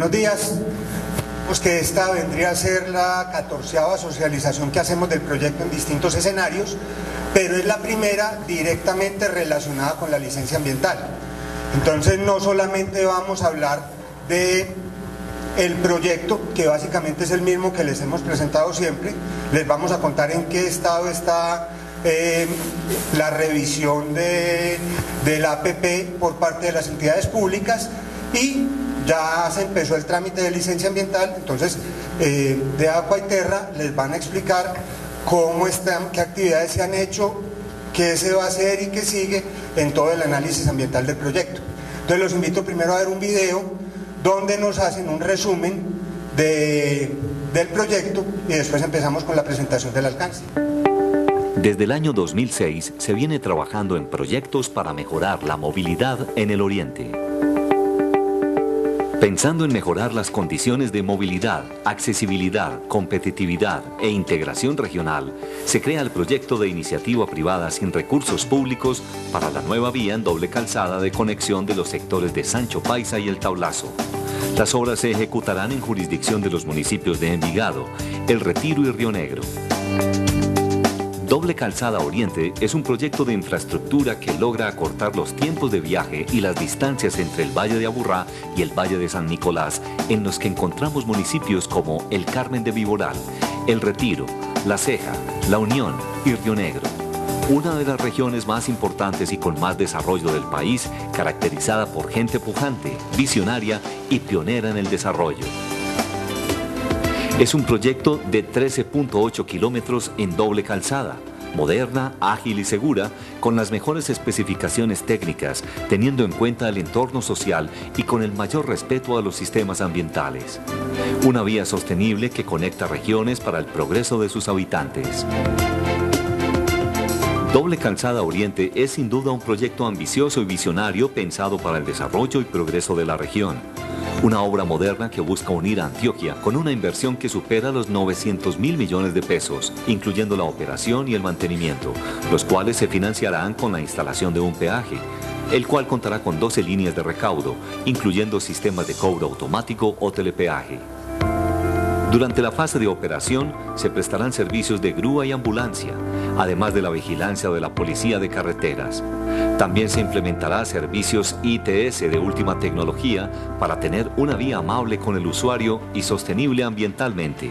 Buenos días. Pues que esta vendría a ser la 14ª socialización que hacemos del proyecto en distintos escenarios, pero es la primera directamente relacionada con la licencia ambiental. Entonces no solamente vamos a hablar de el proyecto, que básicamente es el mismo que les hemos presentado siempre, les vamos a contar en qué estado está la revisión del APP por parte de las entidades públicas, y ya se empezó el trámite de licencia ambiental. Entonces de Agua y Terra les van a explicar cómo están, qué actividades se han hecho, qué se va a hacer y qué sigue en todo el análisis ambiental del proyecto. Entonces los invito primero a ver un video donde nos hacen un resumen del proyecto y después empezamos con la presentación del alcance. Desde el año 2006 se viene trabajando en proyectos para mejorar la movilidad en el Oriente. Pensando en mejorar las condiciones de movilidad, accesibilidad, competitividad e integración regional, se crea el proyecto de iniciativa privada sin recursos públicos para la nueva vía en doble calzada de conexión de los sectores de Sancho Paisa y El Taulazo. Las obras se ejecutarán en jurisdicción de los municipios de Envigado, El Retiro y Río Negro. Doble Calzada Oriente es un proyecto de infraestructura que logra acortar los tiempos de viaje y las distancias entre el Valle de Aburrá y el Valle de San Nicolás, en los que encontramos municipios como El Carmen de Viboral, El Retiro, La Ceja, La Unión y Río Negro. Una de las regiones más importantes y con más desarrollo del país, caracterizada por gente pujante, visionaria y pionera en el desarrollo. Es un proyecto de 13.8 kilómetros en doble calzada, moderna, ágil y segura, con las mejores especificaciones técnicas, teniendo en cuenta el entorno social y con el mayor respeto a los sistemas ambientales. Una vía sostenible que conecta regiones para el progreso de sus habitantes. Doble Calzada Oriente es sin duda un proyecto ambicioso y visionario pensado para el desarrollo y progreso de la región. Una obra moderna que busca unir a Antioquia con una inversión que supera los 900.000 millones de pesos, incluyendo la operación y el mantenimiento, los cuales se financiarán con la instalación de un peaje, el cual contará con 12 líneas de recaudo, incluyendo sistemas de cobro automático o telepeaje. Durante la fase de operación se prestarán servicios de grúa y ambulancia, además de la vigilancia de la Policía de Carreteras. También se implementará servicios ITS de última tecnología para tener una vía amable con el usuario y sostenible ambientalmente.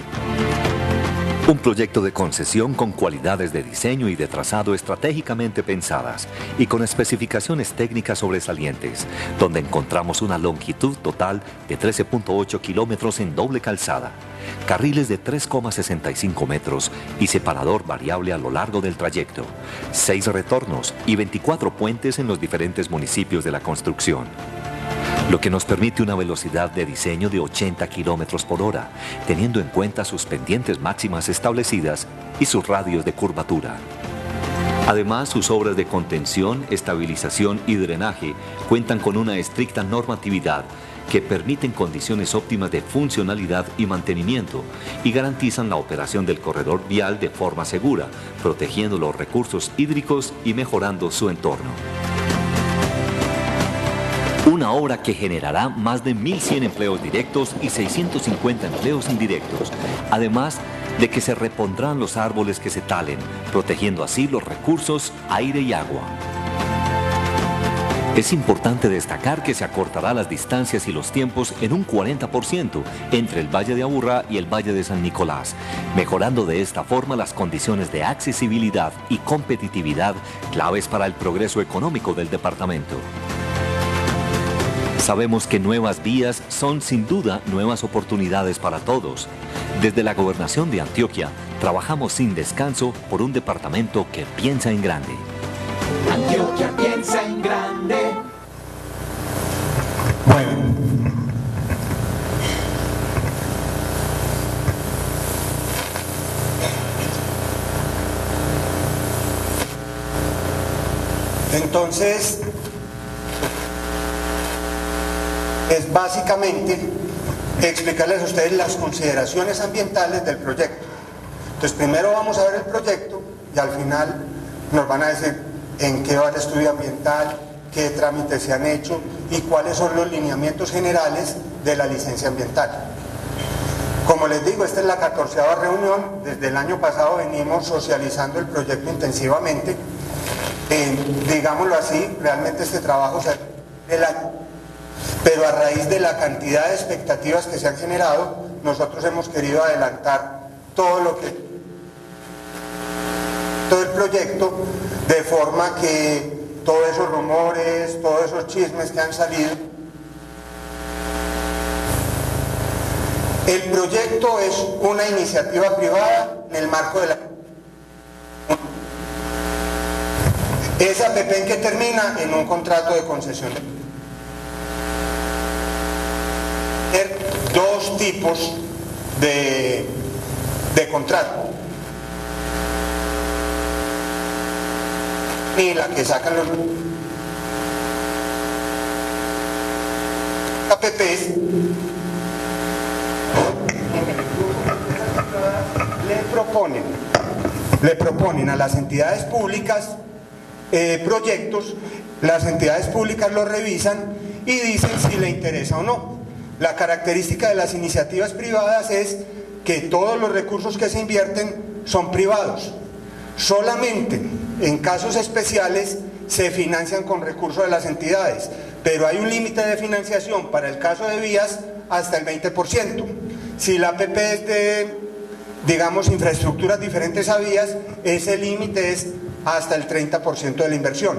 Un proyecto de concesión con cualidades de diseño y de trazado estratégicamente pensadas y con especificaciones técnicas sobresalientes, donde encontramos una longitud total de 13.8 kilómetros en doble calzada, carriles de 3,65 metros y separador variable a lo largo del trayecto, 6 retornos y 24 puentes en los diferentes municipios de la construcción, lo que nos permite una velocidad de diseño de 80 kilómetros por hora, teniendo en cuenta sus pendientes máximas establecidas y sus radios de curvatura. Además, sus obras de contención, estabilización y drenaje cuentan con una estricta normatividad que permiten condiciones óptimas de funcionalidad y mantenimiento y garantizan la operación del corredor vial de forma segura, protegiendo los recursos hídricos y mejorando su entorno. Una obra que generará más de 1.100 empleos directos y 650 empleos indirectos, además de que se repondrán los árboles que se talen, protegiendo así los recursos, aire y agua. Es importante destacar que se acortará las distancias y los tiempos en un 40% entre el Valle de Aburrá y el Valle de San Nicolás, mejorando de esta forma las condiciones de accesibilidad y competitividad claves para el progreso económico del departamento. Sabemos que nuevas vías son sin duda nuevas oportunidades para todos. Desde la Gobernación de Antioquia, trabajamos sin descanso por un departamento que piensa en grande. Antioquia piensa en grande. Bueno. Entonces, es básicamente explicarles a ustedes las consideraciones ambientales del proyecto. Entonces, primero vamos a ver el proyecto y al final nos van a decir en qué va el estudio ambiental, qué trámites se han hecho y cuáles son los lineamientos generales de la licencia ambiental. Como les digo, esta es la 14ª reunión. Desde el año pasado venimos socializando el proyecto intensivamente. Digámoslo así, realmente este trabajo se el año, pero a raíz de la cantidad de expectativas que se han generado, nosotros hemos querido adelantar todo el proyecto, de forma que todos esos rumores, todos esos chismes que han salido. El proyecto es una iniciativa privada en el marco de la... Esa APP en que termina en un contrato de concesión. Dos tipos de contrato. Y la que sacan los APPs le proponen a las entidades públicas proyectos, las entidades públicas los revisan y dicen si le interesa o no. La característica de las iniciativas privadas es que todos los recursos que se invierten son privados. Solamente en casos especiales se financian con recursos de las entidades, pero hay un límite de financiación para el caso de vías hasta el 20%. Si la APP es de, digamos, infraestructuras diferentes a vías, ese límite es hasta el 30% de la inversión.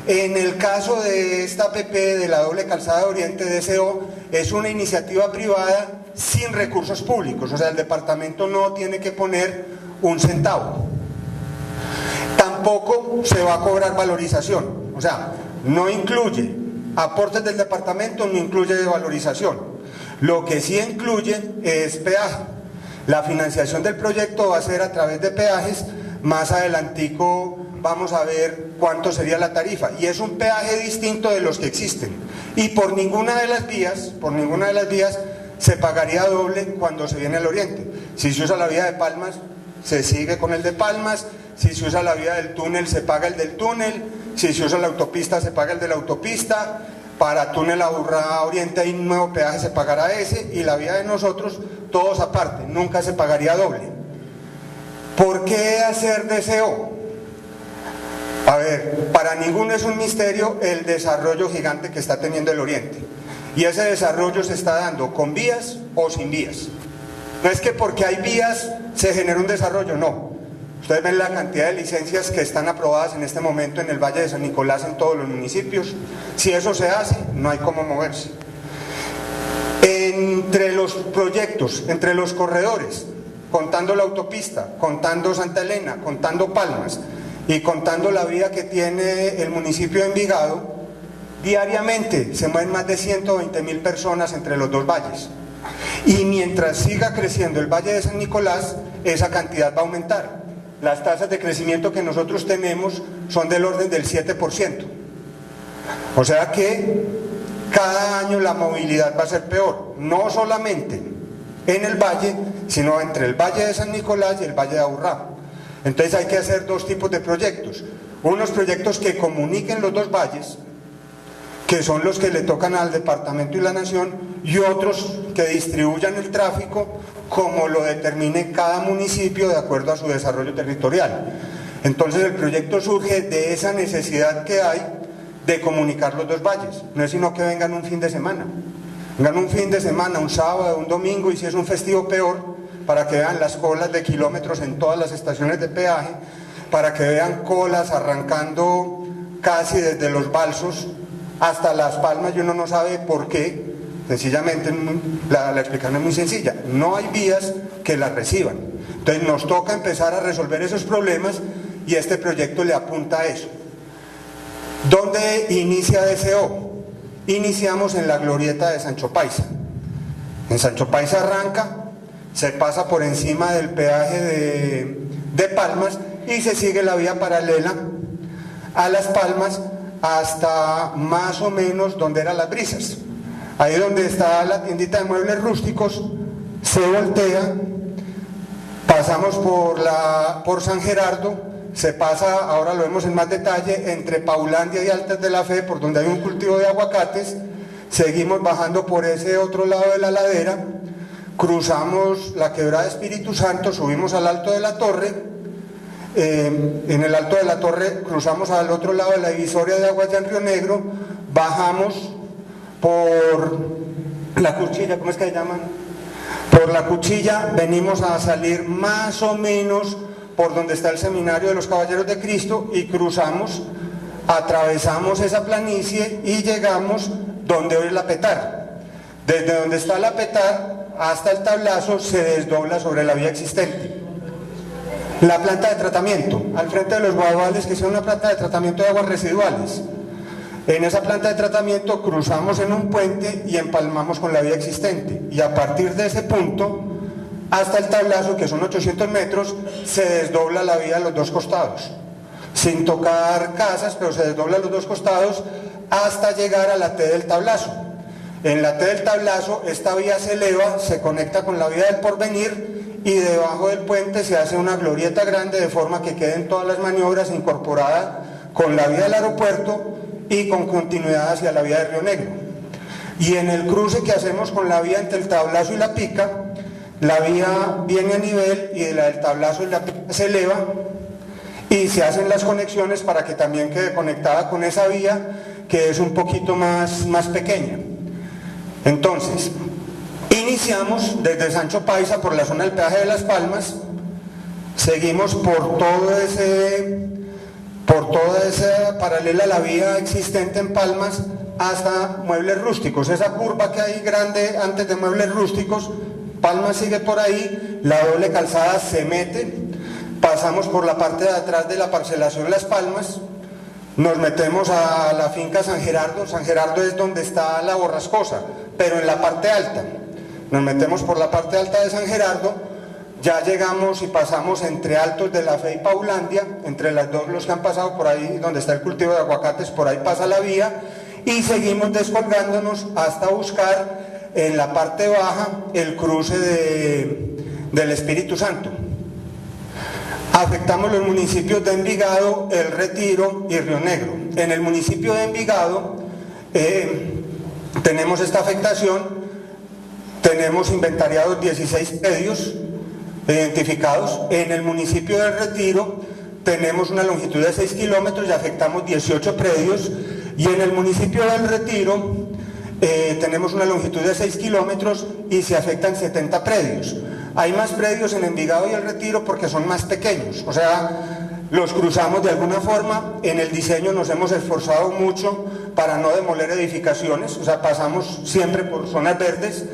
En el caso de esta APP de la doble calzada Oriente DCO, es una iniciativa privada sin recursos públicos, o sea, el departamento no tiene que poner un centavo. Tampoco se va a cobrar valorización, o sea, no incluye aportes del departamento, no incluye valorización. Lo que sí incluye es peaje. La financiación del proyecto va a ser a través de peajes. Más adelantico vamos a ver cuánto sería la tarifa, y es un peaje distinto de los que existen, y por ninguna de las vías se pagaría doble cuando se viene al oriente. Si se usa la vía de Palmas, se sigue con el de Palmas. Si se usa la vía del túnel, se paga el del túnel. Si se usa la autopista, se paga el de la autopista. Para túnel Aburrá Oriente hay un nuevo peaje, se pagará ese, y la vía de nosotros, todos aparte, nunca se pagaría doble. ¿Por qué hacer DCO? A ver, para ninguno es un misterio el desarrollo gigante que está teniendo el Oriente. Y ese desarrollo se está dando con vías o sin vías. No es que porque hay vías se genera un desarrollo, no. Ustedes ven la cantidad de licencias que están aprobadas en este momento en el Valle de San Nicolás, en todos los municipios. Si eso se hace, no hay cómo moverse. Entre los proyectos, entre los corredores, contando la autopista, contando Santa Elena, contando Palmas y contando la vía que tiene el municipio de Envigado, diariamente se mueven más de 120.000 personas entre los dos valles. Y mientras siga creciendo el Valle de San Nicolás, esa cantidad va a aumentar. Las tasas de crecimiento que nosotros tenemos son del orden del 7%. O sea que cada año la movilidad va a ser peor, no solamente en el valle, sino entre el Valle de San Nicolás y el Valle de Aburrá. Entonces hay que hacer dos tipos de proyectos. Unos proyectos que comuniquen los dos valles, que son los que le tocan al departamento y la nación, y otros que distribuyan el tráfico como lo determine cada municipio de acuerdo a su desarrollo territorial. Entonces el proyecto surge de esa necesidad que hay de comunicar los dos valles. No es sino que vengan un fin de semana. Vengan un fin de semana, un sábado, un domingo, y si es un festivo peor, para que vean las colas de kilómetros en todas las estaciones de peaje, para que vean colas arrancando casi desde los Balsos hasta Las Palmas, y uno no sabe por qué. Sencillamente la explicación es muy sencilla, no hay vías que las reciban. Entonces nos toca empezar a resolver esos problemas, y este proyecto le apunta a eso. ¿Dónde inicia DCO? Iniciamos en la glorieta de Sancho Paisa. En Sancho Paisa arranca, se pasa por encima del peaje de Palmas y se sigue la vía paralela a Las Palmas hasta más o menos donde eran Las Brisas. Ahí donde está la tiendita de muebles rústicos, se voltea, pasamos por San Gerardo, se pasa, ahora lo vemos en más detalle, entre Paulandia y Altas de la Fe, por donde hay un cultivo de aguacates. Seguimos bajando por ese otro lado de la ladera, cruzamos la quebrada Espíritu Santo, subimos al Alto de la Torre. En el Alto de la Torre cruzamos al otro lado de la divisoria de aguas ya en Río Negro, bajamos por la Cuchilla, ¿cómo es que se llaman? Por la Cuchilla venimos a salir más o menos por donde está el seminario de los Caballeros de Cristo y cruzamos, atravesamos esa planicie y llegamos donde hoy es la Petar. Desde donde está la Petar hasta el Tablazo se desdobla sobre la vía existente. La planta de tratamiento, al frente de los guadales, que es una planta de tratamiento de aguas residuales. En esa planta de tratamiento cruzamos en un puente y empalmamos con la vía existente. Y a partir de ese punto, hasta el Tablazo, que son 800 metros, se desdobla la vía a los dos costados. Sin tocar casas, pero se desdobla a los dos costados hasta llegar a la T del Tablazo. En la T del Tablazo, esta vía se eleva, se conecta con la vía del Porvenir, y debajo del puente se hace una glorieta grande de forma que queden todas las maniobras incorporadas con la vía del aeropuerto y con continuidad hacia la vía de Río Negro. Y en el cruce que hacemos con la vía entre el Tablazo y la Pica, la vía viene a nivel y de la del Tablazo y la Pica se eleva y se hacen las conexiones para que también quede conectada con esa vía que es un poquito más pequeña. Entonces, iniciamos desde Sancho Paisa por la zona del peaje de Las Palmas, seguimos por toda esa paralela a la vía existente en Palmas hasta Muebles Rústicos, esa curva que hay grande antes de Muebles Rústicos. Palmas sigue por ahí, la doble calzada se mete, pasamos por la parte de atrás de la parcelación Las Palmas, nos metemos a la finca San Gerardo. San Gerardo es donde está la Borrascosa, pero en la parte alta. Nos metemos por la parte alta de San Gerardo, ya llegamos y pasamos entre Altos de la Fe y Paulandia, entre las dos los que han pasado por ahí, donde está el cultivo de aguacates, por ahí pasa la vía, y seguimos descolgándonos hasta buscar en la parte baja el cruce del Espíritu Santo. Afectamos los municipios de Envigado, El Retiro y Río Negro. En el municipio de Envigado tenemos esta afectación. Tenemos inventariados 16 predios identificados. En el municipio del Retiro tenemos una longitud de 6 kilómetros y afectamos 18 predios. Y en el municipio del Retiro tenemos una longitud de 6 kilómetros y se afectan 70 predios. Hay más predios en Envigado y El Retiro porque son más pequeños, o sea, los cruzamos de alguna forma. En el diseño nos hemos esforzado mucho para no demoler edificaciones, o sea, pasamos siempre por zonas verdes.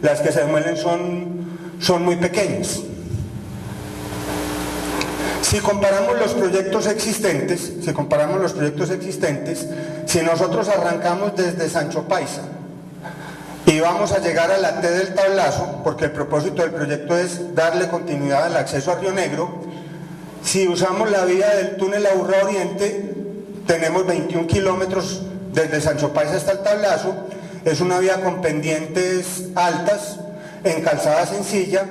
Las que se demuelen son muy pequeñas. Si comparamos los proyectos existentes, si nosotros arrancamos desde Sancho Paisa y vamos a llegar a la T del Tablazo, porque el propósito del proyecto es darle continuidad al acceso a Río Negro, si usamos la vía del túnel Aburrá Oriente, tenemos 21 kilómetros desde Sancho Paisa hasta el Tablazo. Es una vía con pendientes altas, en calzada sencilla,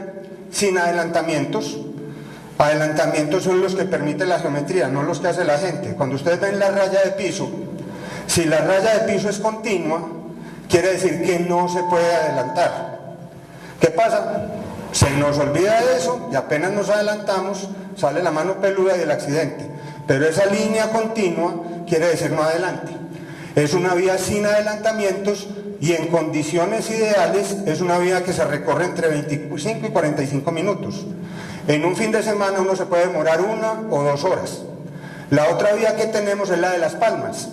sin adelantamientos. Adelantamientos son los que permite la geometría, no los que hace la gente. Cuando ustedes ven la raya de piso, si la raya de piso es continua, quiere decir que no se puede adelantar. ¿Qué pasa? Se nos olvida de eso y apenas nos adelantamos, sale la mano peluda y el accidente. Pero esa línea continua quiere decir no adelante. Es una vía sin adelantamientos y en condiciones ideales es una vía que se recorre entre 25 y 45 minutos. En un fin de semana uno se puede demorar 1 o 2 horas. La otra vía que tenemos es la de Las Palmas.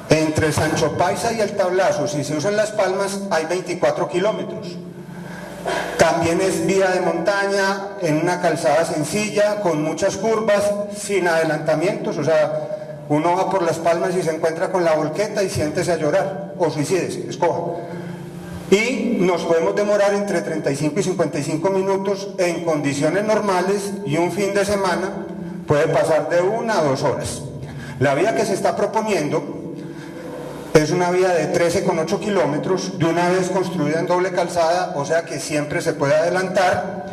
Entre Sancho Paisa y el Tablazo, si se usan Las Palmas, hay 24 kilómetros. También es vía de montaña, en una calzada sencilla, con muchas curvas, sin adelantamientos, o sea, uno va por Las Palmas y se encuentra con la volqueta y siéntese a llorar, o suicídese, escoja. Y nos podemos demorar entre 35 y 55 minutos en condiciones normales, y un fin de semana puede pasar de 1 a 2 horas. La vía que se está proponiendo es una vía de 13,8 kilómetros, de una vez construida en doble calzada, o sea que siempre se puede adelantar.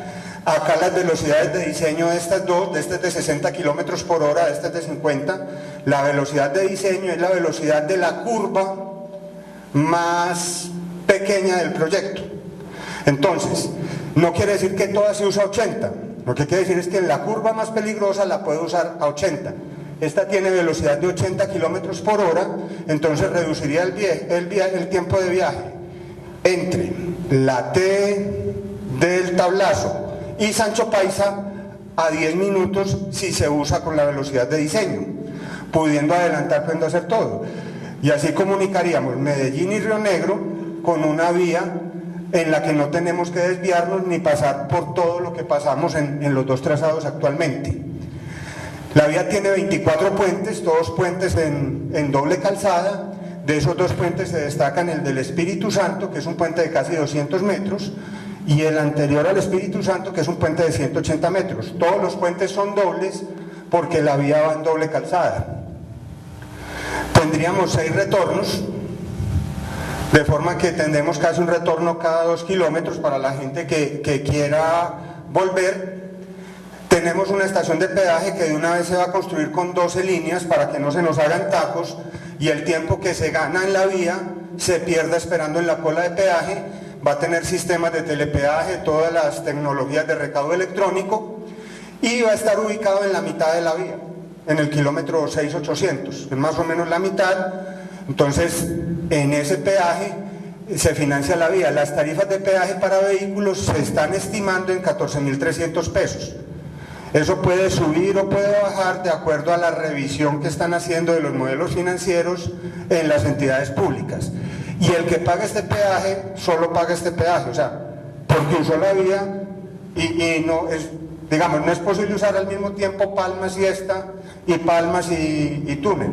Acá las velocidades de diseño de estas dos, de este es de 60 kilómetros por hora, de este es de 50. La velocidad de diseño es la velocidad de la curva más pequeña del proyecto. Entonces, no quiere decir que toda se usa a 80. Lo que quiere decir es que en la curva más peligrosa la puede usar a 80. Esta tiene velocidad de 80 kilómetros por hora, entonces reduciría el tiempo de viaje entre la T del Tablazo y Sancho Paisa a 10 minutos si se usa con la velocidad de diseño, pudiendo adelantar, pudiendo hacer todo. Y así comunicaríamos Medellín y Río Negro con una vía en la que no tenemos que desviarnos ni pasar por todo lo que pasamos en los dos trazados actualmente. La vía tiene 24 puentes, todos puentes en doble calzada. De esos dos puentes se destacan el del Espíritu Santo, que es un puente de casi 200 metros, y el anterior al Espíritu Santo, que es un puente de 180 metros. Todos los puentes son dobles porque la vía va en doble calzada. Tendríamos 6 retornos, de forma que tendremos casi un retorno cada 2 kilómetros para la gente que quiera volver. Tenemos una estación de peaje que de una vez se va a construir con 12 líneas para que no se nos hagan tacos y el tiempo que se gana en la vía se pierda esperando en la cola de peaje. Va a tener sistemas de telepeaje, todas las tecnologías de recaudo electrónico y va a estar ubicado en la mitad de la vía, en el kilómetro 6800, es más o menos la mitad. Entonces, en ese peaje se financia la vía. Las tarifas de peaje para vehículos se están estimando en 14.300 pesos. Eso puede subir o puede bajar de acuerdo a la revisión que están haciendo de los modelos financieros en las entidades públicas. Y el que paga este peaje, solo paga este peaje, o sea, porque usó la vía y no es, digamos, no es posible usar al mismo tiempo Palmas y esta, y Palmas y túnel.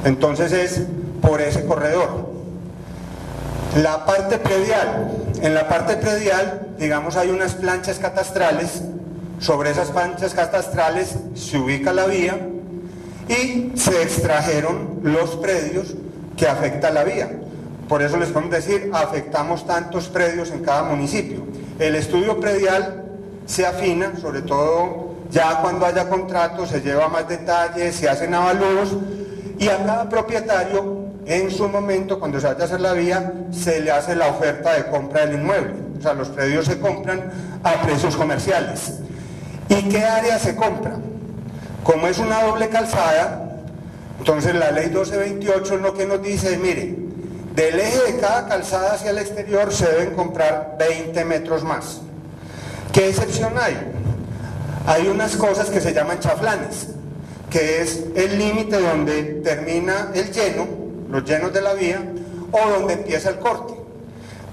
Entonces es por ese corredor. La parte predial, en la parte predial, digamos, hay unas planchas catastrales. Sobre esas planchas catastrales se ubica la vía y se extrajeron los predios que afecta la vía. Por eso les podemos decir, afectamos tantos predios en cada municipio. El estudio predial se afina, sobre todo ya cuando haya contratos, se lleva más detalles, se hacen avalúos y a cada propietario en su momento, cuando se vaya a hacer la vía, se le hace la oferta de compra del inmueble. O sea, los predios se compran a precios comerciales. ¿Y qué área se compra? Como es una doble calzada, entonces la ley 1228 es lo que nos dice, mire, del eje de cada calzada hacia el exterior se deben comprar 20 metros más. ¿Qué excepción hay? Hay unas cosas que se llaman chaflanes, que es el límite donde termina el lleno, los llenos de la vía, o donde empieza el corte.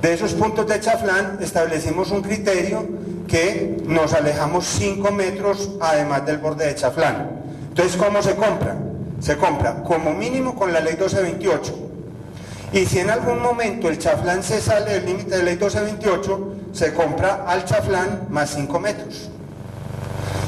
De esos puntos de chaflán establecimos un criterio que nos alejamos 5 metros además del borde de chaflán. Entonces, ¿cómo se compra? Se compra como mínimo con la ley 1228. Y si en algún momento el chaflán se sale del límite de ley 1228, se compra al chaflán más 5 metros.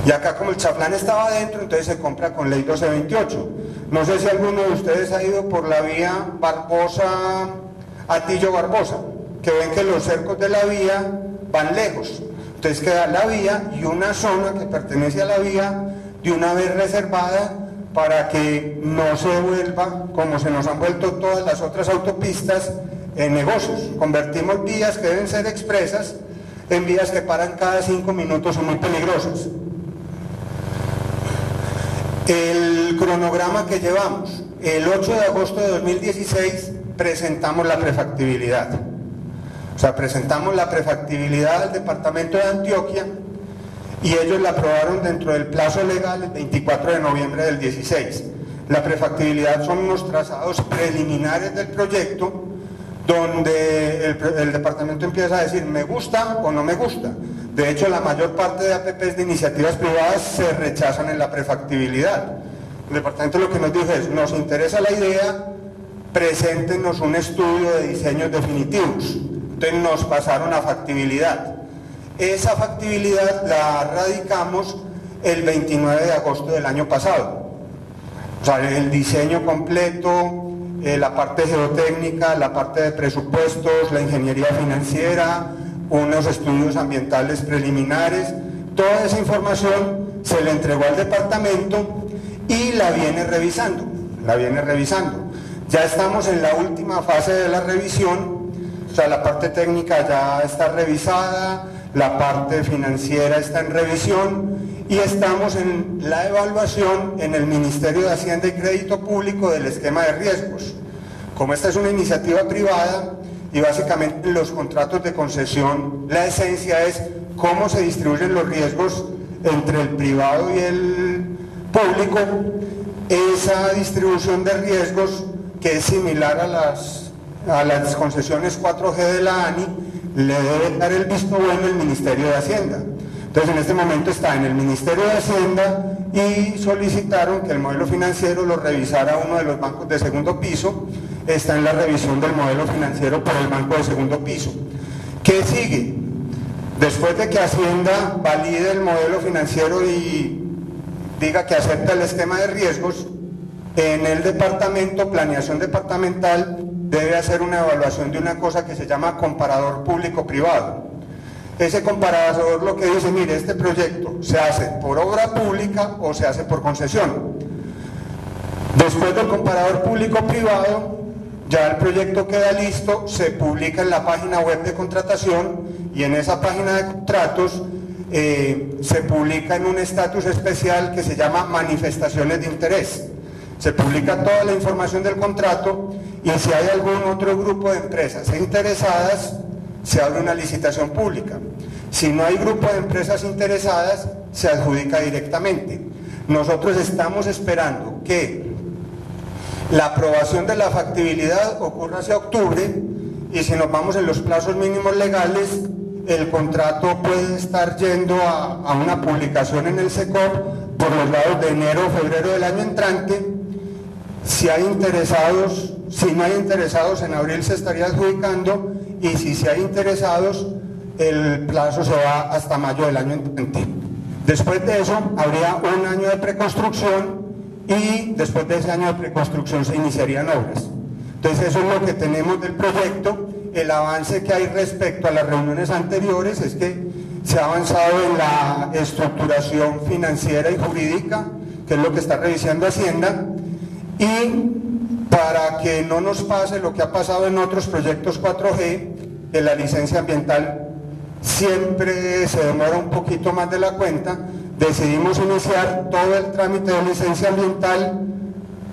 Y acá como el chaflán estaba adentro, entonces se compra con ley 1228. No sé si alguno de ustedes ha ido por la vía Barbosa-Atillo-Barbosa, que ven que los cercos de la vía van lejos. Entonces queda la vía y una zona que pertenece a la vía de una vez reservada para que no se vuelva, como se nos han vuelto todas las otras autopistas, en negocios. Convertimos vías que deben ser expresas en vías que paran cada 5 minutos, son muy peligrosas. El cronograma que llevamos, el 8 de agosto de 2016 presentamos la prefactibilidad. O sea, presentamos la prefactibilidad al departamento de Antioquia y ellos la aprobaron dentro del plazo legal el 24 de noviembre del 16. La prefactibilidad son unos trazados preliminares del proyecto donde el departamento empieza a decir me gusta o no me gusta. De hecho, la mayor parte de APPs de iniciativas privadas se rechazan en la prefactibilidad. El departamento lo que nos dijo es, nos interesa la idea, preséntenos un estudio de diseños definitivos. Entonces nos pasaron a factibilidad. Esa factibilidad la radicamos el 29 de agosto del año pasado. O sea, el diseño completo, la parte geotécnica, la parte de presupuestos, la ingeniería financiera, unos estudios ambientales preliminares. Toda esa información se le entregó al departamento y la viene revisando. Ya estamos en la última fase de la revisión, o sea, la parte técnica ya está revisada, la parte financiera está en revisión y estamos en la evaluación en el Ministerio de Hacienda y Crédito Público del esquema de riesgos. Como esta es una iniciativa privada y básicamente en los contratos de concesión la esencia es cómo se distribuyen los riesgos entre el privado y el público, esa distribución de riesgos que es similar a las concesiones 4G de la ANI, le debe dar el visto bueno el Ministerio de Hacienda. Entonces en este momento está en el Ministerio de Hacienda y solicitaron que el modelo financiero lo revisara uno de los bancos de segundo piso. Está en la revisión del modelo financiero por el banco de segundo piso. ¿Qué sigue? Después de que Hacienda valide el modelo financiero y diga que acepta el esquema de riesgos, en el departamento, planeación departamental, debe hacer una evaluación de una cosa que se llama comparador público-privado. Ese comparador lo que dice, mire, este proyecto se hace por obra pública o se hace por concesión. Después del comparador público-privado, ya el proyecto queda listo, se publica en la página web de contratación y en esa página de contratos se publica en un estatus especial que se llama manifestaciones de interés. Se publica toda la información del contrato y si hay algún otro grupo de empresas interesadas, se abre una licitación pública. Si no hay grupo de empresas interesadas, se adjudica directamente. Nosotros estamos esperando que la aprobación de la factibilidad ocurra hacia octubre y si nos vamos en los plazos mínimos legales, el contrato puede estar yendo a una publicación en el SECOP por los lados de enero o febrero del año entrante. Si hay interesados, si no hay interesados, en abril se estaría adjudicando y si hay interesados, el plazo se va hasta mayo del año entrante. Después de eso, habría un año de preconstrucción y después de ese año de preconstrucción se iniciarían obras. Entonces eso es lo que tenemos del proyecto. El avance que hay respecto a las reuniones anteriores es que se ha avanzado en la estructuración financiera y jurídica, que es lo que está revisando Hacienda, y para que no nos pase lo que ha pasado en otros proyectos 4G, que la licencia ambiental siempre se demora un poquito más de la cuenta, decidimos iniciar todo el trámite de licencia ambiental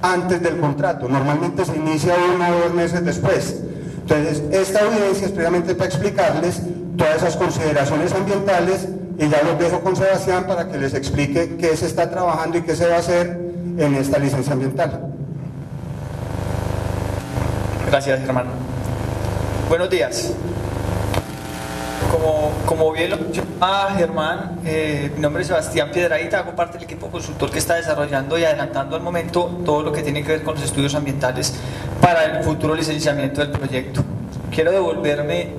antes del contrato. Normalmente se inicia 1 o 2 meses después. Entonces, esta audiencia es precisamente para explicarles todas esas consideraciones ambientales y ya los dejo con Sebastián para que les explique qué se está trabajando y qué se va a hacer en esta licencia ambiental. Gracias, Germán. Buenos días. Como bien lo mencionaba Germán, mi nombre es Sebastián Piedrahita, hago parte del equipo consultor que está desarrollando y adelantando al momento todo lo que tiene que ver con los estudios ambientales para el futuro licenciamiento del proyecto. Quiero devolverme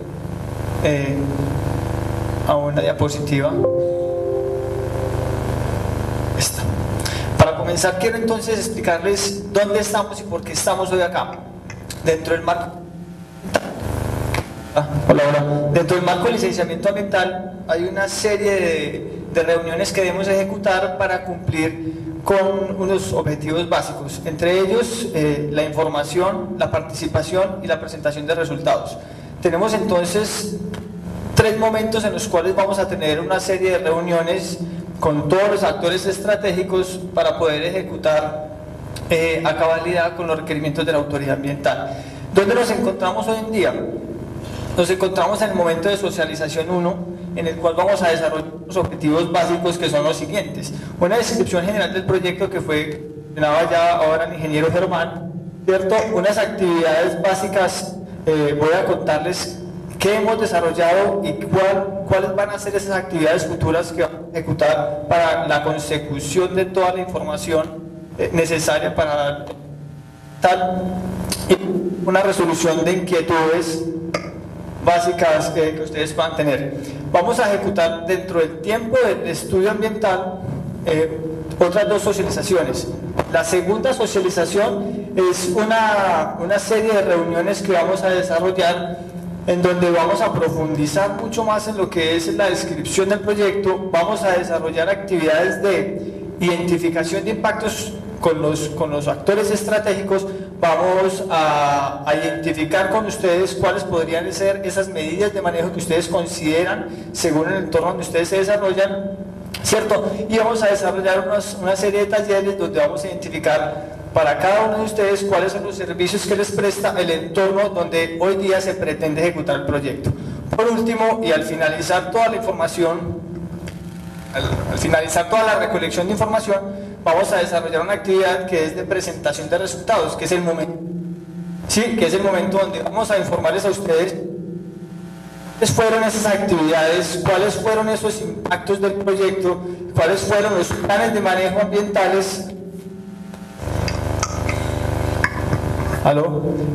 a una diapositiva. Esta. Para comenzar, quiero entonces explicarles dónde estamos y por qué estamos hoy acá. Dentro del marco Dentro del marco del licenciamiento ambiental hay una serie de reuniones que debemos ejecutar para cumplir con unos objetivos básicos, entre ellos la información, la participación y la presentación de resultados. Tenemos entonces 3 momentos en los cuales vamos a tener una serie de reuniones con todos los actores estratégicos para poder ejecutar a cabalidad con los requerimientos de la autoridad ambiental. ¿Dónde nos encontramos hoy en día? Nos encontramos en el momento de socialización 1, en el cual vamos a desarrollar los objetivos básicos que son los siguientes. Una descripción general del proyecto que fue mencionaba ya ahora el ingeniero Germán, ¿cierto? Unas actividades básicas, voy a contarles qué hemos desarrollado y cuáles van a ser esas actividades futuras que vamos a ejecutar para la consecución de toda la información necesaria para tal y una resolución de inquietudes básicas que ustedes puedan tener. Vamos a ejecutar dentro del tiempo del estudio ambiental otras 2 socializaciones. La segunda socialización es una serie de reuniones que vamos a desarrollar en donde vamos a profundizar mucho más en lo que es la descripción del proyecto. Vamos a desarrollar actividades de identificación de impactos con los actores estratégicos. Vamos a identificar con ustedes cuáles podrían ser esas medidas de manejo que ustedes consideran según el entorno donde ustedes se desarrollan, ¿cierto? Y vamos a desarrollar una serie de talleres donde vamos a identificar para cada uno de ustedes cuáles son los servicios que les presta el entorno donde hoy día se pretende ejecutar el proyecto. Por último, y al finalizar toda la información, al finalizar toda la recolección de información, vamos a desarrollar una actividad que es de presentación de resultados, que es el momento, ¿sí? Que es el momento donde vamos a informarles a ustedes cuáles fueron esas actividades, cuáles fueron esos impactos del proyecto, cuáles fueron los planes de manejo ambientales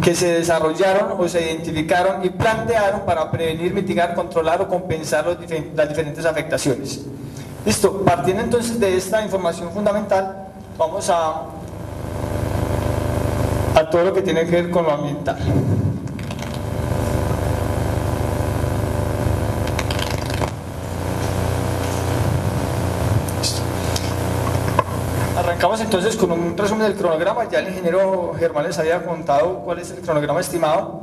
que se desarrollaron o se identificaron y plantearon para prevenir, mitigar, controlar o compensar las diferentes afectaciones. Listo, partiendo entonces de esta información fundamental, vamos a todo lo que tiene que ver con lo ambiental. Arrancamos entonces con un resumen del cronograma. Ya el ingeniero Germán les había contado cuál es el cronograma estimado.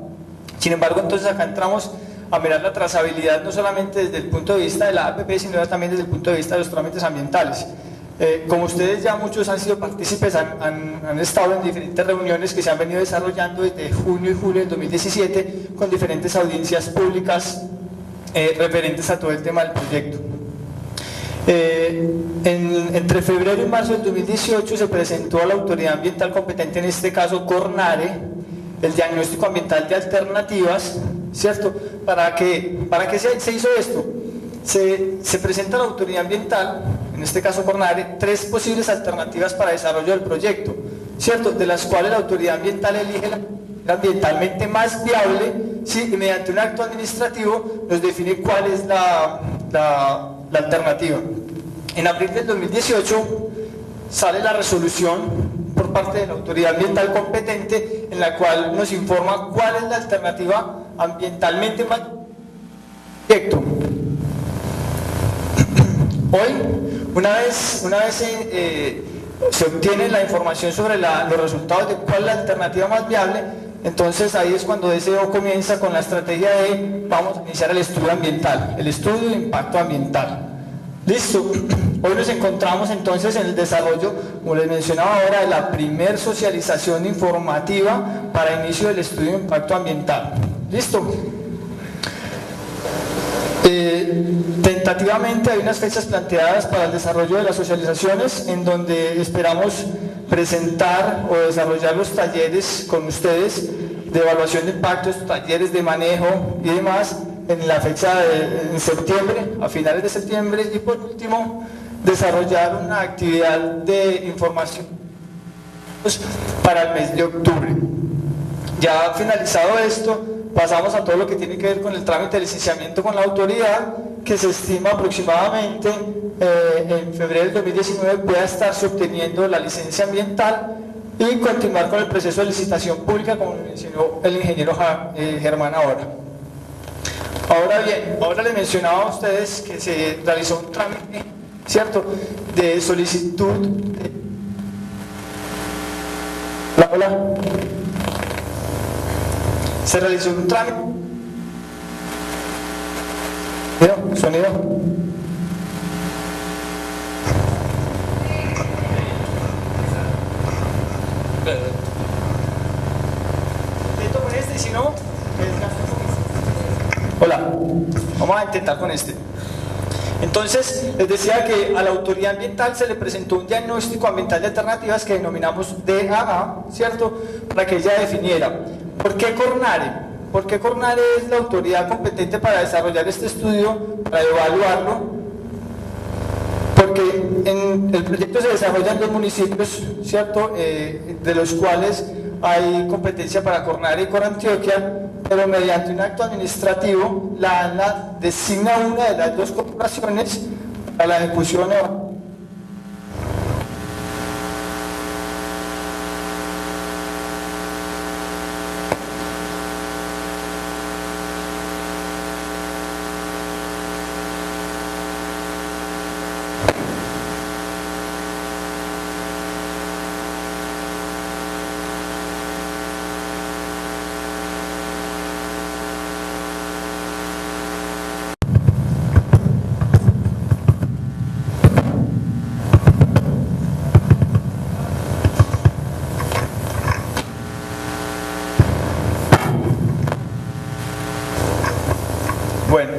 Sin embargo, entonces acá entramos a mirar la trazabilidad no solamente desde el punto de vista de la APP, sino también desde el punto de vista de los trámites ambientales. Como ustedes ya muchos han sido partícipes, han estado en diferentes reuniones que se han venido desarrollando desde junio y julio del 2017 con diferentes audiencias públicas referentes a todo el tema del proyecto. Entre febrero y marzo del 2018 se presentó a la autoridad ambiental competente, en este caso Cornare, el diagnóstico ambiental de alternativas, ¿cierto? ¿Para qué se hizo esto? Se presenta a la autoridad ambiental, en este caso Cornare, 3 posibles alternativas para desarrollo del proyecto, ¿cierto? De las cuales la autoridad ambiental elige la ambientalmente más viable, ¿sí? Y mediante un acto administrativo nos define cuál es la alternativa. En abril del 2018 sale la resolución por parte de la autoridad ambiental competente en la cual nos informa cuál es la alternativa ambientalmente más proyecto. Hoy, una vez se obtiene la información sobre los resultados de cuál es la alternativa más viable, entonces ahí es cuando DCO comienza con la estrategia de vamos a iniciar el estudio ambiental, el estudio de impacto ambiental. Listo, hoy nos encontramos entonces en el desarrollo, como les mencionaba ahora, de la primer socialización informativa para inicio del estudio de impacto ambiental. Listo. Tentativamente hay unas fechas planteadas para el desarrollo de las socializaciones en donde esperamos presentar o desarrollar los talleres con ustedes de evaluación de impactos, talleres de manejo y demás en la fecha en septiembre, a finales de septiembre, y por último desarrollar una actividad de información para el mes de octubre. Ya finalizado esto, pasamos a todo lo que tiene que ver con el trámite de licenciamiento con la autoridad, que se estima aproximadamente en febrero del 2019 pueda estarse obteniendo la licencia ambiental y continuar con el proceso de licitación pública, como mencionó el ingeniero Germán ahora. Ahora bien, ahora les mencionaba a ustedes que se realizó un trámite, ¿cierto?, de solicitud de... Hola. Se realizó un trámite. Sonido. Intento con este y si no, hola, vamos a intentar con este. Entonces, les decía que a la autoridad ambiental se le presentó un diagnóstico ambiental de alternativas que denominamos DAA, ¿cierto?, para que ella definiera. ¿Por qué Cornare? Porque Cornare es la autoridad competente para desarrollar este estudio, para evaluarlo, porque el proyecto se desarrolla en 2 municipios, ¿cierto?, de los cuales hay competencia para Cornare y Corantioquia, pero mediante un acto administrativo la ANLA designa una de las 2 corporaciones para la ejecución de... Bueno,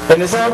en esa...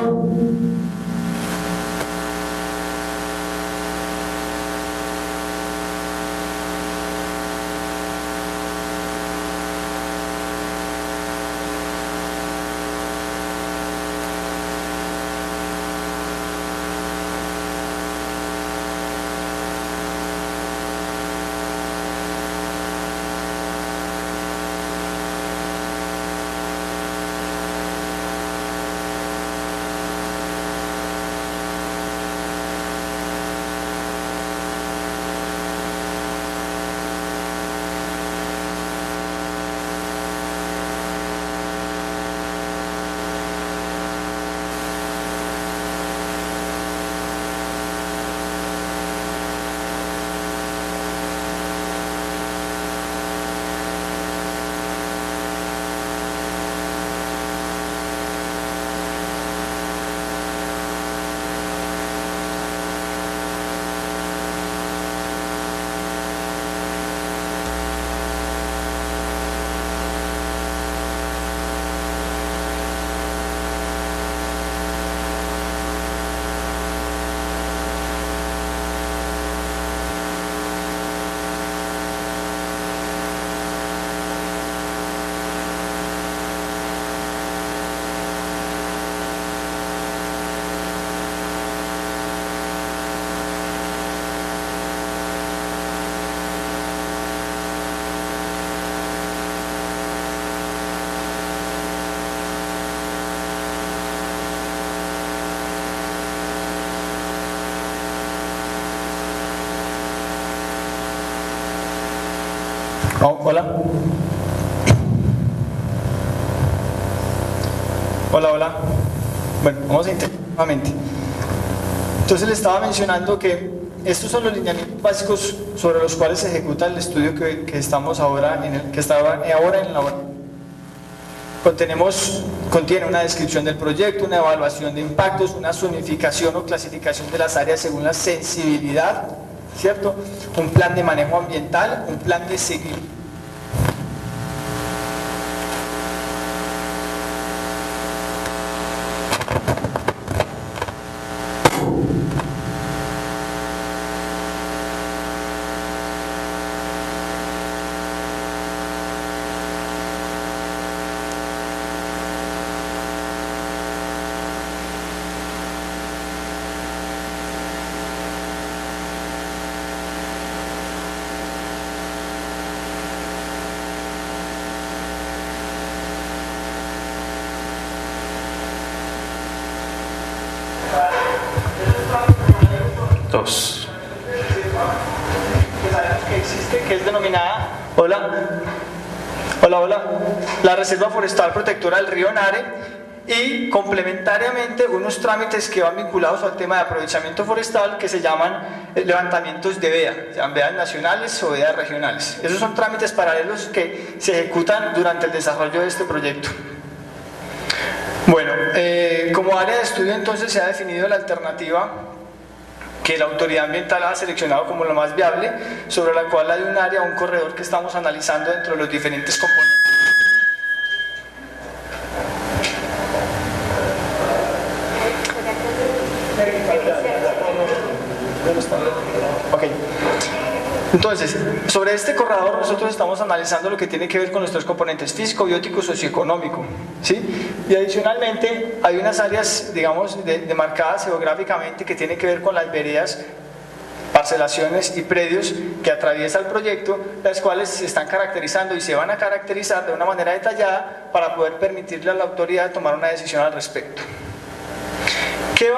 Oh, hola. Hola, hola. Bueno, vamos a intentar nuevamente. Entonces le estaba mencionando que estos son los lineamientos básicos sobre los cuales se ejecuta el estudio que estamos ahora que estaba ahora en la hora. Contiene una descripción del proyecto, una evaluación de impactos, una zonificación o clasificación de las áreas según la sensibilidad, ¿cierto? Un plan de manejo ambiental, un plan de seguimiento. Que existe, que es denominada, la Reserva Forestal Protectora del Río Nare, y complementariamente unos trámites que van vinculados al tema de aprovechamiento forestal que se llaman levantamientos de veda, sean vedas nacionales o vedas regionales. Esos son trámites paralelos que se ejecutan durante el desarrollo de este proyecto. Bueno, como área de estudio entonces se ha definido la alternativa que la autoridad ambiental ha seleccionado como la más viable, sobre la cual hay un área, un corredor que estamos analizando dentro de los diferentes componentes. Okay. Entonces, sobre este corredor nosotros estamos analizando lo que tiene que ver con los tres componentes: físico, biótico, socioeconómico, ¿sí? Y adicionalmente hay unas áreas, digamos, demarcadas geográficamente que tienen que ver con las veredas, parcelaciones y predios que atraviesa el proyecto, las cuales se están caracterizando y se van a caracterizar de una manera detallada para poder permitirle a la autoridad tomar una decisión al respecto. ¿Qué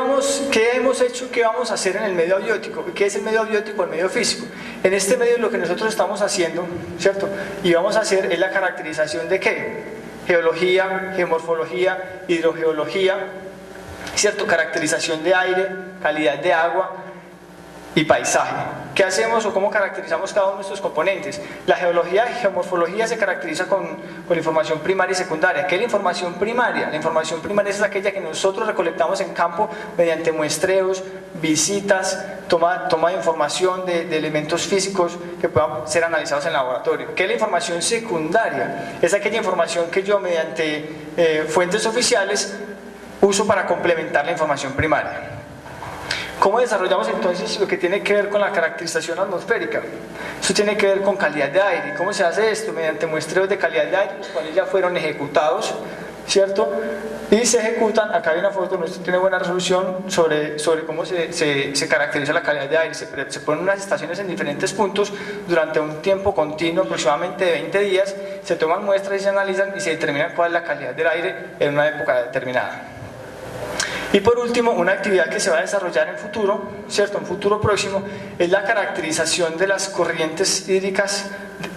hemos hecho? ¿Qué vamos a hacer en el medio abiótico? ¿Qué es el medio abiótico? El medio físico. En este medio lo que nosotros estamos haciendo, ¿cierto? Y vamos a hacer es la caracterización de ¿qué? Geología, geomorfología, hidrogeología, ¿cierto? Caracterización de aire, calidad de agua y paisaje. ¿Qué hacemos o cómo caracterizamos cada uno de estos componentes? La geología y geomorfología se caracteriza con información primaria y secundaria. ¿Qué es la información primaria? La información primaria es aquella que nosotros recolectamos en campo mediante muestreos, visitas, toma de información de elementos físicos que puedan ser analizados en laboratorio. ¿Qué es la información secundaria? Es aquella información que yo mediante fuentes oficiales uso para complementar la información primaria. ¿Cómo desarrollamos entonces lo que tiene que ver con la caracterización atmosférica? Eso tiene que ver con calidad de aire. ¿Cómo se hace esto? Mediante muestreos de calidad de aire, los cuales ya fueron ejecutados, ¿cierto? Y se ejecutan, acá hay una foto, no tiene buena resolución, sobre cómo se caracteriza la calidad de aire. Se ponen unas estaciones en diferentes puntos durante un tiempo continuo, aproximadamente de 20 días, se toman muestras y se analizan y se determina cuál es la calidad del aire en una época determinada. Y por último, una actividad que se va a desarrollar en futuro, ¿cierto? En futuro próximo, es la caracterización de las corrientes hídricas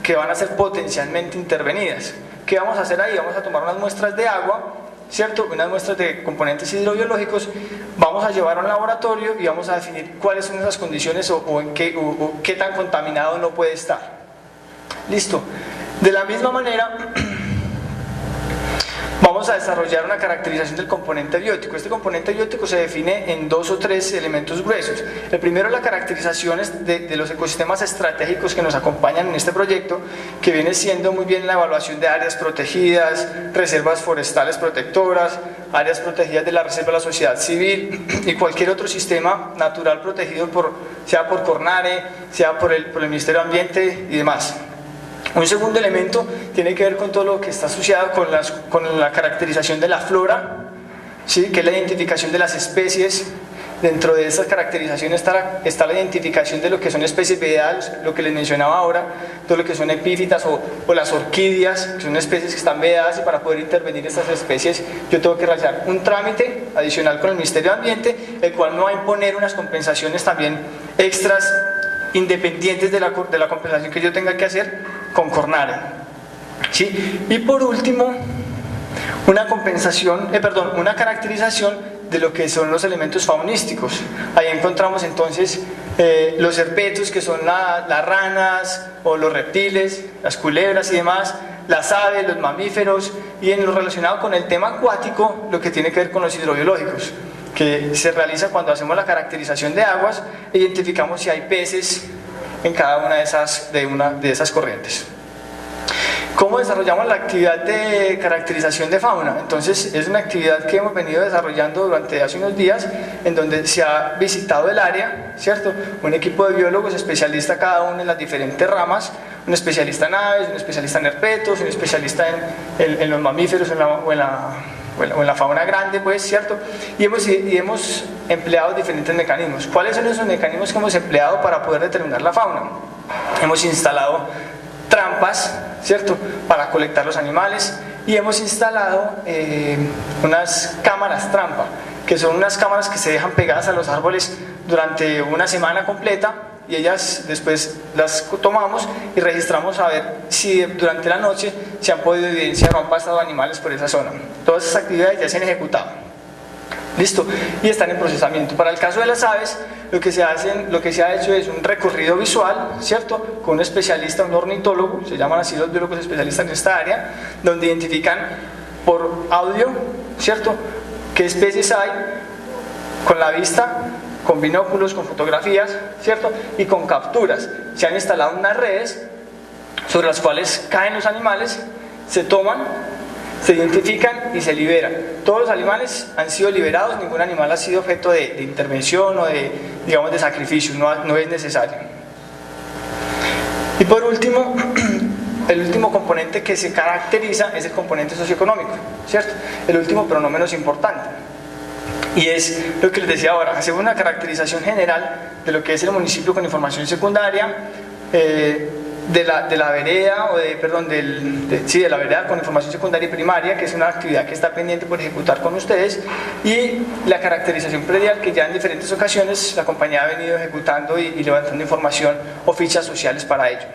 que van a ser potencialmente intervenidas. ¿Qué vamos a hacer ahí? Vamos a tomar unas muestras de agua, ¿cierto? Unas muestras de componentes hidrobiológicos, vamos a llevar a un laboratorio y vamos a definir cuáles son esas condiciones o qué tan contaminado no puede estar. Listo. De la misma manera, vamos a desarrollar una caracterización del componente biótico. Este componente biótico se define en 2 o 3 elementos gruesos. El primero es la caracterización de los ecosistemas estratégicos que nos acompañan en este proyecto, que viene siendo muy bien la evaluación de áreas protegidas, reservas forestales protectoras, áreas protegidas de la Reserva de la Sociedad Civil y cualquier otro sistema natural protegido sea por CORNARE, sea por el Ministerio de Ambiente y demás. Un segundo elemento tiene que ver con todo lo que está asociado con la caracterización de la flora, ¿sí? Que es la identificación de las especies. Dentro de esas caracterizaciones está la identificación de lo que son especies vedadas, lo que les mencionaba ahora, todo lo que son epífitas o las orquídeas, que son especies que están vedadas, y para poder intervenir estas especies yo tengo que realizar un trámite adicional con el Ministerio de Ambiente, el cual me va a imponer unas compensaciones también extras, independientes de la compensación que yo tenga que hacer con CORNARE, ¿sí? Y por último, una caracterización de lo que son los elementos faunísticos. Ahí encontramos entonces los herpetos, que son las ranas o los reptiles, las culebras y demás, las aves, los mamíferos, y en lo relacionado con el tema acuático, lo que tiene que ver con los hidrobiológicos, que se realiza cuando hacemos la caracterización de aguas e identificamos si hay peces en cada una de esas corrientes. ¿Cómo desarrollamos la actividad de caracterización de fauna? Entonces, es una actividad que hemos venido desarrollando durante hace unos días, en donde se ha visitado el área, ¿cierto? Un equipo de biólogos especialistas cada uno en las diferentes ramas, un especialista en aves, un especialista en herpetos, un especialista en los mamíferos o en la fauna grande, pues, ¿cierto? Y hemos empleado diferentes mecanismos. ¿Cuáles son esos mecanismos que hemos empleado para poder determinar la fauna? Hemos instalado trampas, ¿cierto?, para colectar los animales, y hemos instalado unas cámaras trampa, que son unas cámaras que se dejan pegadas a los árboles durante una semana completa, y ellas después las tomamos y registramos a ver si durante la noche se han podido evidenciar o han pasado animales por esa zona. Todas esas actividades ya se han ejecutado. Listo, y están en procesamiento. Para el caso de las aves, lo que se ha hecho es un recorrido visual, ¿cierto?, con un especialista, un ornitólogo, se llaman así los biólogos especialistas en esta área, donde identifican por audio, ¿cierto?, qué especies hay, con la vista, con binóculos, con fotografías, ¿cierto?, y con capturas. Se han instalado unas redes sobre las cuales caen los animales, se toman, se identifican y se liberan. Todos los animales han sido liberados, ningún animal ha sido objeto de intervención o de sacrificio, no es necesario. Y por último, el último componente que se caracteriza es el componente socioeconómico, ¿cierto? El último, pero no menos importante. Y es lo que les decía ahora, hacemos una caracterización general de lo que es el municipio con información secundaria, de la vereda, de la vereda con información secundaria y primaria, que es una actividad que está pendiente por ejecutar con ustedes, y la caracterización predial, que ya en diferentes ocasiones la compañía ha venido ejecutando y levantando información o fichas sociales para ello.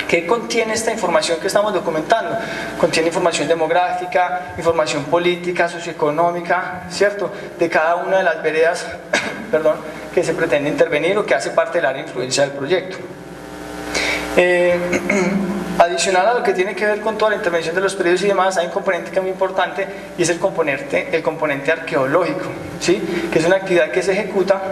¿Qué contiene esta información que estamos documentando? Contiene información demográfica, información política, socioeconómica, ¿cierto?, de cada una de las veredas que se pretende intervenir o que hace parte del área de influencia del proyecto. Adicional a lo que tiene que ver con toda la intervención de los predios y demás, hay un componente que es muy importante y es el componente arqueológico, ¿sí? Que es una actividad que se ejecuta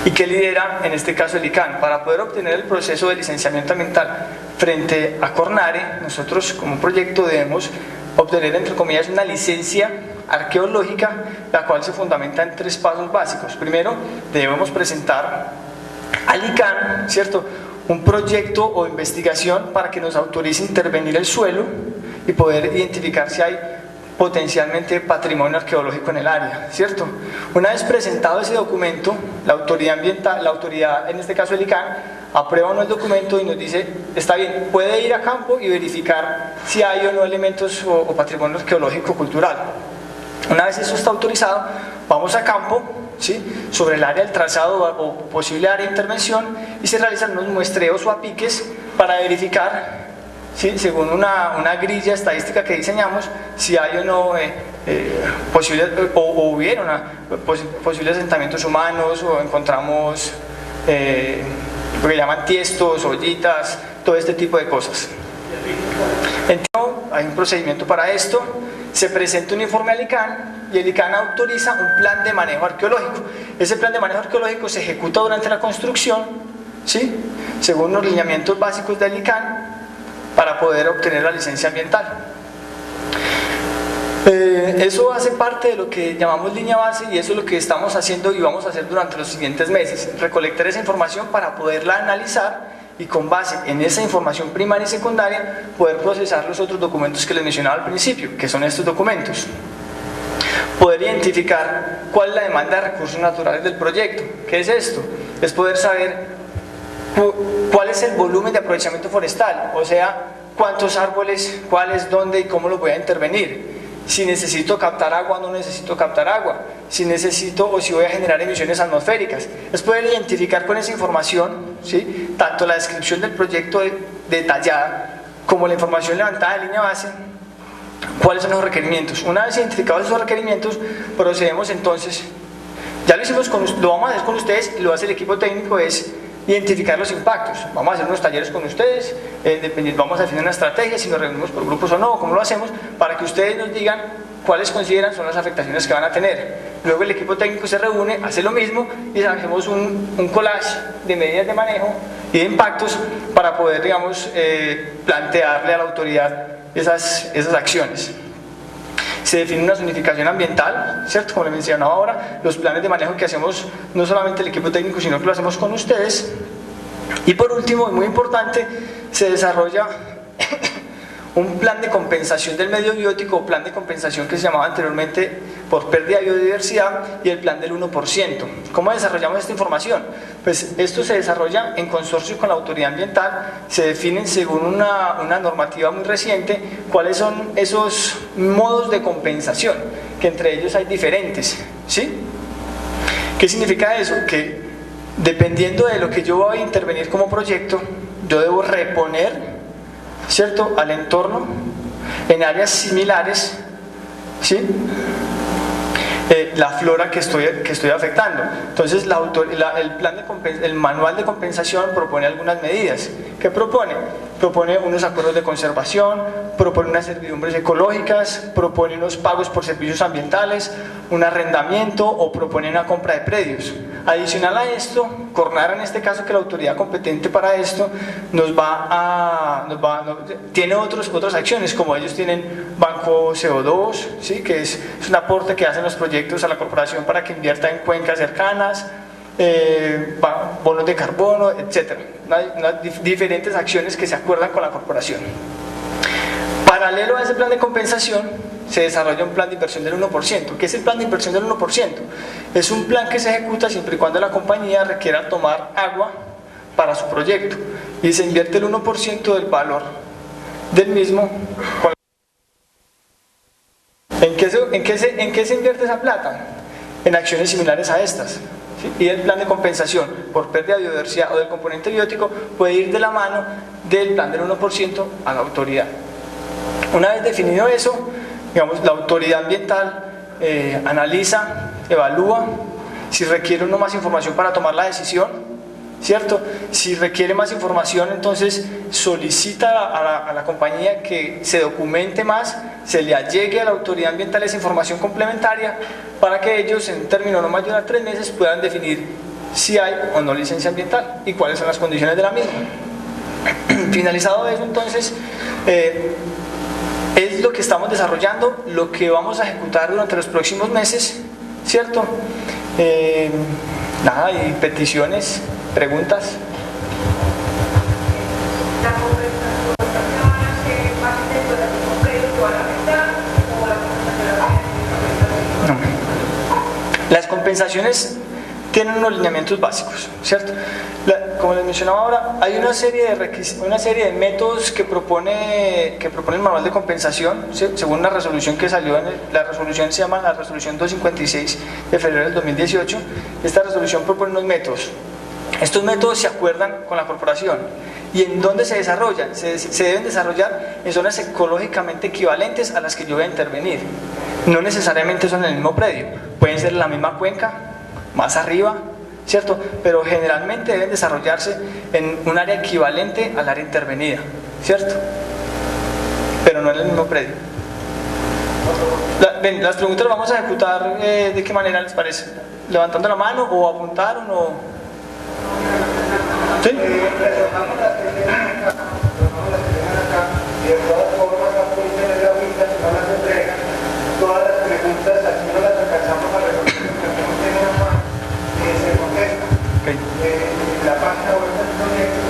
y que lidera, en este caso, el ICANN. Para poder obtener el proceso de licenciamiento ambiental frente a Cornare, nosotros como proyecto debemos obtener, entre comillas, una licencia arqueológica, la cual se fundamenta en 3 pasos básicos. Primero, debemos presentar al ICANN, ¿cierto?, un proyecto o investigación para que nos autorice intervenir el suelo y poder identificar si hay potencialmente patrimonio arqueológico en el área, ¿cierto? Una vez presentado ese documento, la autoridad ambiental, la autoridad, en este caso el ICANN, aprueba o no el documento y nos dice, está bien, puede ir a campo y verificar si hay o no elementos o patrimonio arqueológico cultural. Una vez eso está autorizado, vamos a campo, ¿sí?, sobre el área del trazado o posible área de intervención, y se realizan unos muestreos o apiques para verificar, ¿sí?, según una grilla estadística que diseñamos, si hay o no posibles o hubieron posibles asentamientos humanos, o encontramos lo que llaman tiestos, ollitas, todo este tipo de cosas. Entonces, hay un procedimiento para esto. Se presenta un informe al ICANN y el ICANN autoriza un plan de manejo arqueológico. Ese plan de manejo arqueológico se ejecuta durante la construcción, ¿sí?, según los lineamientos básicos del ICANN, para poder obtener la licencia ambiental. Eso hace parte de lo que llamamos línea base, y eso es lo que estamos haciendo y vamos a hacer durante los siguientes meses: recolectar esa información para poderla analizar y con base en esa información primaria y secundaria poder procesar los otros documentos que les mencionaba al principio, que son estos documentos. Poder identificar cuál es la demanda de recursos naturales del proyecto. ¿Qué es esto? Es poder saber cuál es el volumen de aprovechamiento forestal, o sea, cuántos árboles, cuáles, dónde y cómo los voy a intervenir. Si necesito captar agua o no necesito captar agua, si necesito o si voy a generar emisiones atmosféricas. Es poder identificar con esa información, ¿sí?, tanto la descripción del proyecto detallada como la información levantada de línea base, cuáles son los requerimientos. Una vez identificados esos requerimientos, procedemos entonces, ya lo hicimos lo vamos a hacer con ustedes y lo hace el equipo técnico, es identificar los impactos. Vamos a hacer unos talleres con ustedes, vamos a definir una estrategia, si nos reunimos por grupos o no, cómo lo hacemos, para que ustedes nos digan cuáles consideran son las afectaciones que van a tener. Luego el equipo técnico se reúne, hace lo mismo y hacemos un collage de medidas de manejo y de impactos para poder, digamos, plantearle a la autoridad esas acciones. Se define una zonificación ambiental, ¿cierto? Como les mencionaba ahora, los planes de manejo que hacemos no solamente el equipo técnico, sino que lo hacemos con ustedes. Y por último, y muy importante, se desarrolla un plan de compensación del medio biótico, o plan de compensación que se llamaba anteriormente por pérdida de biodiversidad, y el plan del 1%. ¿Cómo desarrollamos esta información? Pues esto se desarrolla en consorcio con la autoridad ambiental, se definen según una normativa muy reciente cuáles son esos modos de compensación, que entre ellos hay diferentes, ¿sí? ¿Qué significa eso? Que dependiendo de lo que yo voy a intervenir como proyecto, yo debo reponer, ¿cierto?, al entorno en áreas similares, ¿sí?, la flora que estoy afectando. Entonces el manual de compensación propone algunas medidas. ¿Qué propone? Propone unos acuerdos de conservación, propone unas servidumbres ecológicas, propone unos pagos por servicios ambientales, un arrendamiento, o propone una compra de predios. Adicional a esto, Cornare, en este caso, que la autoridad competente para esto, tiene otras acciones, como ellos tienen banco CO2, ¿sí?, que es un aporte que hacen los proyectos a la corporación para que invierta en cuencas cercanas, bonos de carbono, etc. Diferentes acciones que se acuerdan con la corporación. Paralelo a ese plan de compensación, se desarrolla un plan de inversión del 1%. ¿Qué es el plan de inversión del 1%? Es un plan que se ejecuta siempre y cuando la compañía requiera tomar agua para su proyecto, y se invierte el 1% del valor del mismo. ¿En qué se invierte esa plata? En acciones similares a estas, ¿sí? Y el plan de compensación por pérdida de biodiversidad o del componente biótico puede ir de la mano del plan del 1% a la autoridad. Una vez definido eso, digamos, la autoridad ambiental analiza, evalúa si requiere uno más información para tomar la decisión, ¿cierto? Si requiere más información, entonces solicita a la compañía que se documente más, se le allegue a la autoridad ambiental esa información complementaria para que ellos, en un término no mayor a 3 meses, puedan definir si hay o no licencia ambiental y cuáles son las condiciones de la misma. Finalizado eso, entonces, es lo que estamos desarrollando, lo que vamos a ejecutar durante los próximos meses, ¿cierto? Nada, y peticiones, preguntas. No. Las compensaciones tienen unos lineamientos básicos, ¿cierto? Como les mencionaba ahora, hay una serie de métodos que propone el manual de compensación, ¿sí? Según una resolución que salió, la resolución se llama la resolución 256 de febrero del 2018. Esta resolución propone unos métodos. Estos métodos se acuerdan con la corporación. ¿Y en dónde se desarrollan? Se deben desarrollar en zonas ecológicamente equivalentes a las que yo voy a intervenir. No necesariamente son en el mismo predio, pueden ser en la misma cuenca, más arriba, ¿cierto? Pero generalmente deben desarrollarse en un área equivalente al área intervenida, ¿cierto? Pero no en el mismo predio. Las preguntas las vamos a ejecutar ¿de qué manera les parece? ¿Levantando la mano o apuntaron o...? ¿Sí? Todas las preguntas aquí no las alcanzamos a resolver porque no tenemos más se contesta. Okay. La página web del proyecto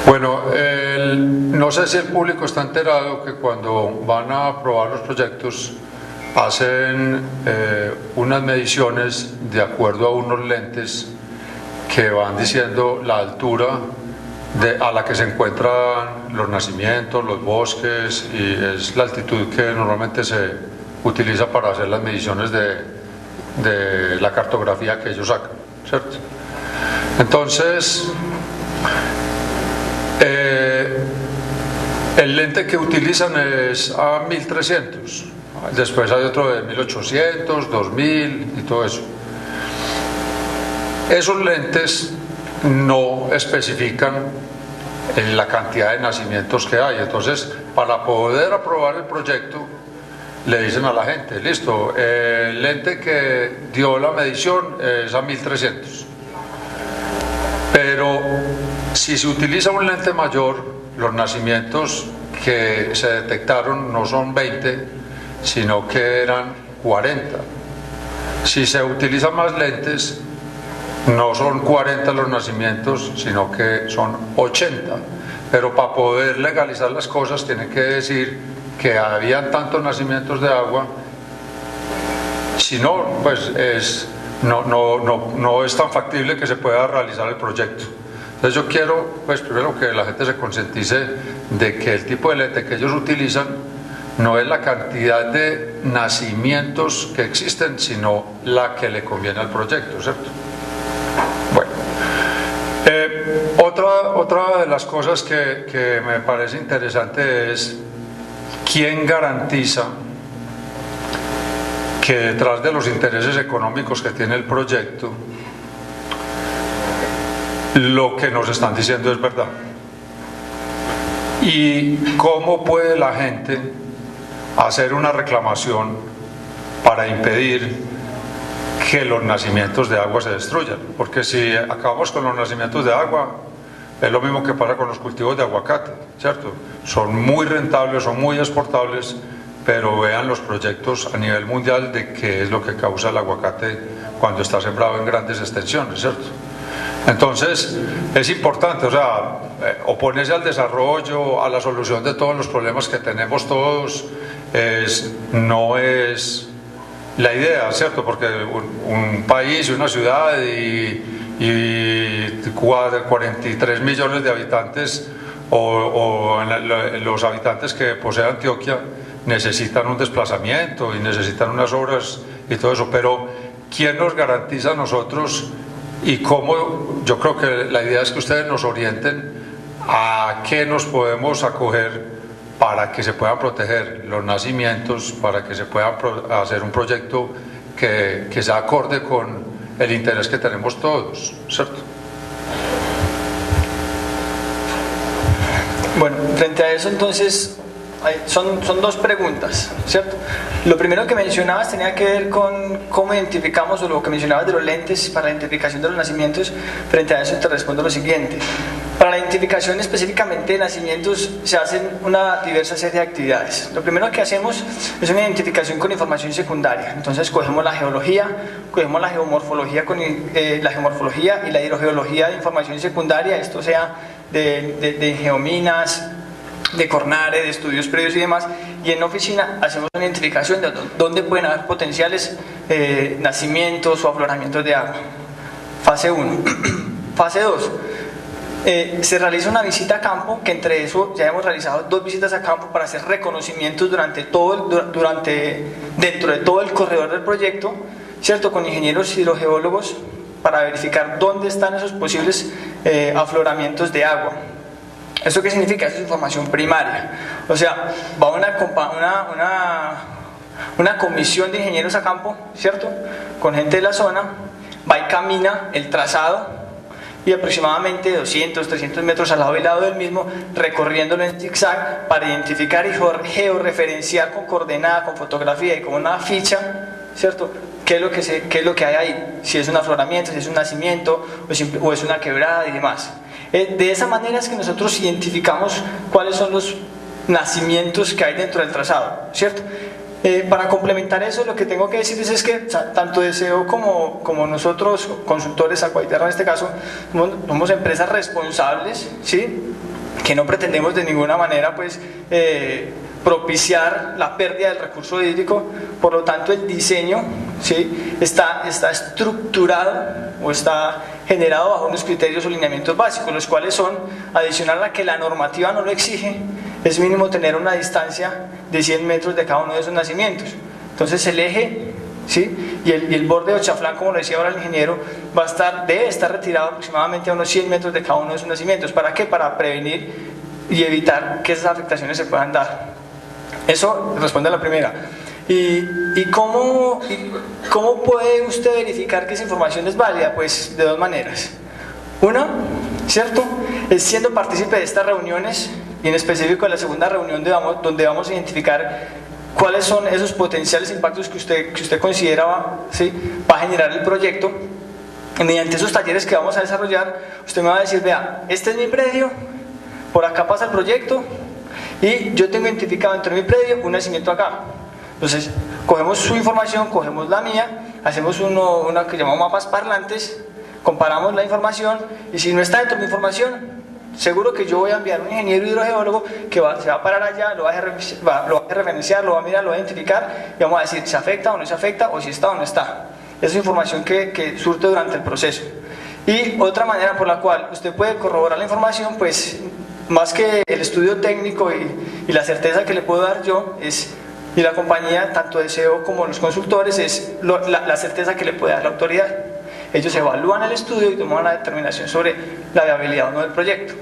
Bueno, no sé si el público está enterado que cuando van a aprobar los proyectos hacen unas mediciones de acuerdo a unos lentes que van diciendo la altura a la que se encuentran los nacimientos, los bosques, y es la altitud que normalmente se utiliza para hacer las mediciones de la cartografía que ellos sacan, ¿cierto? Entonces, el lente que utilizan es a 1300, después hay otro de 1800, 2000 y todo eso. Esos lentes no especifican la cantidad de nacimientos que hay, entonces para poder aprobar el proyecto le dicen a la gente, listo, el lente que dio la medición es a 1300, pero si se utiliza un lente mayor, los nacimientos que se detectaron no son 20, sino que eran 40. Si se utilizan más lentes, no son 40 los nacimientos, sino que son 80. Pero para poder legalizar las cosas tienen que decir que habían tantos nacimientos de agua. Si no, pues no es tan factible que se pueda realizar el proyecto. Entonces yo quiero, pues primero que la gente se concientice de que el tipo de lente que ellos utilizan no es la cantidad de nacimientos que existen, sino la que le conviene al proyecto, ¿cierto? Bueno, otra de las cosas que me parece interesante es quién garantiza que detrás de los intereses económicos que tiene el proyecto, lo que nos están diciendo es verdad. ¿Y cómo puede la gente hacer una reclamación para impedir que los nacimientos de agua se destruyan? Porque si acabamos con los nacimientos de agua, es lo mismo que pasa con los cultivos de aguacate, ¿cierto? Son muy rentables, son muy exportables, pero vean los proyectos a nivel mundial de qué es lo que causa el aguacate cuando está sembrado en grandes extensiones, ¿cierto? Entonces es importante, o sea, oponerse al desarrollo, a la solución de todos los problemas que tenemos todos, no es la idea, ¿cierto? Porque un país, una ciudad y 43 millones de habitantes o los habitantes que posee Antioquia necesitan un desplazamiento y necesitan unas obras y todo eso, pero ¿quién nos garantiza a nosotros y cómo? Yo creo que la idea es que ustedes nos orienten a qué nos podemos acoger para que se puedan proteger los nacimientos, para que se pueda hacer un proyecto que sea acorde con el interés que tenemos todos, ¿cierto? Bueno, frente a eso entonces son dos preguntas, ¿cierto? Lo primero que mencionabas tenía que ver con cómo identificamos, o lo que mencionabas de los lentes para la identificación de los nacimientos. Frente a eso te respondo lo siguiente. Para la identificación específicamente de nacimientos se hacen una diversa serie de actividades. Lo primero que hacemos es una identificación con información secundaria. Entonces cogemos la geología, cogemos la geomorfología, la geomorfología y la hidrogeología de información secundaria, esto sea de geominas, de Cornare, de estudios previos y demás, y en la oficina hacemos una identificación de dónde pueden haber potenciales nacimientos o afloramientos de agua. Fase 1. Fase 2. Se realiza una visita a campo, que entre eso ya hemos realizado 2 visitas a campo para hacer reconocimientos dentro de todo el corredor del proyecto, ¿cierto? Con ingenieros hidrogeólogos para verificar dónde están esos posibles afloramientos de agua. ¿Esto qué significa? Eso es información primaria. O sea, va una comisión de ingenieros a campo, ¿cierto? Con gente de la zona, va y camina el trazado y aproximadamente 200, 300 metros al lado y lado del mismo, recorriéndolo en zigzag para identificar y georreferenciar con coordenada, con fotografía y con una ficha, ¿cierto? ¿Qué es lo que hay ahí? Si es un afloramiento, si es un nacimiento o es una quebrada y demás. De esa manera es que nosotros identificamos cuáles son los nacimientos que hay dentro del trazado, ¿cierto? Para complementar eso, lo que tengo que decirles es que tanto Deseo como nosotros, consultores, Acuaiterra en este caso, somos empresas responsables, ¿sí? Que no pretendemos de ninguna manera pues, propiciar la pérdida del recurso hídrico. Por lo tanto, el diseño, ¿sí? está estructurado o está generado bajo unos criterios o lineamientos básicos, los cuales son, adicional a que la normativa no lo exige, es mínimo tener una distancia de 100 metros de cada uno de esos nacimientos. Entonces el eje, ¿sí? y el borde o chaflán, como lo decía ahora el ingeniero, debe estar retirado aproximadamente a unos 100 metros de cada uno de esos nacimientos. ¿Para qué? Para prevenir y evitar que esas afectaciones se puedan dar. Eso responde a la primera. ¿Y cómo puede usted verificar que esa información es válida? Pues de 2 maneras. Una, ¿cierto?, es siendo partícipe de estas reuniones, y en específico de la segunda reunión donde vamos a identificar cuáles son esos potenciales impactos que usted considera, ¿sí?, va a generar el proyecto. Y mediante esos talleres que vamos a desarrollar, usted me va a decir, vea, este es mi predio, por acá pasa el proyecto, y yo tengo identificado dentro de mi predio un nacimiento acá. Entonces, cogemos su información, cogemos la mía, hacemos una que llamamos mapas parlantes, comparamos la información, y si no está dentro de mi información, seguro que yo voy a enviar a un ingeniero hidrogeólogo que se va a parar allá, lo va a referenciar, lo va a mirar, lo va a identificar, y vamos a decir si afecta o no se afecta, o si está o no está. Esa es información que surte durante el proceso. Y otra manera por la cual usted puede corroborar la información, pues más que el estudio técnico y la certeza que le puedo dar yo, y la compañía, tanto Deseo como los consultores, es la certeza que le puede dar la autoridad. Ellos evalúan el estudio y toman la determinación sobre la viabilidad o no del proyecto.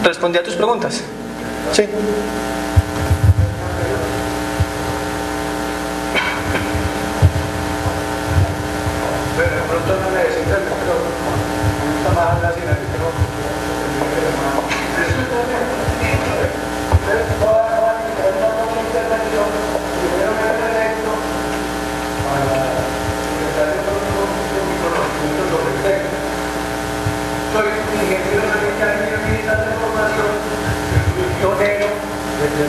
¿Respondí a tus preguntas? Sí. Soy ingeniero de la información, pionero desde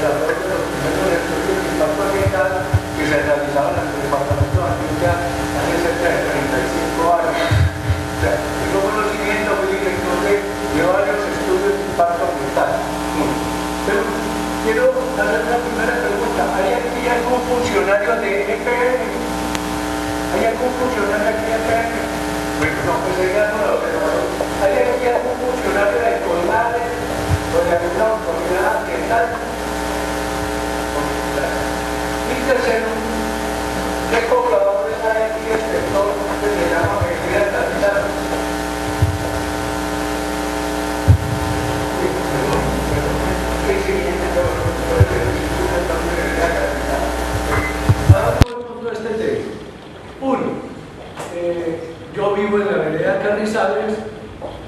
vivo en la vereda Carrizales,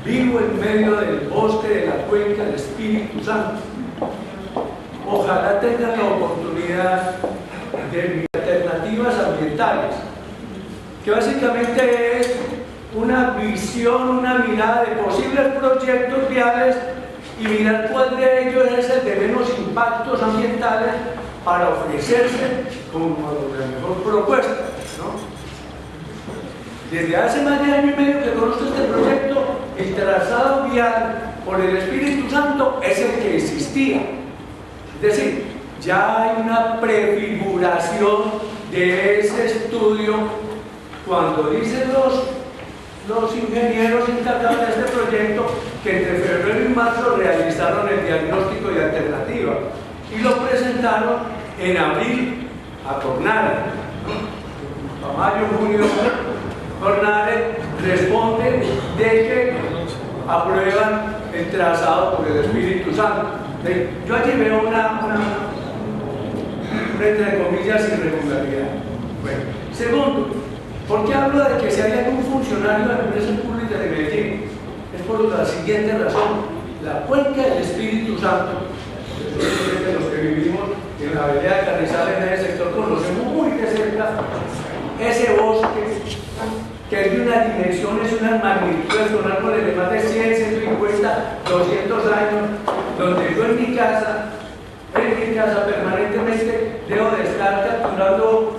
vivo en medio del bosque de la cuenca del Espíritu Santo. Ojalá tengan la oportunidad de alternativas ambientales, que básicamente es una visión, una mirada de posibles proyectos viales y mirar cuál de ellos es el de menos impactos ambientales para ofrecerse como la mejor propuesta, ¿no? Desde hace más de año y medio que conozco este proyecto, el trazado vial por el Espíritu Santo es el que existía. Es decir, ya hay una prefiguración de ese estudio cuando dicen los ingenieros encargados de este proyecto que entre febrero y marzo realizaron el diagnóstico de alternativa y lo presentaron en abril a Cornare. A mayo, junio, Cornare responde de que aprueban el trazado por el Espíritu Santo. Yo allí veo una entre comillas, irregularidad. Bueno, segundo, ¿por qué hablo de que si hay algún funcionario de la empresa pública de Medellín? Es por la siguiente razón. La cuenca del Espíritu Santo, los que vivimos en la vereda de Carrizales, en ese sector, conocemos muy de cerca ese bosque que es de unas dimensiones, unas magnitudes con árboles de más de 100, 150, 200 años, donde yo en mi casa permanentemente debo de estar capturando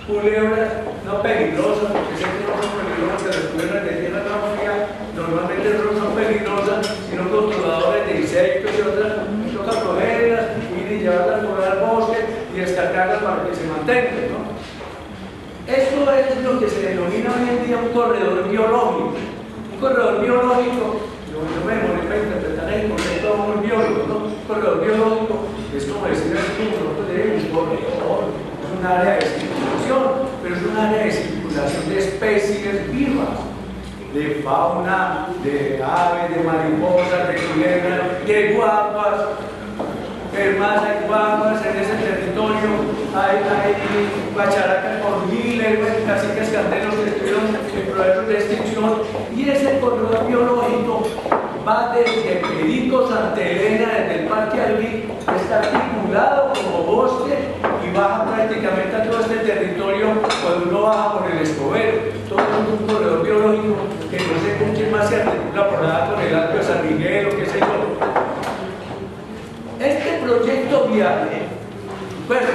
culebras, no peligrosas, porque sé que no son peligrosas, que las culebras de tierra fría normalmente no son peligrosas, sino controladores de insectos y otras. Me toca cogerlas, ir y llevarlas por el bosque y descargarlas para que se mantengan, ¿no? Esto es lo que se denomina hoy en día un corredor biológico. Un corredor biológico, yo me demoré para interpretar el concepto de un biólogo, ¿no? Un corredor biológico es como decir así, nosotros tenemos un corredor, es un área de circulación, pero es un área de circulación de especies vivas, de fauna, de aves, de mariposas, de culebras, de guapas. Además hay guaguas en ese territorio, hay guacharacas por miles, caciques canteros que estuvieron en procesos de extinción, y ese corredor biológico va desde Perico, Santa Elena, desde el Parque Alví, está articulado como bosque y baja prácticamente a todo este territorio cuando uno baja por el Escobedo. Todo es un corredor biológico que no sé con quién más se articula por nada, con el Alto de San Miguel o qué sé yo. Este proyecto vial, bueno,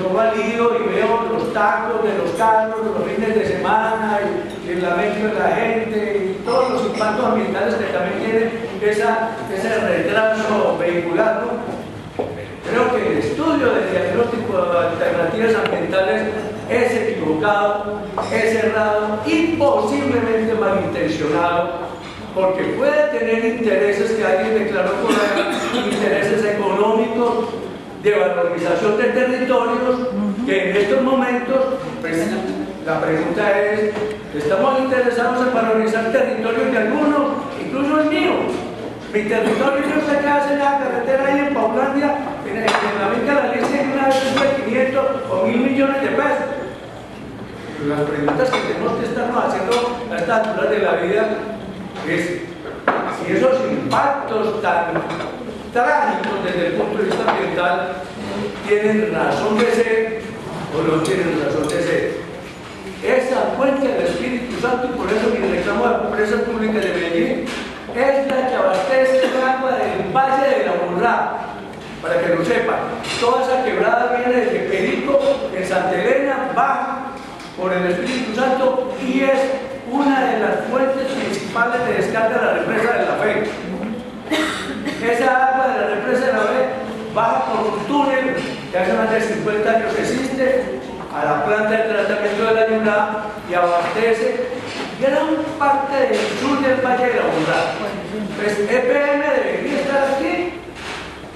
lo valido y veo los tacos de los carros, los fines de semana, y el lamento de la gente, y todos los impactos ambientales que también tiene ese retraso vehicular, ¿no? Creo que el estudio del diagnóstico de alternativas ambientales es equivocado, es errado y posiblemente malintencionado, porque puede tener intereses que alguien declaró por ahí, intereses económicos de valorización de territorios, que en estos momentos, pues, la pregunta es, ¿estamos interesados en valorizar territorios de algunos, incluso el mío? Mi territorio, yo sé que hace la carretera ahí en Paulandia, en la finca de la Alicia, una vez de 500 o 1.000 millones de pesos. Las preguntas que tenemos que estarnos haciendo a estas alturas de la vida es si esos impactos tan trágicos desde el punto de vista ambiental tienen razón de ser o no tienen razón de ser. Esa fuente del Espíritu Santo, y por eso mi reclamo a la empresa pública de Medellín, es la que abastece el agua del Valle de la Burrá. Para que lo sepan, toda esa quebrada viene desde Perico, en Santa Elena, baja por el Espíritu Santo y es una de las fuentes principales de descarga de la represa de la Fe. Esa agua de la represa de la Fe baja por un túnel que hace más de 50 años existe a la planta de tratamiento de la Yuna y abastece gran parte del sur del Valle de la Burrá. Pues EPM debería estar aquí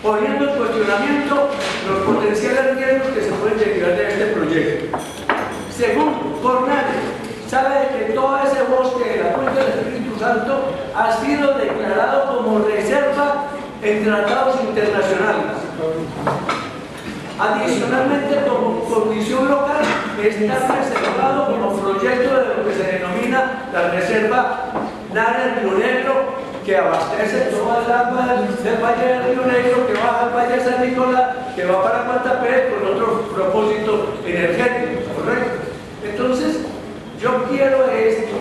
poniendo en cuestionamiento los potenciales riesgos que se pueden derivar de este proyecto. Segundo, Cornare sabe que todo ese bosque de la cuenca del Espíritu Santo ha sido declarado como reserva en tratados internacionales. Adicionalmente, como condición local, está reservado como proyecto de lo que se denomina la reserva Nara del Río Negro, que abastece toda el agua del Valle del Río Negro, que baja al Valle de San Nicolás, que va para Guatapé con otro propósito energético, ¿correcto? Entonces, yo quiero esto,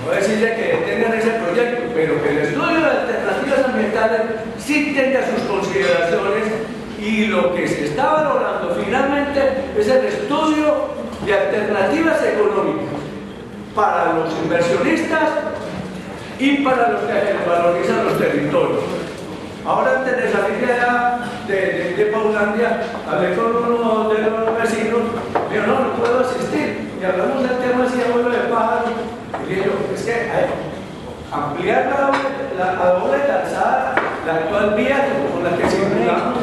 no voy a decirle que detengan ese proyecto, pero que el estudio de alternativas ambientales sí tenga sus consideraciones, y lo que se está valorando finalmente es el estudio de alternativas económicas para los inversionistas y para los que valorizan los territorios. Ahora, antes de salir de Paulandia, hablé con uno de los vecinos, me dijo, no puedo asistir, y hablamos del tema así de vuelo de pájaro, y le digo, es que ampliar la doble calzada, la actual vía con la que circulamos.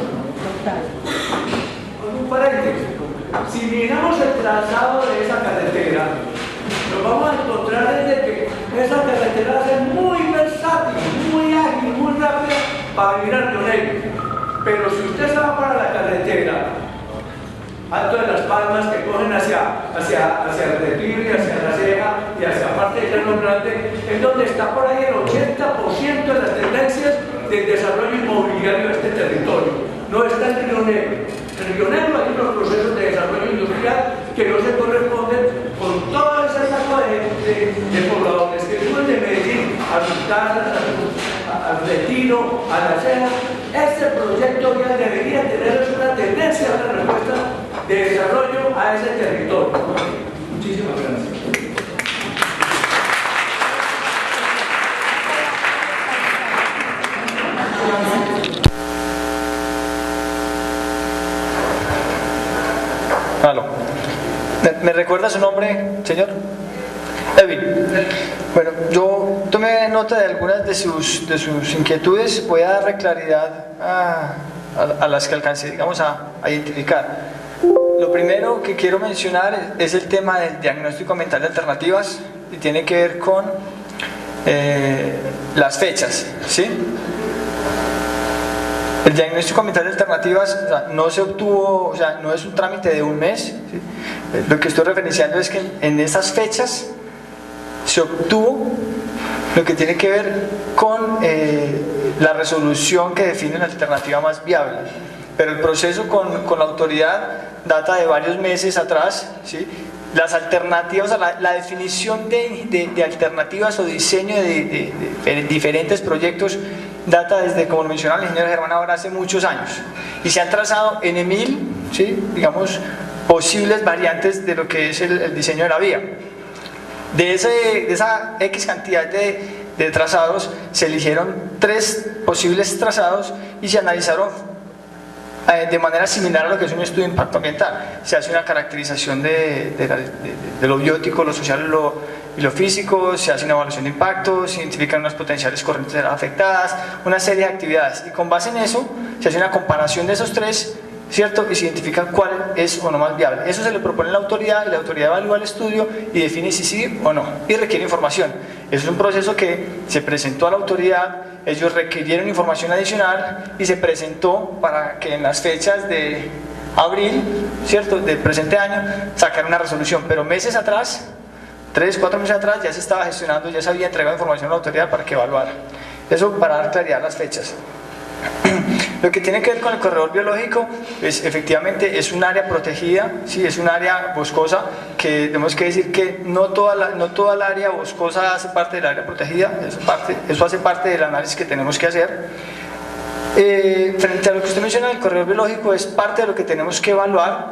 Un paréntesis, si miramos el trazado de esa carretera, nos vamos a encontrar desde que esa carretera va a ser muy versátil, muy ágil, muy rápida para venir al Río Negro. Pero si usted se va para la carretera Alto de las Palmas, que cogen hacia el Retiro y hacia la Ceja y hacia parte de Llano Grande, es donde está por ahí el 80% de las tendencias del desarrollo inmobiliario de este territorio. No está en Río Negro. En Río Negro hay unos procesos de desarrollo industrial que no se corresponden con toda esa etapa de pobladores que suben de Medellín a Sultana, al Retiro, a la Ceja. Este proyecto ya debería tener una tendencia, una respuesta de desarrollo a ese territorio. Muchísimas gracias. ¿Me recuerda su nombre, señor? Evin. Bueno, yo tomé nota de algunas de sus inquietudes. Voy a darle claridad a las que alcancé, digamos, a identificar. Lo primero que quiero mencionar es el tema del diagnóstico ambiental de alternativas, y tiene que ver con las fechas, ¿sí? El diagnóstico ambiental de alternativas, o sea, no se obtuvo, o sea, no es un trámite de un mes, ¿sí? Lo que estoy referenciando es que en esas fechas se obtuvo lo que tiene que ver con la resolución que define la alternativa más viable. Pero el proceso con la autoridad data de varios meses atrás, ¿sí? Las alternativas, la definición de alternativas o diseño de diferentes proyectos data desde, como lo mencionaba el ingeniero Germán ahora, hace muchos años, y se han trazado en 1000, ¿sí? Digamos, posibles variantes de lo que es el diseño de la vía. De esa X cantidad de trazados se eligieron 3 posibles trazados y se analizaron de manera similar a lo que es un estudio de impacto ambiental. Se hace una caracterización de lo biótico, lo social y lo físico, se hace una evaluación de impacto, se identifican unas potenciales corrientes afectadas, una serie de actividades, y con base en eso se hace una comparación de esos 3, ¿cierto? Y se identifica cuál es o no más viable. Eso se le propone a la autoridad, y la autoridad evalúa el estudio y define si sí o no, y requiere información. Eso es un proceso que se presentó a la autoridad, ellos requirieron información adicional y se presentó para que en las fechas de abril, ¿cierto?, del presente año, sacaran una resolución. Pero meses atrás, 3, 4 meses atrás, ya se estaba gestionando, ya se había entregado información a la autoridad para que evaluara. Eso para dar claridad a las fechas. Lo que tiene que ver con el corredor biológico, pues efectivamente es un área protegida, sí, es un área boscosa, que tenemos que decir que no toda el área boscosa hace parte del área protegida, eso hace parte del análisis que tenemos que hacer. Frente a lo que usted menciona del corredor biológico, es parte de lo que tenemos que evaluar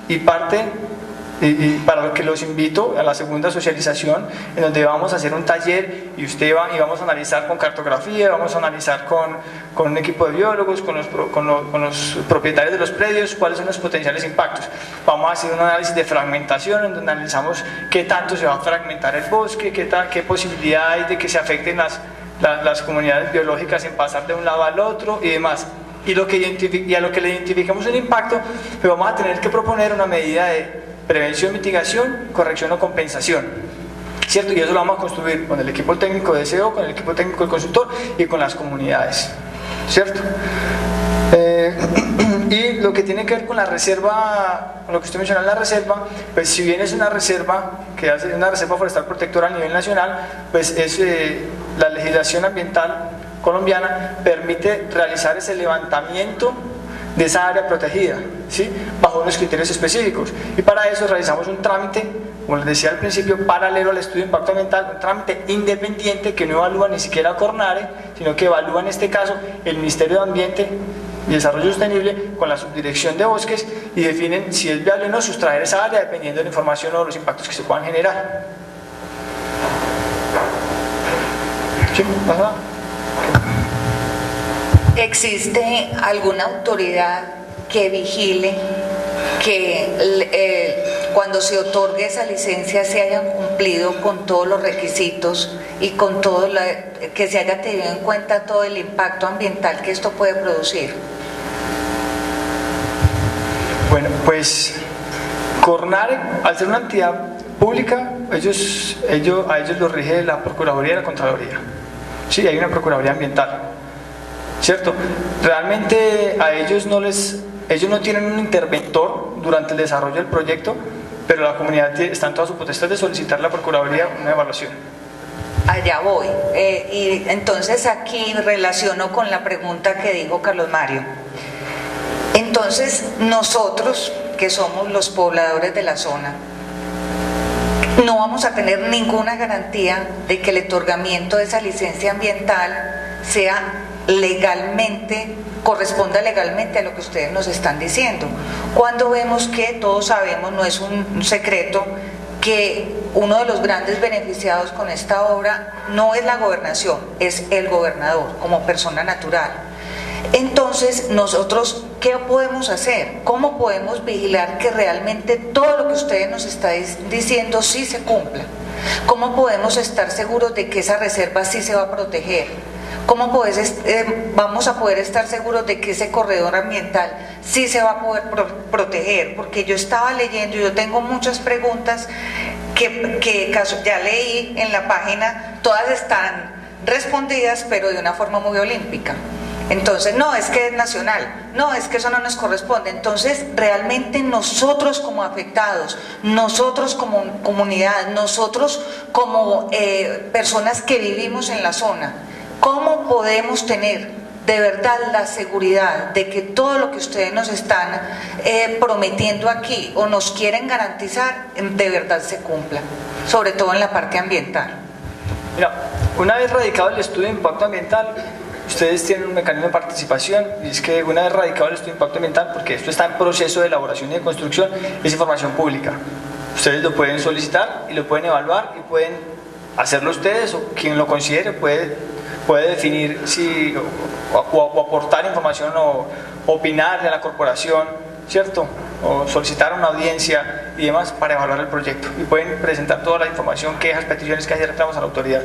y para lo que los invito a la segunda socialización, en donde vamos a hacer un taller y vamos a analizar con cartografía, vamos a analizar con un equipo de biólogos, con los propietarios de los predios, cuáles son los potenciales impactos. Vamos a hacer un análisis de fragmentación, en donde analizamos qué tanto se va a fragmentar el bosque, qué posibilidad hay de que se afecten las comunidades biológicas en pasar de un lado al otro y demás. Y a lo que le identifiquemos un impacto, pues vamos a tener que proponer una medida de prevención, mitigación, corrección o compensación, ¿cierto? Y eso lo vamos a construir con el equipo técnico de SEO, con el equipo técnico del consultor y con las comunidades, ¿cierto? Y lo que tiene que ver con la reserva, con lo que usted mencionó en la reserva, pues si bien es una reserva, que hace una reserva forestal protectora a nivel nacional, pues es la legislación ambiental colombiana permite realizar ese levantamiento de esa área protegida, ¿sí? Bajo unos criterios específicos, y para eso realizamos un trámite, como les decía al principio, paralelo al estudio de impacto ambiental, un trámite independiente que no evalúa ni siquiera Cornare, sino que evalúa en este caso el Ministerio de Ambiente y Desarrollo Sostenible con la Subdirección de Bosques, y definen si es viable o no sustraer esa área dependiendo de la información o de los impactos que se puedan generar. ¿Sí? ¿Pasa? ¿Existe alguna autoridad que vigile que cuando se otorgue esa licencia se hayan cumplido con todos los requisitos y con todo que se haya tenido en cuenta todo el impacto ambiental que esto puede producir? Bueno, pues Cornare, al ser una entidad pública, a ellos los rige la Procuraduría y la Contraloría. Sí, hay una Procuraduría Ambiental, ¿cierto? Realmente a ellos no tienen un interventor durante el desarrollo del proyecto, pero la comunidad está en toda su potestad de solicitar a la Procuraduría una evaluación. Allá voy. Y entonces aquí relaciono con la pregunta que dijo Carlos Mario. Entonces nosotros, que somos los pobladores de la zona, no vamos a tener ninguna garantía de que el otorgamiento de esa licencia ambiental sea legalmente, corresponda legalmente a lo que ustedes nos están diciendo. Cuando vemos que todos sabemos, no es un secreto, que uno de los grandes beneficiados con esta obra no es la gobernación, es el gobernador como persona natural. Entonces, nosotros, ¿qué podemos hacer? ¿Cómo podemos vigilar que realmente todo lo que ustedes nos están diciendo sí se cumpla? ¿Cómo podemos estar seguros de que esa reserva sí se va a proteger? ¿Cómo vamos a poder estar seguros de que ese corredor ambiental sí se va a poder proteger? Porque yo estaba leyendo, yo tengo muchas preguntas que ya leí en la página, todas están respondidas, pero de una forma muy olímpica. Entonces, no, es que es nacional, no, es que eso no nos corresponde. Entonces, realmente nosotros como afectados, nosotros como comunidad, nosotros como personas que vivimos en la zona, ¿cómo podemos tener de verdad la seguridad de que todo lo que ustedes nos están prometiendo aquí o nos quieren garantizar, de verdad se cumpla? Sobre todo en la parte ambiental. Mira, una vez radicado el estudio de impacto ambiental, ustedes tienen un mecanismo de participación, y es que una vez radicado el estudio de impacto ambiental, porque esto está en proceso de elaboración y de construcción, es información pública. Ustedes lo pueden solicitar y lo pueden evaluar y pueden hacerlo ustedes, o quien lo considere puede definir si o aportar información o opinarle a la corporación, ¿cierto? O solicitar una audiencia y demás para evaluar el proyecto, y pueden presentar toda la información, quejas, peticiones que haya, reclamos a la autoridad,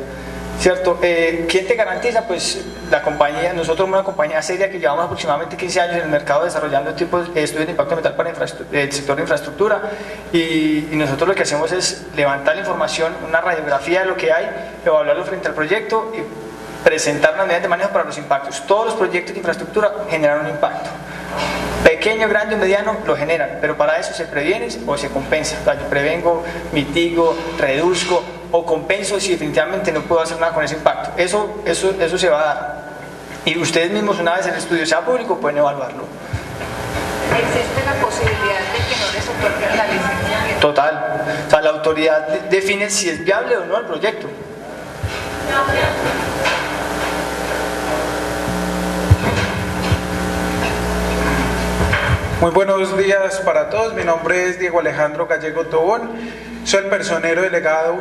¿cierto? ¿Quién te garantiza? Pues la compañía. Nosotros somos una compañía seria que llevamos aproximadamente 15 años en el mercado desarrollando tipos de estudios de impacto ambiental para el sector de infraestructura, y nosotros lo que hacemos es levantar la información, una radiografía de lo que hay, evaluarlo frente al proyecto y presentar unas medidas de manejo para los impactos. Todos los proyectos de infraestructura generan un impacto, pequeño, grande o mediano, lo generan, pero para eso se previene o se compensa. O sea, yo prevengo, mitigo, reduzco o compenso si definitivamente no puedo hacer nada con ese impacto. Eso se va a dar, y ustedes mismos, una vez el estudio sea público, pueden evaluarlo. ¿Existe la posibilidad de que no les otorguen la licencia? Total, o sea, la autoridad define si es viable o no el proyecto. Muy buenos días para todos, mi nombre es Diego Alejandro Gallego Tobón, soy el personero delegado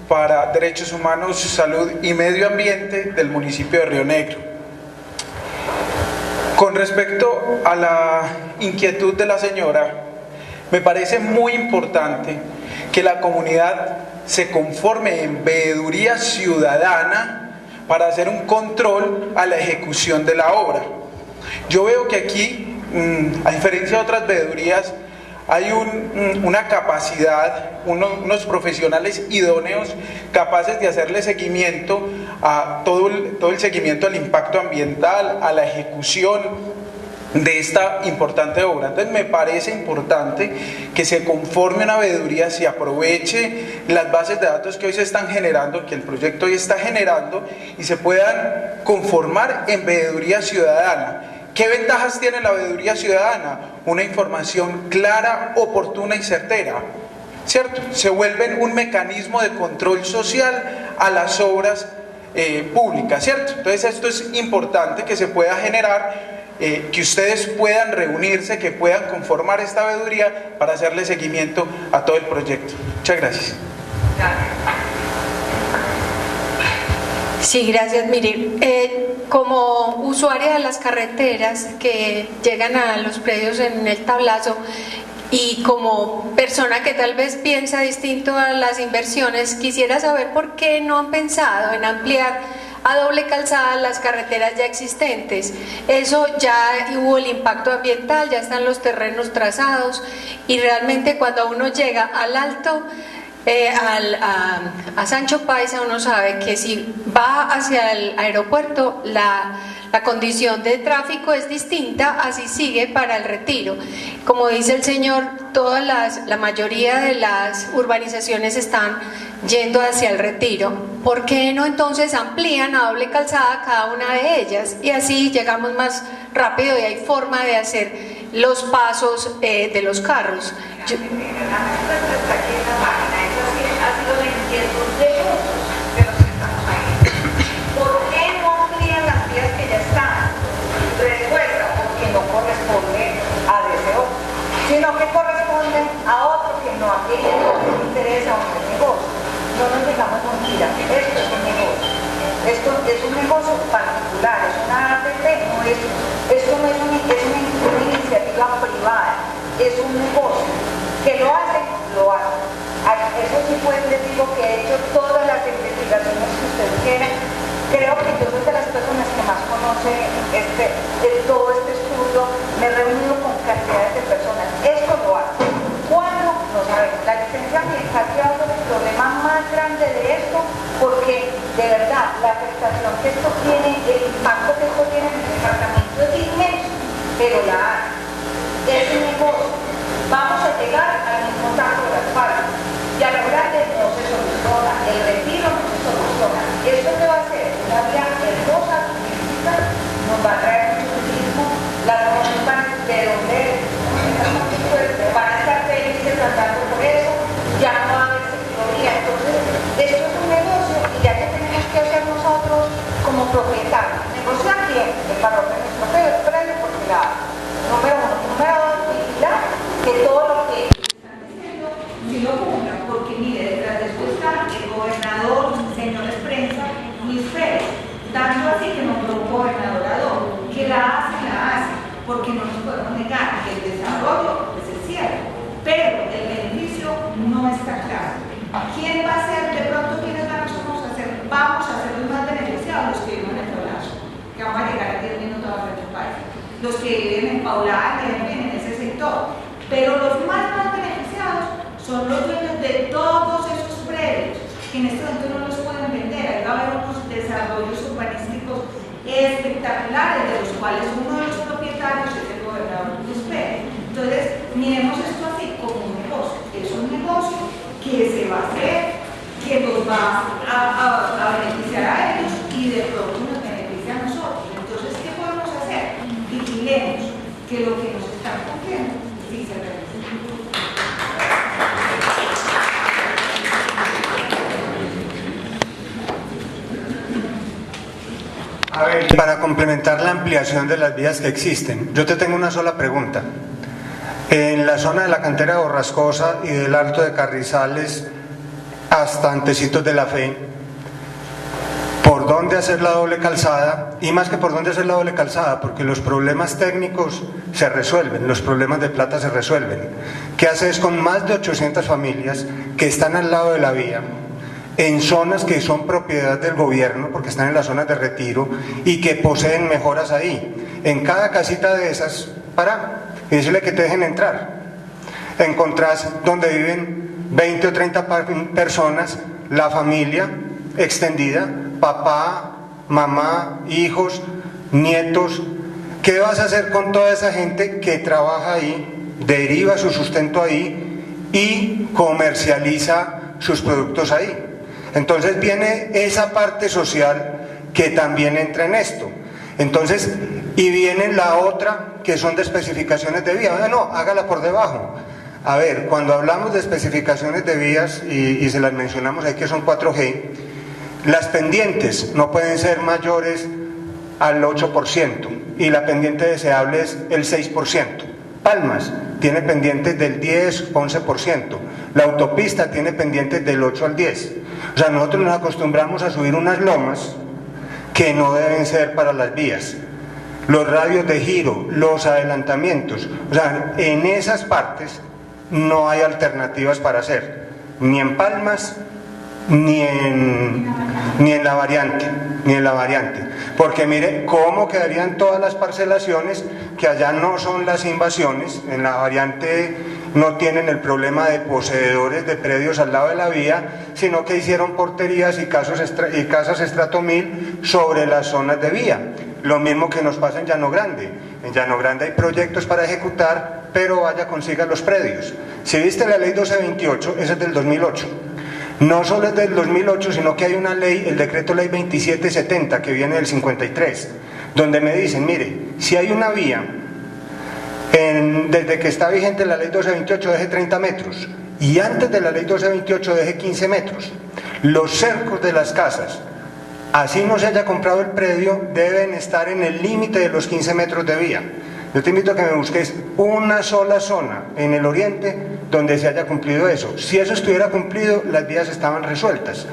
para Derechos Humanos, Salud y Medio Ambiente del municipio de Río Negro. Con respecto a la inquietud de la señora, me parece muy importante que la comunidad se conforme en veeduría ciudadana para hacer un control a la ejecución de la obra. Yo veo que aquí, a diferencia de otras veedurías, hay una capacidad, unos profesionales idóneos capaces de hacerle seguimiento a todo el seguimiento al impacto ambiental, a la ejecución de esta importante obra. Entonces me parece importante que se conforme una veeduría, se aproveche las bases de datos que hoy se están generando, que el proyecto hoy está generando, y se puedan conformar en veeduría ciudadana. ¿Qué ventajas tiene la veeduría ciudadana? Una información clara, oportuna y certera, ¿cierto? Se vuelven un mecanismo de control social a las obras públicas, ¿cierto? Entonces esto es importante que se pueda generar, que ustedes puedan reunirse, que puedan conformar esta veeduría para hacerle seguimiento a todo el proyecto. Muchas gracias. Sí, gracias. Mire, como usuaria de las carreteras que llegan a los predios en el Tablazo, y como persona que tal vez piensa distinto a las inversiones, quisiera saber por qué no han pensado en ampliar a doble calzada las carreteras ya existentes. Eso ya hubo el impacto ambiental, ya están los terrenos trazados, y realmente cuando uno llega al Alto, a Sancho Paisa, uno sabe que si va hacia el aeropuerto la condición de tráfico es distinta, así sigue para el Retiro. Como dice el señor, la mayoría de las urbanizaciones están yendo hacia el Retiro. ¿Por qué no entonces amplían a doble calzada cada una de ellas? Y así llegamos más rápido y hay forma de hacer los pasos de los carros. Sino que corresponde a otro que no, a quien no le interesa o no es negocio. No nos digamos mentira, esto es un negocio. Esto es un negocio particular, es una APP, esto no es una iniciativa privada, es un negocio. Que lo hace, lo hace. Eso sí, pues les digo que he hecho todas las investigaciones que ustedes quieran. Creo que yo soy de las personas que más conoce todo este estudio, me he reunido con cantidades de personas. Esto lo hace. ¿Cuándo? No sabemos. La licencia ambiental ya es el problema más grande de esto, porque de verdad la afectación que esto tiene, el impacto que esto tiene en el departamento es inmenso, pero la hay. Es un negocio. Vamos a llegar al mismo taco de asfalto. Y a la grande no se soluciona, el Retiro no se soluciona. ¿Esto qué va a hacer? Una vía hermosa, turística, nos va a traer mucho turismo, las personas van de donde van a estar felices andando por eso, ya no va a haber ciclovía. Entonces, esto es un negocio y ya que tenemos que hacer nosotros como propietarios. Negociar bien el valor de nuestro predio, porque número uno. Número dos, vigilar que todo lo que si lo cumplan, porque mire, detrás de esto está el gobernador, señor Prensa, Luis Pérez, tanto así que nombró un gobernador ad hoc, que la hace, porque no nos podemos negar que el desarrollo es el cielo, pero el beneficio no está claro. ¿Quién va a ser? De pronto, ¿quiénes vamos a ser? Vamos a ser los más beneficiados, los que viven en el Tablazo, que vamos a llegar a 10 minutos a nuestro país, los que viven en Paulada, que viven en ese sector, pero los más beneficiados son los dueños de todos esos predios, que en este momento no los pueden vender. Ahí va a haber unos desarrollos urbanísticos espectaculares, de los cuales uno de los propietarios es el gobernador Luis Pérez. Entonces, miremos esto así como un negocio. Es un negocio que se va a hacer, que nos va a beneficiar a ellos y de pronto nos beneficia a nosotros. Entonces, ¿qué podemos hacer? Vigilemos que lo que nos están cumpliendo sí se realice. A ver, para complementar la ampliación de las vías que existen, yo te tengo una sola pregunta. En la zona de la cantera de Borrascosa y del Alto de Carrizales hasta Antecitos de la Fe, ¿por dónde hacer la doble calzada? Y más que por dónde hacer la doble calzada, porque los problemas técnicos se resuelven, los problemas de plata se resuelven. ¿Qué haces con más de 800 familias que están al lado de la vía, en zonas que son propiedad del gobierno, porque están en las zonas de retiro y que poseen mejoras ahí? En cada casita de esas, y decirle que te dejen entrar. Encontrás donde viven 20 o 30 personas, la familia extendida, papá, mamá, hijos, nietos, ¿qué vas a hacer con toda esa gente que trabaja ahí, deriva su sustento ahí y comercializa sus productos ahí? Entonces viene esa parte social que también entra en esto. Entonces, y viene la otra que son de especificaciones de vía. No, hágala por debajo. A ver, cuando hablamos de especificaciones de vías, y se las mencionamos ahí que son 4G, las pendientes no pueden ser mayores al 8% y la pendiente deseable es el 6%. Palmas tiene pendientes del 10-11%, la autopista tiene pendientes del 8 al 10%. O sea, nosotros nos acostumbramos a subir unas lomas que no deben ser para las vías. Los radios de giro, los adelantamientos, o sea, en esas partes no hay alternativas para hacer, ni en Palmas, ni en la variante, porque mire cómo quedarían todas las parcelaciones, que allá no son las invasiones, en la variante no tienen el problema de poseedores de predios al lado de la vía, sino que hicieron porterías y casas estrato 1000 sobre las zonas de vía. Lo mismo que nos pasa en Llano Grande. En Llano Grande hay proyectos para ejecutar, pero vaya, consiga los predios. Si viste la ley 1228, esa es del 2008. No solo es del 2008, sino que hay una ley, el decreto ley 2770, que viene del 53, donde me dicen, mire, si hay una vía, desde que está vigente la ley 1228 deje 30 metros, y antes de la ley 1228 deje 15 metros. Los cercos de las casas, así no se haya comprado el predio, deben estar en el límite de los 15 metros de vía. Yo te invito a que me busques una sola zona en el oriente donde se haya cumplido eso. Si eso estuviera cumplido, las vías estaban resueltas.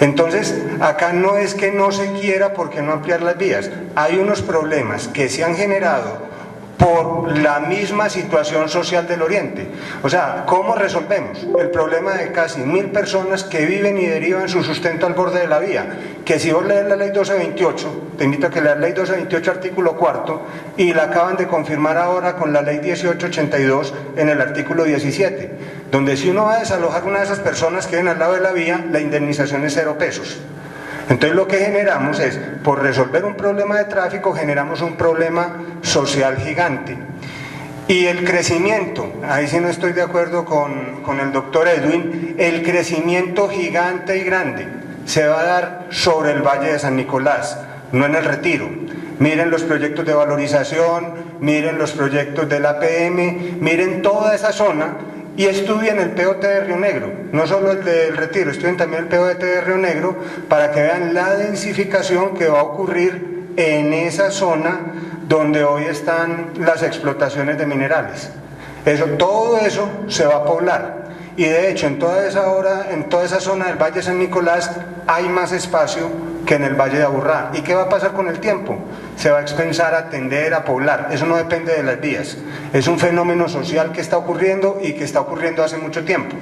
Entonces, acá no es que no se quiera porque no ampliar las vías. Hay unos problemas que se han generado por la misma situación social del oriente. O sea, ¿cómo resolvemos el problema de casi 1000 personas que viven y derivan su sustento al borde de la vía? Que si vos lees la ley 1228, te invito a que leas la ley 1228 artículo 4, y la acaban de confirmar ahora con la ley 1882 en el artículo 17, donde si uno va a desalojar una de esas personas que viven al lado de la vía, la indemnización es 0 pesos. Entonces lo que generamos es, por resolver un problema de tráfico, generamos un problema social gigante. Y el crecimiento, ahí sí no estoy de acuerdo con el doctor Edwin, el crecimiento gigante y grande se va a dar sobre el Valle de San Nicolás, no en el Retiro. Miren los proyectos de valorización, miren los proyectos del APM, miren toda esa zona. Y estudien el POT de Río Negro, no solo el del Retiro, estudien también el POT de Río Negro para que vean la densificación que va a ocurrir en esa zona donde hoy están las explotaciones de minerales. Todo eso se va a poblar. Y de hecho en toda esa zona del Valle de San Nicolás hay más espacio que en el Valle de Aburrá. ¿Y qué va a pasar con el tiempo? Se va a expensar a tender a poblar. Eso no depende de las vías, es un fenómeno social que está ocurriendo y que está ocurriendo hace mucho tiempo.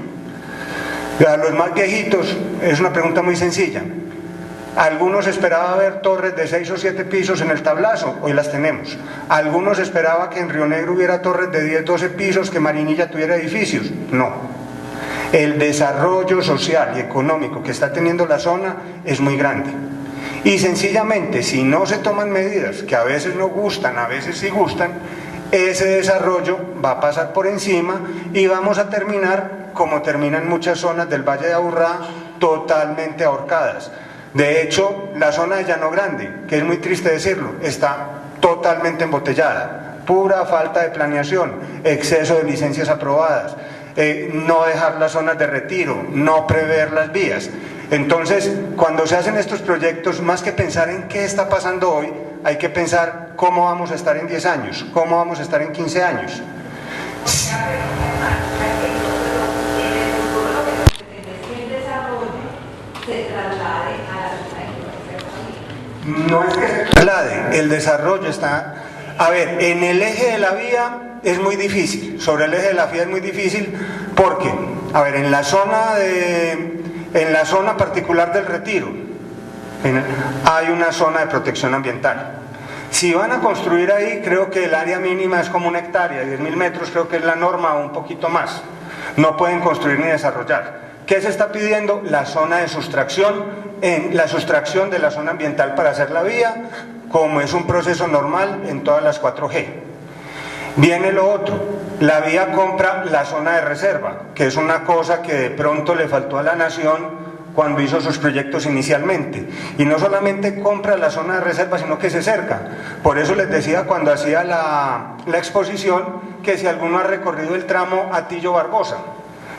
A los más viejitos es una pregunta muy sencilla. Algunos esperaban ver torres de 6 o 7 pisos en el Tablazo, hoy las tenemos. Algunos esperaban que en Río Negro hubiera torres de 10, 12 pisos, que Marinilla tuviera edificios. No. El desarrollo social y económico que está teniendo la zona es muy grande. Y sencillamente, si no se toman medidas, que a veces no gustan, a veces sí gustan, ese desarrollo va a pasar por encima y vamos a terminar como terminan muchas zonas del Valle de Aburrá, totalmente ahorcadas. De hecho, la zona de Llano Grande, que es muy triste decirlo, está totalmente embotellada. Pura falta de planeación, exceso de licencias aprobadas, no dejar las zonas de retiro, no prever las vías. Entonces, cuando se hacen estos proyectos, más que pensar en qué está pasando hoy, hay que pensar cómo vamos a estar en 10 años, cómo vamos a estar en 15 años. No es que se traslade, el desarrollo está... A ver, en el eje de la vía es muy difícil, sobre el eje de la vía es muy difícil porque, a ver, en la zona particular del Retiro hay una zona de protección ambiental. Si van a construir ahí, creo que el área mínima es como 1 hectárea, 10.000 metros creo que es la norma o un poquito más. No pueden construir ni desarrollar. ¿Qué se está pidiendo? La zona de sustracción, la sustracción de la zona ambiental para hacer la vía, como es un proceso normal en todas las 4G. Viene lo otro, la vía compra la zona de reserva, que es una cosa que de pronto le faltó a la nación cuando hizo sus proyectos inicialmente, y no solamente compra la zona de reserva, sino que se cerca. Por eso les decía cuando hacía la exposición que si alguno ha recorrido el tramo Atillo-Barbosa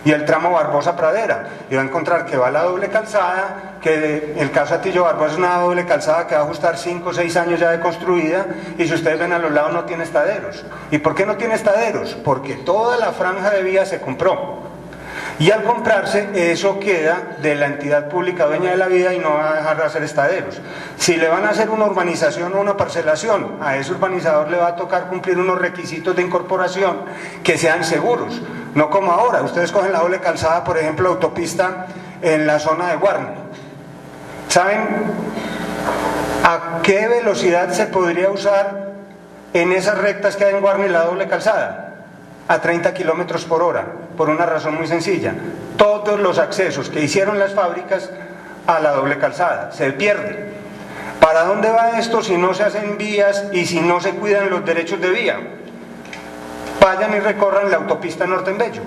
y el tramo Barbosa-Pradera, y va a encontrar que va la doble calzada, que el caso Atillo-Barbosa es una doble calzada que va a ajustar 5 o 6 años ya de construida, y si ustedes ven a los lados no tiene estaderos. ¿Y por qué no tiene estaderos? Porque toda la franja de vía se compró. Y al comprarse, eso queda de la entidad pública dueña de la vía y no va a dejar de hacer estaderos. Si le van a hacer una urbanización o una parcelación, a ese urbanizador le va a tocar cumplir unos requisitos de incorporación que sean seguros. No como ahora, ustedes cogen la doble calzada, por ejemplo, autopista en la zona de Guarne. ¿Saben a qué velocidad se podría usar en esas rectas que hay en Guarne la doble calzada? A 30 kilómetros por hora, por una razón muy sencilla. Todos los accesos que hicieron las fábricas a la doble calzada se pierden. ¿Para dónde va esto si no se hacen vías y si no se cuidan los derechos de vía? Vayan y recorran la autopista Norte en Bello.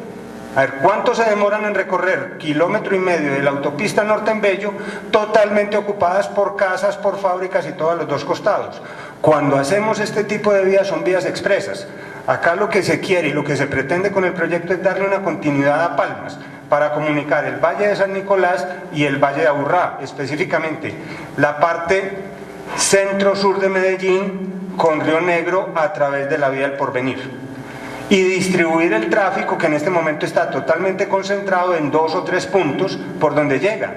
A ver, ¿cuánto se demoran en recorrer 1,5 kilómetros de la autopista Norte en Bello, totalmente ocupadas por casas, por fábricas y todos los dos costados? Cuando hacemos este tipo de vías son vías expresas. Acá lo que se quiere y lo que se pretende con el proyecto es darle una continuidad a Palmas para comunicar el Valle de San Nicolás y el Valle de Aburrá, específicamente la parte centro-sur de Medellín con Río Negro a través de la vía del Porvenir, y distribuir el tráfico que en este momento está totalmente concentrado en 2 o 3 puntos por donde llega.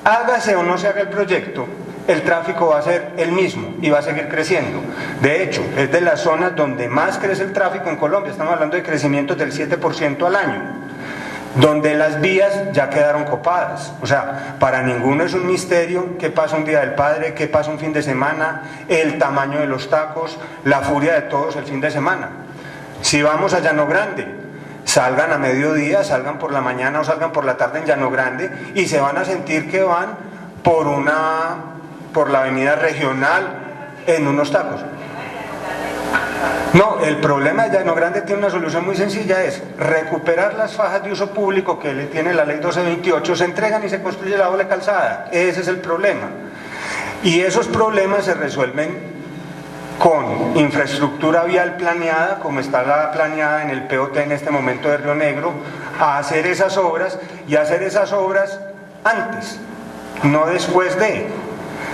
Hágase o no se haga el proyecto, el tráfico va a ser el mismo y va a seguir creciendo. De hecho, es de las zonas donde más crece el tráfico en Colombia. Estamos hablando de crecimientos del 7% al año, donde las vías ya quedaron copadas. O sea, para ninguno es un misterio qué pasa un día del padre, qué pasa un fin de semana, el tamaño de los tacos, la furia de todos el fin de semana. Si vamos a Llano Grande, salgan a mediodía, salgan por la mañana o salgan por la tarde en Llano Grande y se van a sentir que van por la avenida regional en unos tacos. No, el problema de Llano Grande tiene una solución muy sencilla, es recuperar las fajas de uso público que le tiene la ley 1228, se entregan y se construye la doble calzada. Ese es el problema. Y esos problemas se resuelven con infraestructura vial planeada, como está la planeada en el POT en este momento de Río Negro, a hacer esas obras y hacer esas obras antes, no después de.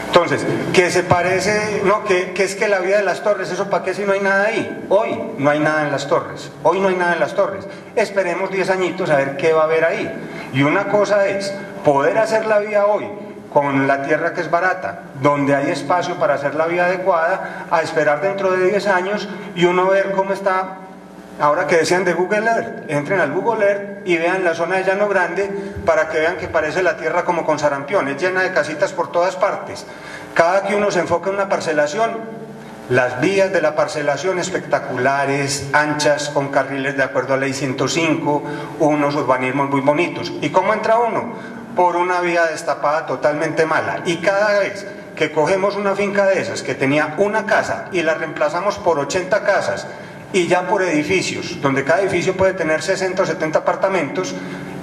Entonces, que se parece, no, que es que la vía de las Torres, ¿eso para qué si no hay nada ahí? Hoy no hay nada en las Torres, hoy no hay nada en las Torres. Esperemos 10 añitos a ver qué va a haber ahí. Y una cosa es poder hacer la vía hoy con la tierra que es barata, donde hay espacio para hacer la vía adecuada, a esperar dentro de 10 años y uno ver cómo está. Ahora que decían de Google Earth, entren al Google Earth y vean la zona de Llano Grande para que vean que parece la tierra como con sarampión, es llena de casitas por todas partes. Cada que uno se enfoca en una parcelación, las vías de la parcelación espectaculares, anchas, con carriles de acuerdo a ley 105, unos urbanismos muy bonitos. ¿Y cómo entra uno? Por una vía destapada totalmente mala. Y cada vez que cogemos una finca de esas que tenía una casa y la reemplazamos por 80 casas, y ya por edificios, donde cada edificio puede tener 60 o 70 apartamentos,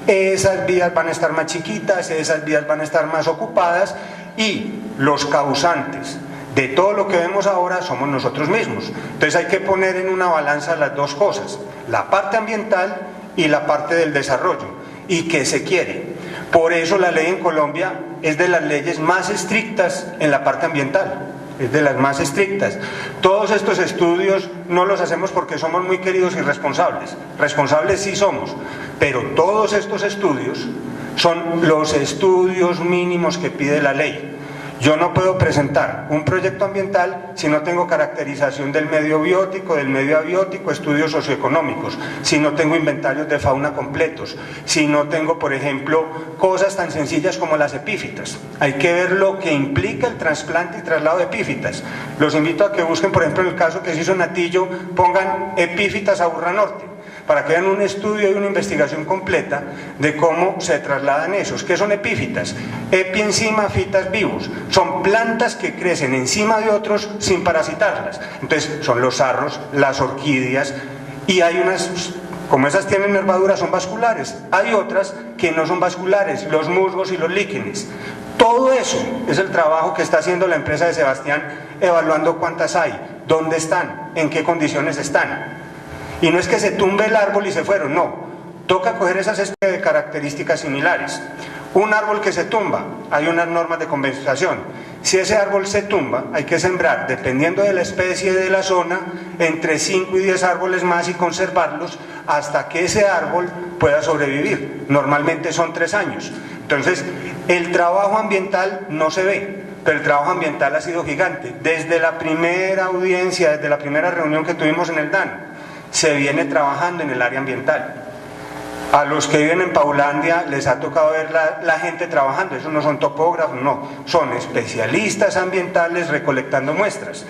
esas vías van a estar más chiquitas, esas vías van a estar más ocupadas, y los causantes de todo lo que vemos ahora somos nosotros mismos. Entonces hay que poner en una balanza las dos cosas, la parte ambiental y la parte del desarrollo, y qué se quiere. Por eso la ley en Colombia es de las leyes más estrictas en la parte ambiental. Es de las más estrictas. Todos estos estudios no los hacemos porque somos muy queridos y responsables. Responsables sí somos, pero todos estos estudios son los estudios mínimos que pide la ley. Yo no puedo presentar un proyecto ambiental si no tengo caracterización del medio biótico, del medio abiótico, estudios socioeconómicos, si no tengo inventarios de fauna completos, si no tengo, por ejemplo, cosas tan sencillas como las epífitas. Hay que ver lo que implica el trasplante y traslado de epífitas. Los invito a que busquen, por ejemplo, en el caso que se hizo en Atillo, pongan epífitas Aburrá Norte. para que vean un estudio y una investigación completa de cómo se trasladan esos. ¿Qué son epífitas? Epienzima fitas vivos. Son plantas que crecen encima de otros sin parasitarlas. Entonces son los sarros, las orquídeas, y hay unas, como esas tienen nervaduras, son vasculares. Hay otras que no son vasculares, los musgos y los líquenes. Todo eso es el trabajo que está haciendo la empresa de Sebastián, evaluando cuántas hay, dónde están, en qué condiciones están. Y no es que se tumbe el árbol y se fueron, no. Toca coger esas especies de características similares. Un árbol que se tumba, hay unas normas de compensación. Si ese árbol se tumba, hay que sembrar, dependiendo de la especie de la zona, entre 5 y 10 árboles más y conservarlos hasta que ese árbol pueda sobrevivir. Normalmente son 3 años. Entonces, el trabajo ambiental no se ve, pero el trabajo ambiental ha sido gigante. Desde la primera audiencia, desde la primera reunión que tuvimos en el DAN, se viene trabajando en el área ambiental. A los que viven en Paulandia les ha tocado ver la gente trabajando. Esos no son topógrafos, no, son especialistas ambientales recolectando muestras.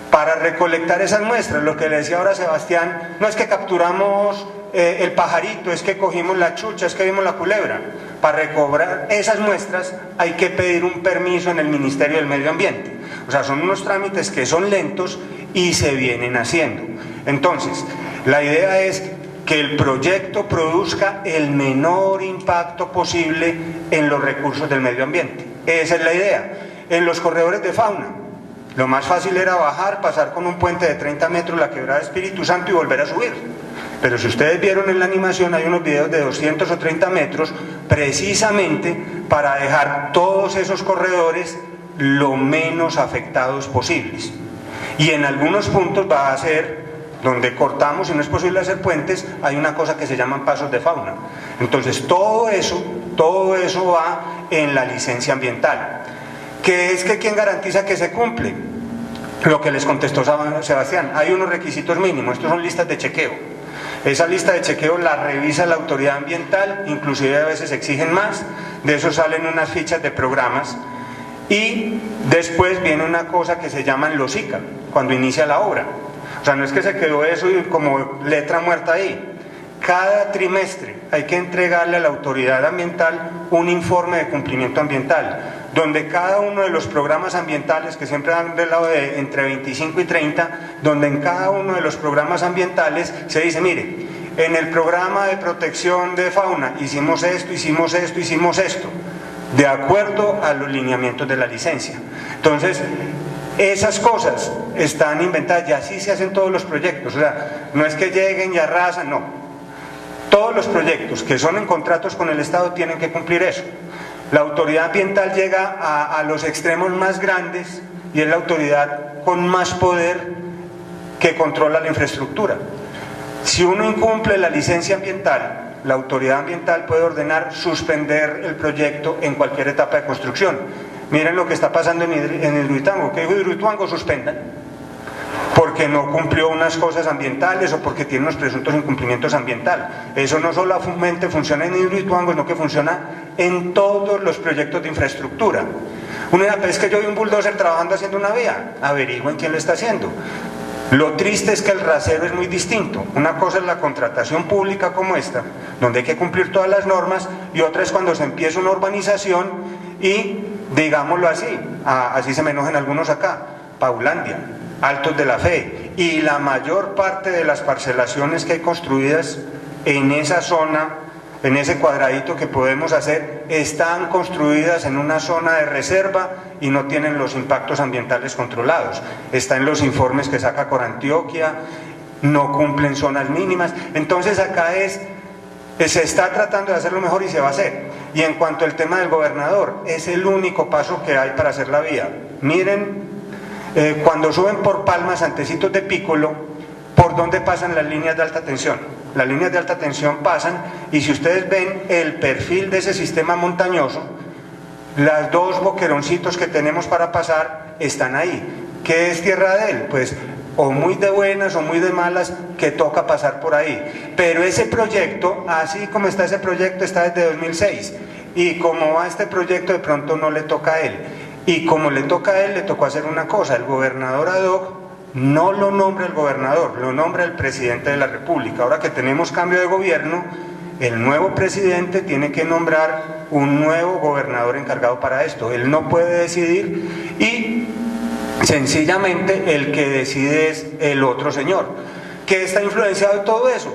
Para recolectar esas muestras, lo que le decía ahora Sebastián, no es que capturamos el pajarito, es que cogimos la chucha, es que vimos la culebra. Para recobrar esas muestras hay que pedir un permiso en el Ministerio del Medio Ambiente. O sea, son unos trámites que son lentos y se vienen haciendo. Entonces, la idea es que el proyecto produzca el menor impacto posible en los recursos del medio ambiente. Esa es la idea. En los corredores de fauna, lo más fácil era bajar, pasar con un puente de 30 metros la quebrada de Espíritu Santo y volver a subir. Pero si ustedes vieron en la animación, hay unos videos de 200 o 30 metros precisamente para dejar todos esos corredores lo menos afectados posibles. Y en algunos puntos va a ser donde cortamos y no es posible hacer puentes, hay una cosa que se llaman pasos de fauna. Entonces todo eso va en la licencia ambiental. ¿Qué es que quién garantiza que se cumple? Lo que les contestó Sebastián, hay unos requisitos mínimos, estos son listas de chequeo. Esa lista de chequeo la revisa la autoridad ambiental, inclusive a veces exigen más, de eso salen unas fichas de programas y después viene una cosa que se llaman los ICA, cuando inicia la obra. O sea, no es que se quedó eso y como letra muerta ahí. Cada trimestre hay que entregarle a la autoridad ambiental un informe de cumplimiento ambiental, donde cada uno de los programas ambientales, que siempre dan del lado de entre 25 y 30, donde en cada uno de los programas ambientales se dice, mire, en el programa de protección de fauna hicimos esto, hicimos esto, hicimos esto, de acuerdo a los lineamientos de la licencia. Entonces, esas cosas están inventadas y así se hacen todos los proyectos. O sea, no es que lleguen y arrasan, no. Todos los proyectos que son en contratos con el Estado tienen que cumplir eso. La autoridad ambiental llega a los extremos más grandes y es la autoridad con más poder que controla la infraestructura. Si uno incumple la licencia ambiental, la autoridad ambiental puede ordenar suspender el proyecto en cualquier etapa de construcción. Miren lo que está pasando en Hidroituango. ¿Qué dijo Hidroituango? Suspendan. Porque no cumplió unas cosas ambientales o porque tiene unos presuntos incumplimientos ambientales. Eso no solamente funciona en Hidroituango, sino que funciona en todos los proyectos de infraestructura. Una vez es que yo vi un bulldozer trabajando haciendo una vía, averigüen quién lo está haciendo. Lo triste es que el rasero es muy distinto. Una cosa es la contratación pública como esta, donde hay que cumplir todas las normas, y otra es cuando se empieza una urbanización y, digámoslo así, así se me enojan algunos acá, Paulandia, Altos de la Fe, y la mayor parte de las parcelaciones que hay construidas en esa zona, en ese cuadradito que podemos hacer, están construidas en una zona de reserva y no tienen los impactos ambientales controlados. Está en los informes que saca Corantioquia, no cumplen zonas mínimas. Entonces acá se está tratando de hacerlo mejor y se va a hacer. Y en cuanto al tema del gobernador, es el único paso que hay para hacer la vía. Miren, cuando suben por Palmas, antecitos de Pícolo, ¿por dónde pasan las líneas de alta tensión? Las líneas de alta tensión pasan, y si ustedes ven el perfil de ese sistema montañoso, las dos boqueroncitos que tenemos para pasar están ahí. ¿Qué es tierra de él? Pues o muy de buenas o muy de malas, que toca pasar por ahí. Pero ese proyecto, así como está ese proyecto, está desde 2006, y como va este proyecto, de pronto no le toca a él. Y como le toca a él, le tocó hacer una cosa. El gobernador ad hoc no lo nombra el gobernador, lo nombra el presidente de la República. Ahora que tenemos cambio de gobierno, el nuevo presidente tiene que nombrar un nuevo gobernador encargado para esto. Él no puede decidir y sencillamente el que decide es el otro señor, que está influenciado de todo eso.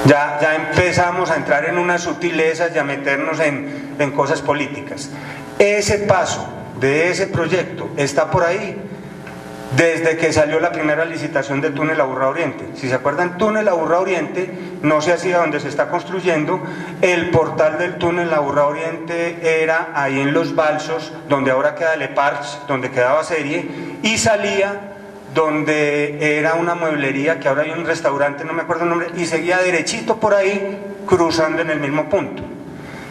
Ya empezamos a entrar en unas sutilezas y a meternos en cosas políticas. Ese paso de ese proyecto está por ahí desde que salió la primera licitación de Túnel Aburrá Oriente. Si se acuerdan, Túnel Aburrá Oriente no se hacía donde se está construyendo. El portal del Túnel Aburrá Oriente era ahí en Los Balsos, donde ahora queda Le Parcs, donde quedaba Serie, y salía donde era una mueblería, que ahora hay un restaurante, no me acuerdo el nombre, y seguía derechito por ahí, cruzando en el mismo punto.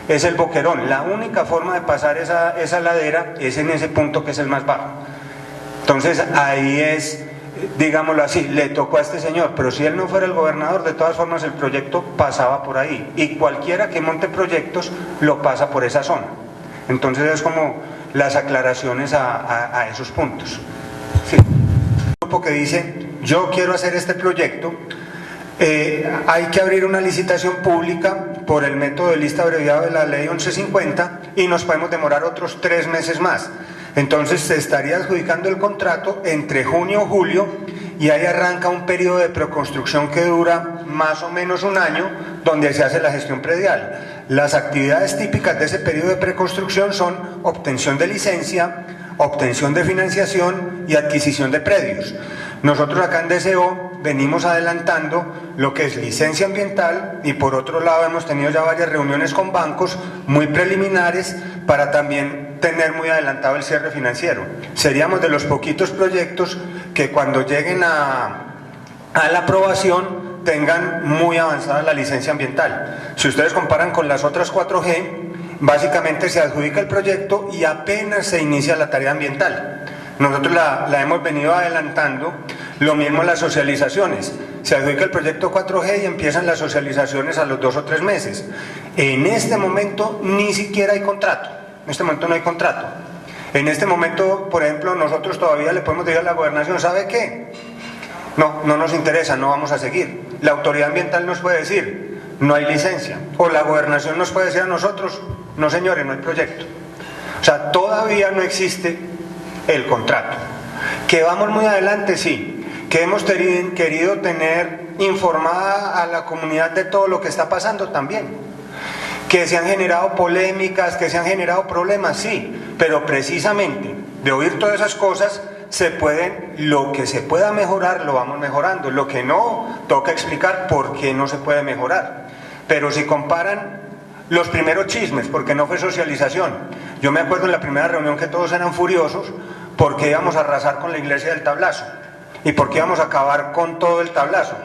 Es el Boquerón. La única forma de pasar esa ladera es en ese punto que es el más bajo. Entonces ahí es, digámoslo así, le tocó a este señor, pero si él no fuera el gobernador, de todas formas el proyecto pasaba por ahí, y cualquiera que monte proyectos lo pasa por esa zona. Entonces es como las aclaraciones a esos puntos. Sí. Que dice, yo quiero hacer este proyecto, hay que abrir una licitación pública por el método de lista abreviado de la ley 1150 y nos podemos demorar otros 3 meses más. Entonces se estaría adjudicando el contrato entre junio y julio, y ahí arranca un periodo de preconstrucción que dura más o menos 1 año, donde se hace la gestión predial. Las actividades típicas de ese periodo de preconstrucción son obtención de licencia, obtención de financiación y adquisición de predios. Nosotros acá en DCO venimos adelantando lo que es licencia ambiental, y por otro lado hemos tenido ya varias reuniones con bancos muy preliminares para también tener muy adelantado el cierre financiero. Seríamos de los poquitos proyectos que cuando lleguen a la aprobación tengan muy avanzada la licencia ambiental. Si ustedes comparan con las otras 4G, básicamente se adjudica el proyecto y apenas se inicia la tarea ambiental. Nosotros la hemos venido adelantando, lo mismo las socializaciones. Se adjudica el proyecto 4G y empiezan las socializaciones a los 2 o 3 meses. En este momento ni siquiera hay contrato, en este momento no hay contrato. En este momento, por ejemplo, nosotros todavía le podemos decir a la gobernación, ¿sabe qué? No nos interesa, no vamos a seguir. La autoridad ambiental nos puede decir, no hay licencia. O la gobernación nos puede decir a nosotros, no señores, no hay proyecto. O sea, todavía no existe el contrato. ¿Que vamos muy adelante? Sí. ¿Que hemos querido tener informada a la comunidad de todo lo que está pasando? También. ¿Que se han generado polémicas, que se han generado problemas? Sí. Pero precisamente de oír todas esas cosas, lo que se pueda mejorar lo vamos mejorando, lo que no, toca explicar por qué no se puede mejorar. Pero si comparan los primeros chismes, porque no fue socialización, yo me acuerdo en la primera reunión que todos eran furiosos porque íbamos a arrasar con la iglesia del Tablazo y porque íbamos a acabar con todo el Tablazo.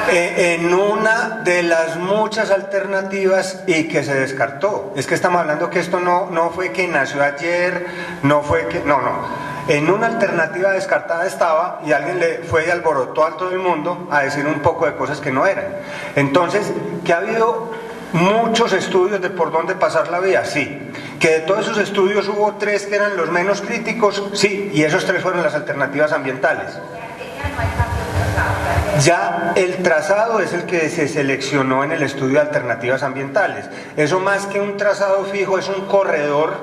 En una de las muchas alternativas y que se descartó. Es que estamos hablando que esto no fue que nació ayer, no fue que... No. En una alternativa descartada estaba, y alguien le fue y alborotó a todo el mundo a decir un poco de cosas que no eran. Entonces, que ha habido muchos estudios de por dónde pasar la vía, sí. Que de todos esos estudios hubo 3 que eran los menos críticos, sí, y esos 3 fueron las alternativas ambientales. Ya el trazado es el que se seleccionó en el estudio de alternativas ambientales. Eso más que un trazado fijo es un corredor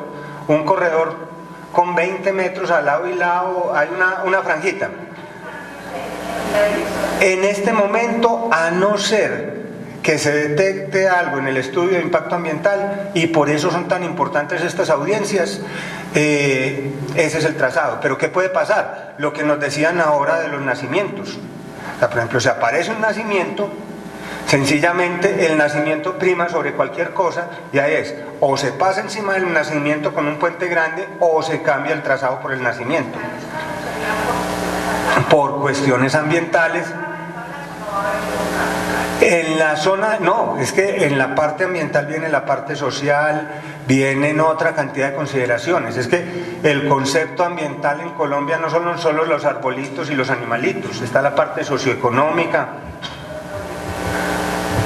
con 20 metros al lado y lado, hay una franjita. En este momento, a no ser que se detecte algo en el estudio de impacto ambiental, y por eso son tan importantes estas audiencias, ese es el trazado. Pero ¿qué puede pasar? Lo que nos decían ahora de los nacimientos. O sea, por ejemplo, si aparece un nacimiento, sencillamente el nacimiento prima sobre cualquier cosa, ya es, o se pasa encima del nacimiento con un puente grande, o se cambia el trazado por el nacimiento. Por cuestiones ambientales. En la zona, no, es que en la parte ambiental viene la parte social, vienen otra cantidad de consideraciones. Es que el concepto ambiental en Colombia no son solo los arbolitos y los animalitos, está la parte socioeconómica.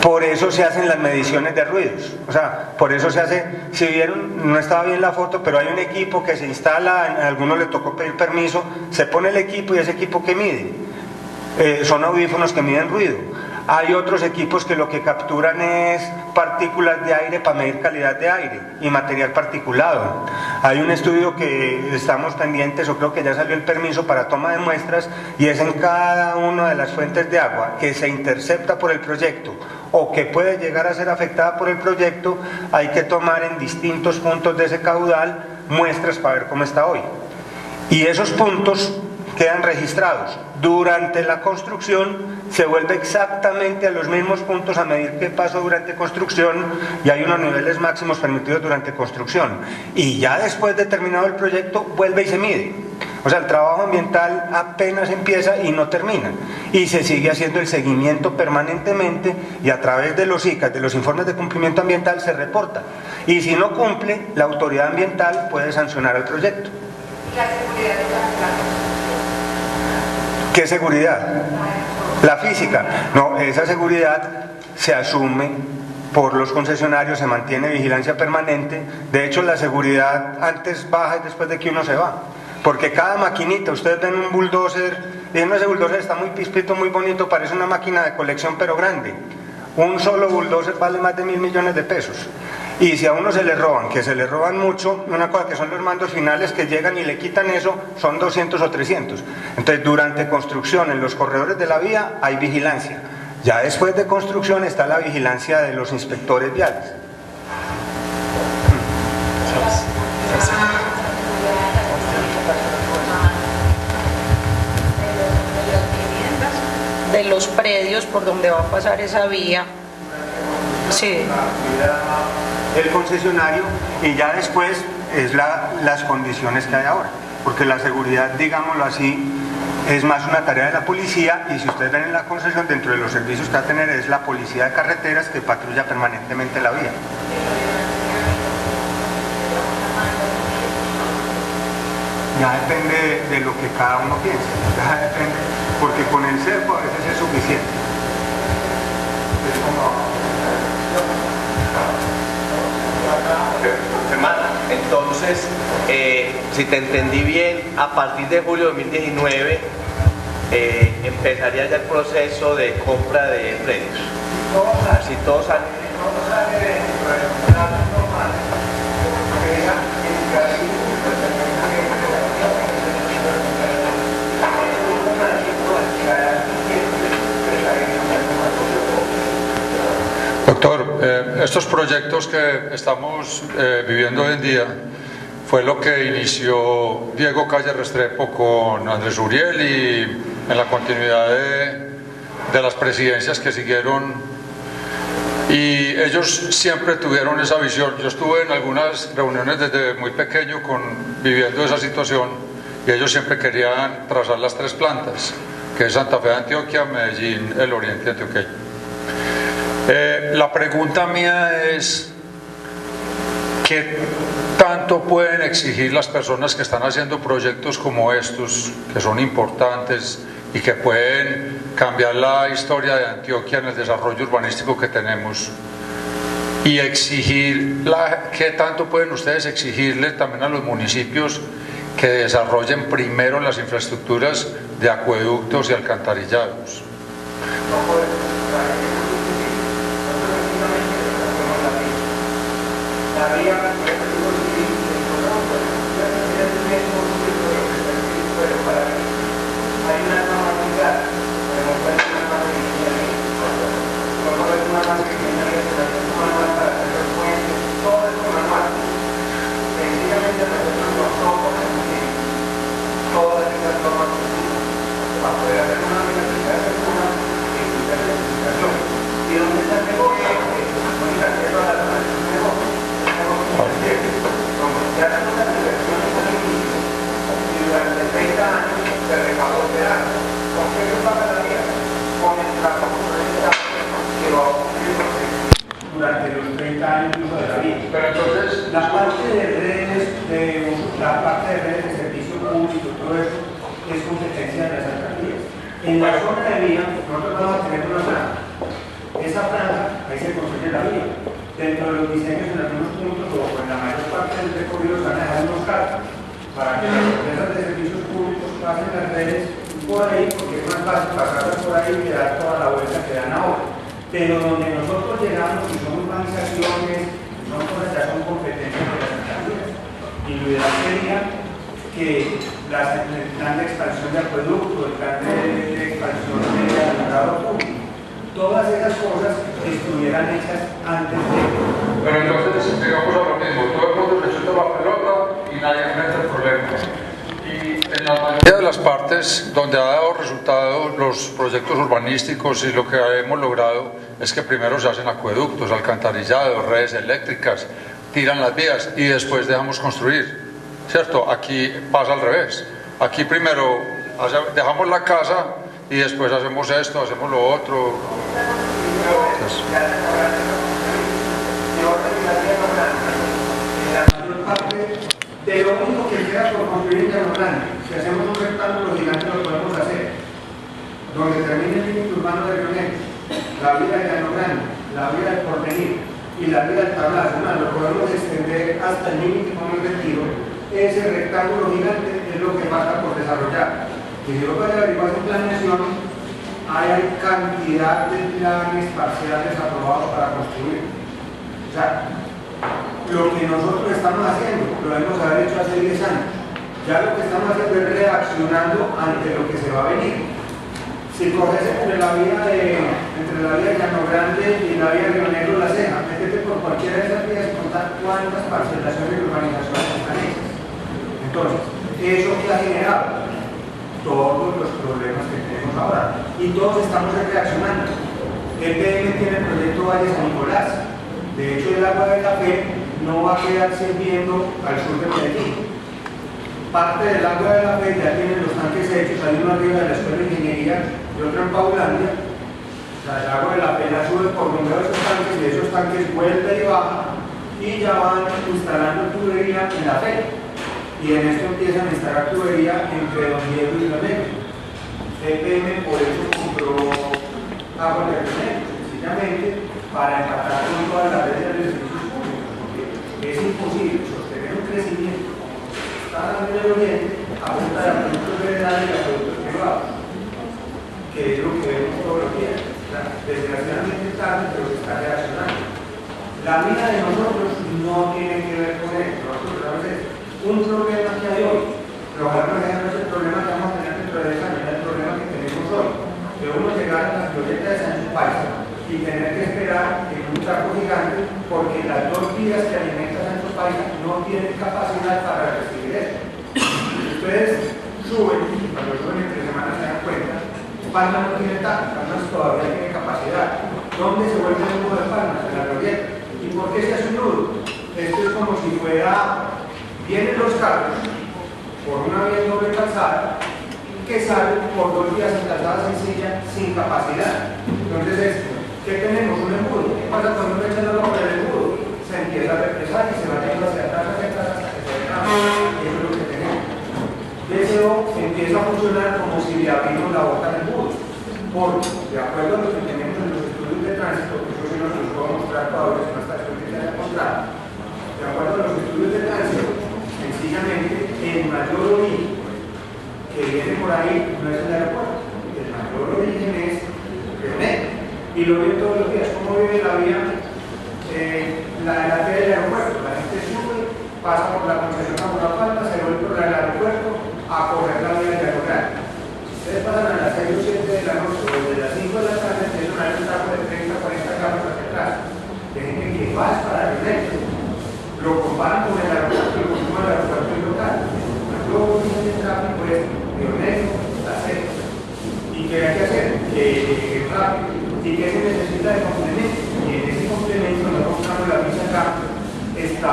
Por eso se hacen las mediciones de ruidos, o sea, por eso se hace, si vieron, no estaba bien la foto, pero hay un equipo que se instala, a algunos le tocó pedir permiso, se pone el equipo y ese equipo que mide, son audífonos que miden ruido. Hay otros equipos que lo que capturan es partículas de aire para medir calidad de aire y material particulado. Hay un estudio que estamos pendientes, o creo que ya salió el permiso para toma de muestras, y es en cada una de las fuentes de agua que se intercepta por el proyecto o que puede llegar a ser afectada por el proyecto, hay que tomar en distintos puntos de ese caudal muestras para ver cómo está hoy. Y esos puntos quedan registrados. Durante la construcción se vuelve exactamente a los mismos puntos a medir qué pasó durante construcción, y hay unos niveles máximos permitidos durante construcción. Y ya después de terminado el proyecto vuelve y se mide. O sea, el trabajo ambiental apenas empieza y no termina. Y se sigue haciendo el seguimiento permanentemente, y a través de los ICAs, de los informes de cumplimiento ambiental, se reporta. Y si no cumple, la autoridad ambiental puede sancionar al proyecto. ¿La seguridad de la ¿Qué seguridad? La física. No, esa seguridad se asume por los concesionarios, se mantiene vigilancia permanente. De hecho, la seguridad antes baja y después de que uno se va. Porque cada maquinita, ustedes ven un bulldozer, y ese bulldozer está muy pispito, muy bonito, parece una máquina de colección pero grande. Un solo bulldozer vale más de 1.000 millones de pesos. Y si a uno se le roban, que se le roban mucho, una cosa que son los mandos finales que llegan y le quitan eso, son 200 o 300. Entonces, durante construcción, en los corredores de la vía, hay vigilancia. Ya después de construcción está la vigilancia de los inspectores viales. De los predios por donde va a pasar esa vía. Sí. El concesionario, y ya después es las condiciones que hay ahora, porque la seguridad, digámoslo así, es más una tarea de la policía, y si ustedes ven en la concesión, dentro de los servicios que va a tener es la policía de carreteras, que patrulla permanentemente la vía. Ya depende de lo que cada uno piense, ya depende, porque con el cerco a veces es suficiente. Es como... Hermana, entonces, si te entendí bien, a partir de julio de 2019 empezaría ya el proceso de compra de predios. Así todo sale. Doctor, estos proyectos que estamos viviendo hoy en día fue lo que inició Diego Calle Restrepo con Andrés Uriel, y en la continuidad de las presidencias que siguieron, y ellos siempre tuvieron esa visión. Yo estuve en algunas reuniones desde muy pequeño viviendo esa situación, y ellos siempre querían trazar las tres plantas, que es Santa Fe de Antioquia, Medellín, el oriente antioqueño. La pregunta mía es: ¿qué tanto pueden exigir las personas que están haciendo proyectos como estos, que son importantes y que pueden cambiar la historia de Antioquia en el desarrollo urbanístico que tenemos, y exigir, qué tanto pueden ustedes exigirle también a los municipios que desarrollen primero las infraestructuras de acueductos y alcantarillados? Durante los 30 años de la vida. Pero entonces, la parte de redes de servicio público, todo eso, es competencia de las alcaldías. En la zona de vía, nosotros vamos a tener una zona. esa franja, ahí se construye la vía. Dentro de los diseños, en algunos puntos o en la mayor parte del recorrido, se van a dejar unos carros para que las empresas de servicios públicos pasen las redes por ahí, porque es más fácil pasarlas por ahí que dar toda la vuelta que dan ahora. Pero donde nosotros llegamos, y son urbanizaciones, son cosas que son competencias de las alcaldías. Y lo ideal sería que el plan de expansión de acueducto, el plan de expansión de alumbrado público, todas esas cosas estuvieran hechas antes de... Pero entonces, digamos a lo mismo, todo el mundo le chuta la pelota y nadie enfrenta el problema. Y en la mayoría de las partes donde ha dado resultados los proyectos urbanísticos y lo que hemos logrado es que primero se hacen acueductos, alcantarillados, redes eléctricas, tiran las vías y después dejamos construir, ¿cierto? Aquí pasa al revés. Aquí primero dejamos la casa y después hacemos esto, hacemos lo otro. La mayor parte de lo único que queda por construir en Llano Grande, si hacemos un rectángulo gigante lo podemos hacer, donde termine el límite urbano de Río Negro, la vía de Llano Grande, la vía del Porvenir y la vía del Tablazo, lo podemos extender hasta el límite con el retiro. Ese rectángulo gigante es lo que falta por desarrollar. Y si yo voy a averiguar en planeación, hay cantidad de planes parciales aprobados para construir. O sea, lo que nosotros estamos haciendo, lo hemos haber hecho hace 10 años. Ya lo que estamos haciendo es reaccionando ante lo que se va a venir. Si coges entre la vía de Llano Grande y la vía de Río Negro La Ceja, métete por cualquiera de esas vías y contar cuántas parcelaciones y urbanizaciones están hechas. Entonces, ¿eso qué ha generado? Todos los problemas que tenemos ahora. Y todos estamos reaccionando. El PM tiene el proyecto Valle San Nicolás. De hecho, el agua de café no va a quedar sirviendo al sur de Medellín. Parte del agua de la fe ya tienen los tanques hechos, hay uno arriba de la Escuela de Ingeniería y otro en Paulandia. O sea, el agua de la fe la sube por medio de esos tanques y esos tanques vuelve y baja y ya van instalando tubería en la fe. Y en esto empiezan a instalar tubería entre Don Diego y Río Negro. EPM por eso compró agua de Río Negro, sencillamente para empatar con todas las redes de servicios públicos, porque es imposible sostener un crecimiento en el oriente a punta de productos federales y a productos privados, que es lo que vemos todos los días. Desgraciadamente tarde, pero se está reaccionando. La vida de nosotros no tiene que ver con esto. Nosotros a veces un problema que hay hoy, probablemente no es el problema que vamos a tener dentro de 10 años, es el problema que tenemos hoy. Que uno llegar a las glorietas de Sancho Paisa y tener que esperar en un saco gigante porque las 2 vías que alimenta Sancho Paisa no tienen capacidad para recibir esto. Ustedes suben, cuando suben entre semanas se dan cuenta, Palmas no tiene tanto, Palmas todavía tiene capacidad. ¿Dónde se vuelve el nudo de Palmas? En la glorieta. ¿Y por qué se hace un nudo? Esto es como si fuera, vienen los carros por una vía doble calzada que salen por 2 vías en calzada sencilla sin capacidad. Entonces, ¿qué tenemos? Un embudo. ¿Qué pasa cuando uno echa el agua por el embudo? Se empieza a represar y se va yendo hacia atrás hasta que se derrama. Eso es lo que tenemos. DSO empieza a funcionar como si le abrimos la boca al embudo. Porque, de acuerdo a lo que tenemos en los estudios de tránsito, que eso sí nos los puedo mostrar todavía en esta estación que se haya encontrado, de acuerdo a los estudios de tránsito, sencillamente el mayor origen que viene por ahí no es el aeropuerto. El mayor origen es Río Negro. Y lo ven todos los días, cómo vive la vía, la vía del aeropuerto. La gente sube, pasa por la concesión a Bonaparte, se vuelve por el aeropuerto a correr la vía de Llano Grande. Si ustedes pasan a las 6 o 7 de la noche o de las 5 de la tarde, empiezan a ver un trapo de 30 40 carros hacia atrás. De gente que va para Río Negro. Lo comparan con el aeropuerto, lo consumo del aeropuerto local. Luego dicen el tráfico es Río Negro, La Ceja. ¿Y qué hay que hacer? Que llegue rápido. ¿Y qué se necesita de complemento? Y en ese complemento, nosotros mostramos la visa acá, está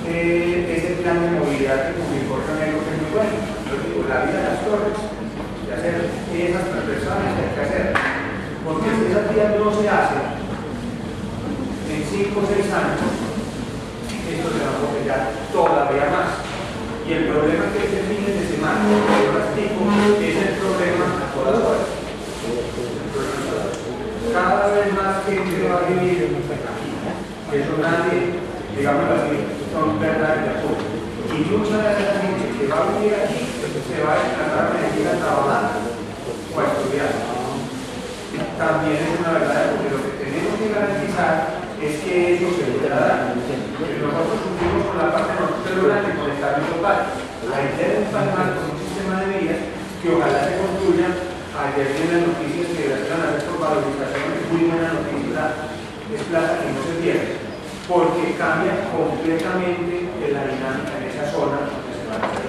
ese plan de movilidad que publicó Río Negro, que es muy bueno. Yo digo, la vida de las torres, de hacer esas transversales que hay que hacer. Porque si esas vías no se hacen en 5 o 6 años, esto se va a complicar todavía más. Y el problema que este fin de semana, que yo las digo, es el problema a todas horas. cada vez más gente va a vivir aquí. Eso nadie, digamos así, son verdades de acuerdo. Y mucha de esa gente que va a vivir aquí se va a desplazar a Medellín a trabajar o a estudiar. También es una verdad, porque lo que tenemos que garantizar es que eso se pueda dar. Nosotros cumplimos con la parte celular de conectarnos local. La idea de un palmar con un sistema de vías que ojalá se construya. Ayer vi las noticias que las van a hacer por valorización, es muy buena noticia, es plata que no se pierde, porque cambia completamente la dinámica en esa zona donde se van a hacer.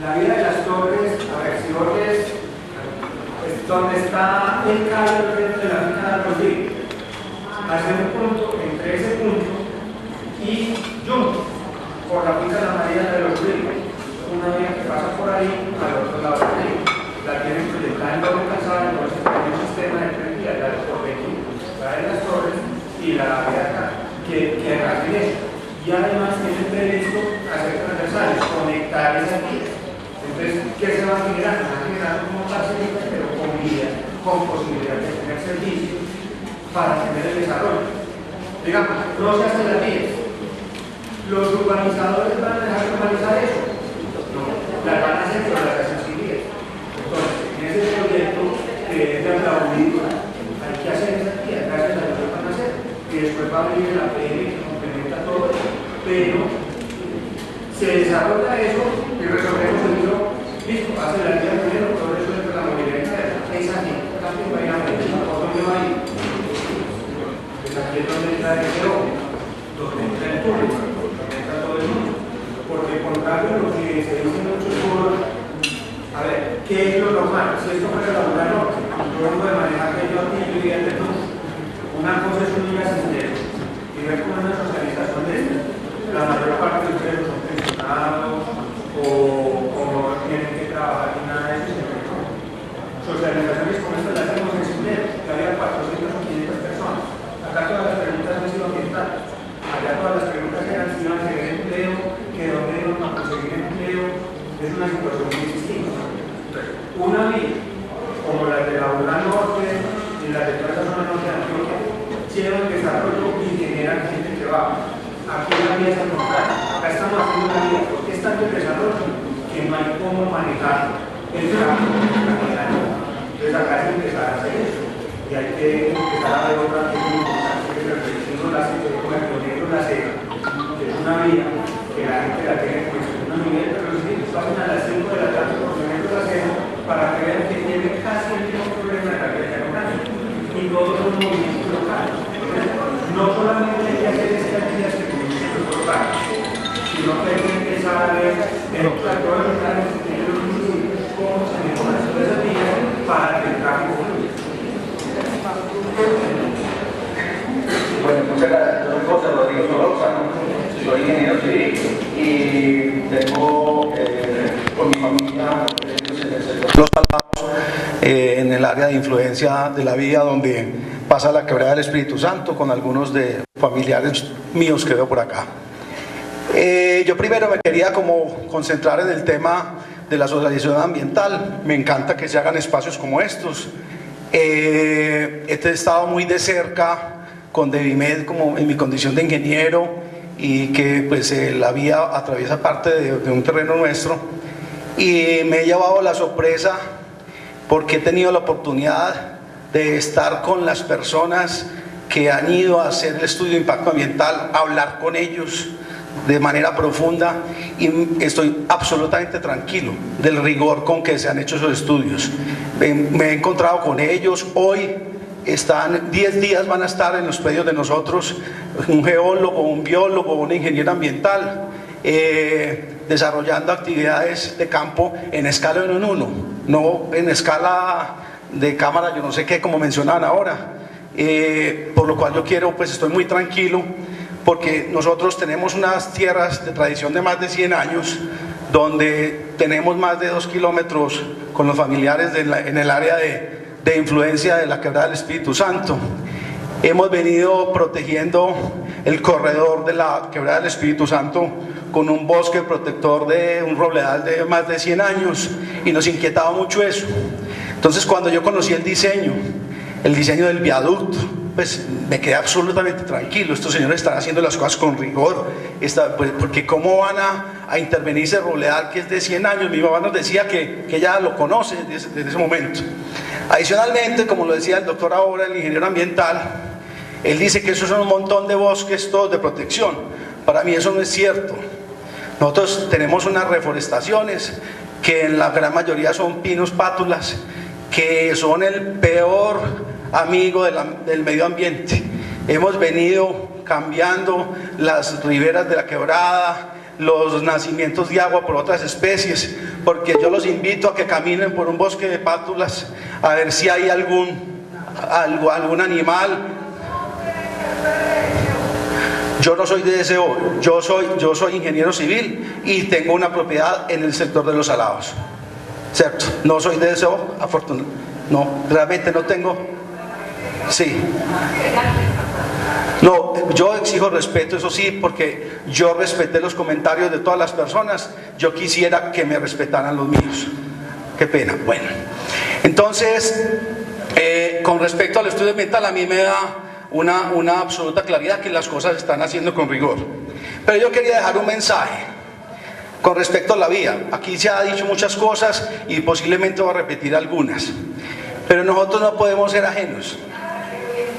La vía de las torres, a ver, si ves, es donde está el cable dentro de la mina de Rodríguez, hacia un punto, entre ese punto y Jumbo, por la pista de la María de los Ríos. Una vía que pasa por ahí al otro lado del río. La tienen proyectada en doble calzada, entonces hay un sistema de tren vial por aquí, trae las torres y la vía acá, que hacen eso. Y además tienen previsto hacer transversales, conectar esas vías. Entonces, ¿qué se va a generar? Se va a generar como parcelitas, pero con vías, con posibilidad de tener servicios para tener el desarrollo. Digamos, no se hacen las vías. Los urbanizadores van a dejar de urbanizar eso. Las van a hacer, pero las hacen sin vías. Entonces, en ese proyecto que es de aplaudir, hay que hacer esas vías, gracias a Dios lo van a hacer. Y después va a venir la PM que complementa todo eso. Pero se desarrolla eso y resolvemos el libro, listo, hace la vía primero, todo eso es de la movilidad interna. Es aquí, también va a ir a Medellín, ¿por dónde va a ir? Pues aquí es donde entra el SEO, donde entra el público, donde entra todo el mundo. Porque por cambio lo que se dice mucho por, a ver, ¿qué es lo normal? Si esto fuera la Laguna Norte, yo vengo de manejar que yo aquí y yo diría que no. Una cosa es un liga sendero y ver cómo es una socialización de esto. La mayor parte de ustedes son pensionados o no tienen que trabajar ni nada de eso. Socializaciones como esta las hacemos en sendero, que había 400 o 500 personas. Acá todas las preguntas han sido ambientales. Allá todas las preguntas eran si iban a tener empleo, que dónde iban a conseguir empleo. Es una situación muy distinta. Una vía, como la de la Laguna Norte y la de toda esa zona norte de Antioquia, llevan desarrollo y generan gente que va. Aquí la vía es al contrario. Acá estamos haciendo una vía porque es tanto el desarrollo que no hay cómo manejar el tráfico. Entonces acá hay que empezar a hacer eso. Y hay que empezar a ver otra cosa muy importante que es el registro de la seca, como el pionero de la seca, que es una vía que la gente la tiene como una nivel, pero los niños pasan a las 5 de la tarde por pionero de la seca para que vean que tiene casi el mismo problema de la calidad local. Y todos son movimientos locales. No solamente hay que hacer esta actividad que movimientos locales, sino que hay que empezar a ver en todos los planes que tienen los municipios cómo se mejoran todas esas vías para que el tráfico fluya. Bueno, muchas gracias. Yo soy José Rodríguez Solórzano, soy ingeniero civil y tengo con mi familia Los Salvados en el área de influencia de la vía donde pasa la Quebrada del Espíritu Santo con algunos de familiares míos que veo por acá. Yo primero me quería como concentrar en el tema de la socialización ambiental. Me encanta que se hagan espacios como estos. He estado muy de cerca con Devimed como en mi condición de ingeniero y que pues la vía atraviesa parte de un terreno nuestro y me he llevado la sorpresa porque he tenido la oportunidad de estar con las personas que han ido a hacer el estudio de impacto ambiental, hablar con ellos de manera profunda y estoy absolutamente tranquilo del rigor con que se han hecho esos estudios. Me he encontrado con ellos hoy. Están 10 días, van a estar en los predios de nosotros un geólogo, un biólogo, un ingeniero ambiental desarrollando actividades de campo en escala 1 en 1, no en escala de cámara, yo no sé qué, como mencionaban ahora, por lo cual yo quiero, pues estoy muy tranquilo porque nosotros tenemos unas tierras de tradición de más de 100 años donde tenemos más de 2 kilómetros con los familiares en el área de influencia de la Quebrada del Espíritu Santo. Hemos venido protegiendo el corredor de la Quebrada del Espíritu Santo con un bosque protector de un robledal de más de 100 años y nos inquietaba mucho eso. Entonces cuando yo conocí el diseño del viaducto, pues me quedé absolutamente tranquilo. Estos señores están haciendo las cosas con rigor, porque cómo van a intervenir ese robledal que es de 100 años. Mi mamá nos decía que ella lo conoce desde ese momento. Adicionalmente, como lo decía el doctor ahora, el ingeniero ambiental, él dice que esos son un montón de bosques todos de protección. Para mí eso no es cierto. Nosotros tenemos unas reforestaciones que en la gran mayoría son pinos pátulas, que son el peor amigo del medio ambiente. Hemos venido cambiando las riberas de la quebrada, los nacimientos de agua por otras especies, porque yo los invito a que caminen por un bosque de pátulas a ver si hay algún animal. Yo no soy de DSO, yo soy ingeniero civil y tengo una propiedad en el sector de los salados, ¿cierto? No soy de DSO, afortunadamente, no, realmente no tengo, sí. No, yo exijo respeto, eso sí, porque yo respeté los comentarios de todas las personas. Yo quisiera que me respetaran los míos. Qué pena. Bueno, entonces, con respecto al estudio ambiental, a mí me da una absoluta claridad que las cosas se están haciendo con rigor. Pero yo quería dejar un mensaje con respecto a la vía. Aquí se ha dicho muchas cosas y posiblemente voy a repetir algunas. Pero nosotros no podemos ser ajenos.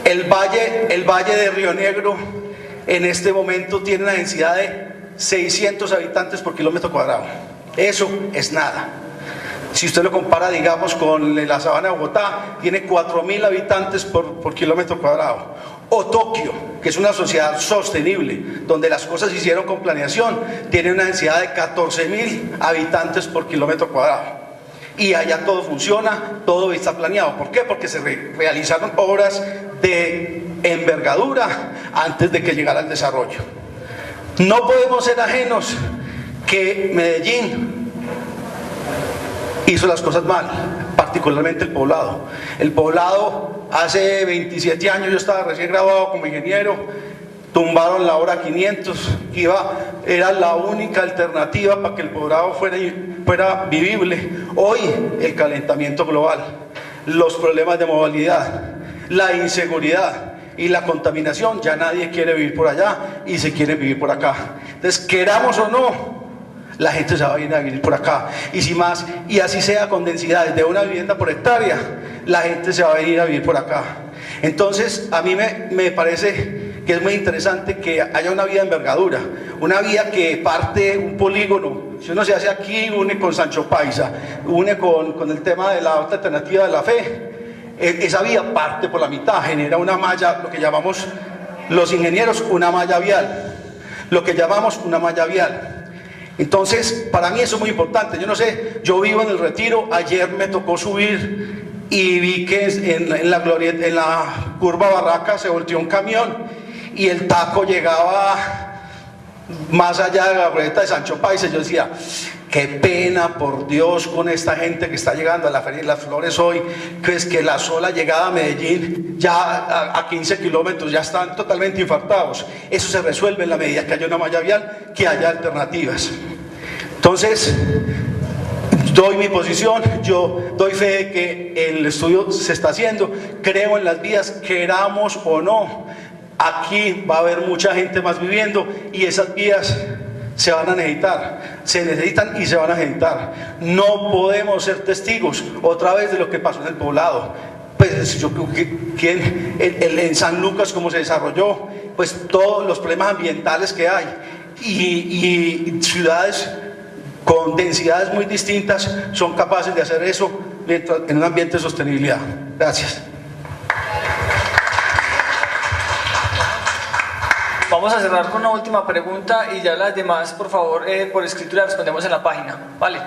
El valle de Río Negro en este momento tiene una densidad de 600 habitantes por kilómetro cuadrado. Eso es nada. Si usted lo compara, digamos, con la sabana de Bogotá, tiene 4.000 habitantes por kilómetro cuadrado. O Tokio, que es una sociedad sostenible, donde las cosas se hicieron con planeación, tiene una densidad de 14.000 habitantes por kilómetro cuadrado. Y allá todo funciona, todo está planeado. ¿Por qué? Porque se realizaron obras de envergadura antes de que llegara el desarrollo. No podemos ser ajenos que Medellín hizo las cosas mal, particularmente el Poblado. El Poblado, hace 27 años yo estaba recién graduado como ingeniero, tumbaron la obra 500, era la única alternativa para que el Poblado fuera vivible. Hoy el calentamiento global, los problemas de movilidad, la inseguridad y la contaminación, ya nadie quiere vivir por allá y se quiere vivir por acá. Entonces, queramos o no, la gente se va a venir a vivir por acá, y así sea con densidades de una vivienda por hectárea, la gente se va a venir a vivir por acá. Entonces, a mí me parece que es muy interesante que haya una vía de envergadura, una vía que parte un polígono. Si uno se hace aquí, une con Sancho Paisa, une con el tema de la otra alternativa de la fe, esa vía parte por la mitad, genera una malla, lo que llamamos los ingenieros una malla vial, lo que llamamos una malla vial. Entonces, para mí eso es muy importante. Yo no sé, yo vivo en el Retiro, ayer me tocó subir y vi que en la curva Barraca se volteó un camión y el taco llegaba más allá de la glorieta de Sancho Paisa. Yo decía, qué pena, por Dios, con esta gente que está llegando a la Feria de las Flores hoy, que es que la sola llegada a Medellín, ya a 15 kilómetros, ya están totalmente infartados. Eso se resuelve en la medida que haya una malla vial, que haya alternativas. Entonces, doy mi posición, yo doy fe de que el estudio se está haciendo, creo en las vías, queramos o no. Aquí va a haber mucha gente más viviendo y esas vías se van a necesitar, se necesitan y se van a necesitar. No podemos ser testigos otra vez de lo que pasó en el Poblado. Pues yo creo que en San Lucas, como se desarrolló, pues todos los problemas ambientales que hay y ciudades con densidades muy distintas son capaces de hacer eso en un ambiente de sostenibilidad. Gracias. Vamos a cerrar con una última pregunta y ya las demás, por favor, por escrito las respondemos en la página. Vale.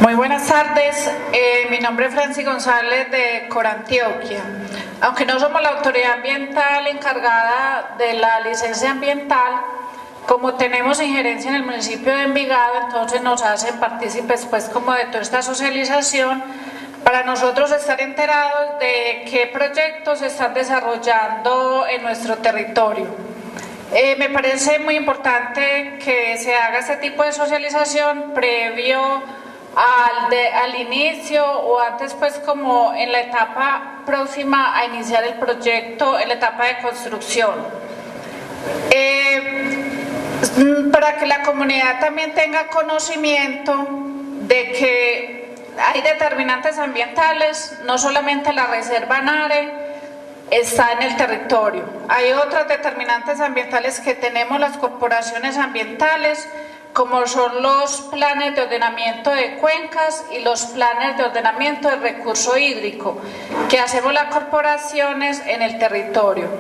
Muy buenas tardes, mi nombre es Francis González de Corantioquia. Aunque no somos la autoridad ambiental encargada de la licencia ambiental, como tenemos injerencia en el municipio de Envigado, entonces nos hacen partícipes pues como de toda esta socialización para nosotros estar enterados de qué proyectos se están desarrollando en nuestro territorio. Me parece muy importante que se haga este tipo de socialización previo al inicio o antes, pues como en la etapa próxima a iniciar el proyecto, en la etapa de construcción. Para que la comunidad también tenga conocimiento de que hay determinantes ambientales, no solamente la reserva NARE está en el territorio, hay otras determinantes ambientales que tenemos las corporaciones ambientales, como son los planes de ordenamiento de cuencas y los planes de ordenamiento del recurso hídrico, que hacemos las corporaciones en el territorio.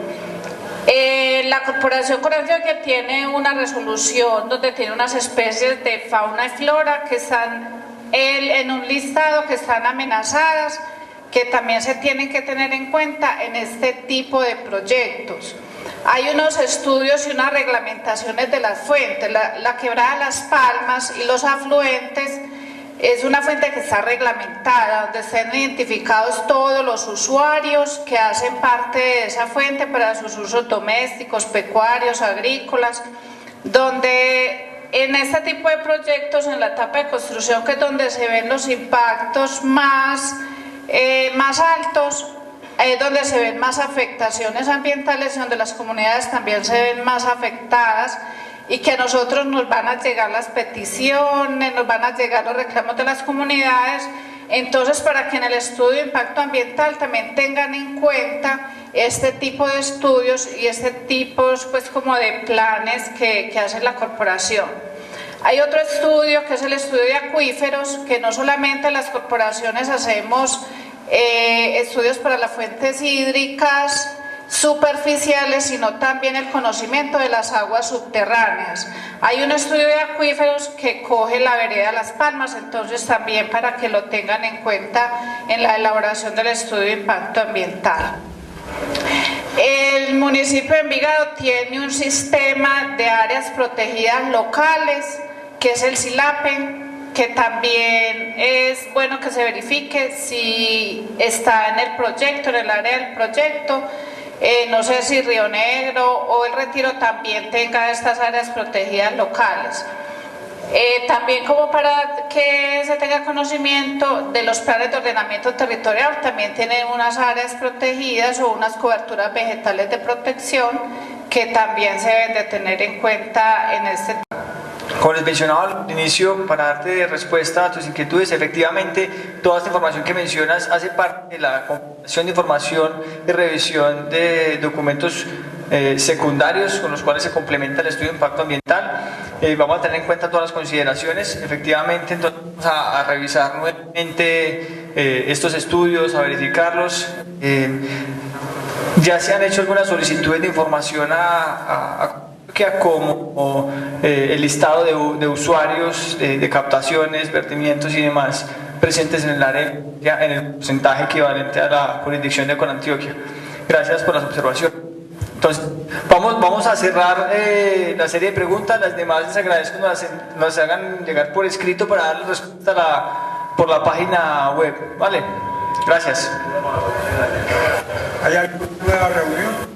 La Corporación Corantioquia tiene una resolución donde tiene unas especies de fauna y flora que están en un listado, que están amenazadas, que también se tienen que tener en cuenta en este tipo de proyectos. Hay unos estudios y unas reglamentaciones de las fuentes. La quebrada de Las Palmas y los afluentes es una fuente que está reglamentada, donde están identificados todos los usuarios que hacen parte de esa fuente para sus usos domésticos, pecuarios, agrícolas, donde en este tipo de proyectos, en la etapa de construcción, que es donde se ven los impactos más altos, es donde se ven más afectaciones ambientales y donde las comunidades también se ven más afectadas, y que a nosotros nos van a llegar las peticiones, nos van a llegar los reclamos de las comunidades. Entonces, para que en el estudio de impacto ambiental también tengan en cuenta este tipo de estudios y este tipo, pues, como de planes que hace la corporación. Hay otro estudio que es el estudio de acuíferos, que no solamente las corporaciones hacemos estudios para las fuentes hídricas superficiales, sino también el conocimiento de las aguas subterráneas. Hay un estudio de acuíferos que coge la vereda de Las Palmas, entonces también para que lo tengan en cuenta en la elaboración del estudio de impacto ambiental. El municipio de Envigado tiene un sistema de áreas protegidas locales, que es el SILAPE, que también es bueno que se verifique si está en el proyecto, en el área del proyecto. No sé si Río Negro o El Retiro también tenga estas áreas protegidas locales. También, como para que se tenga conocimiento de los planes de ordenamiento territorial, también tienen unas áreas protegidas o unas coberturas vegetales de protección que también se deben de tener en cuenta en este tema. Como les mencionaba al inicio, para darte respuesta a tus inquietudes, efectivamente toda esta información que mencionas hace parte de la compilación de información y revisión de documentos secundarios con los cuales se complementa el estudio de impacto ambiental. Vamos a tener en cuenta todas las consideraciones. Efectivamente, entonces vamos a revisar nuevamente estos estudios, a verificarlos. Ya se han hecho algunas solicitudes de información como el listado de usuarios, de captaciones, vertimientos y demás presentes en el área, en el porcentaje equivalente a la jurisdicción de Corantioquia. Gracias por las observaciones. Entonces, vamos a cerrar la serie de preguntas. Las demás les agradezco que nos hagan llegar por escrito para darles respuesta por la página web. ¿Vale? Gracias. ¿Hay alguna nueva reunión?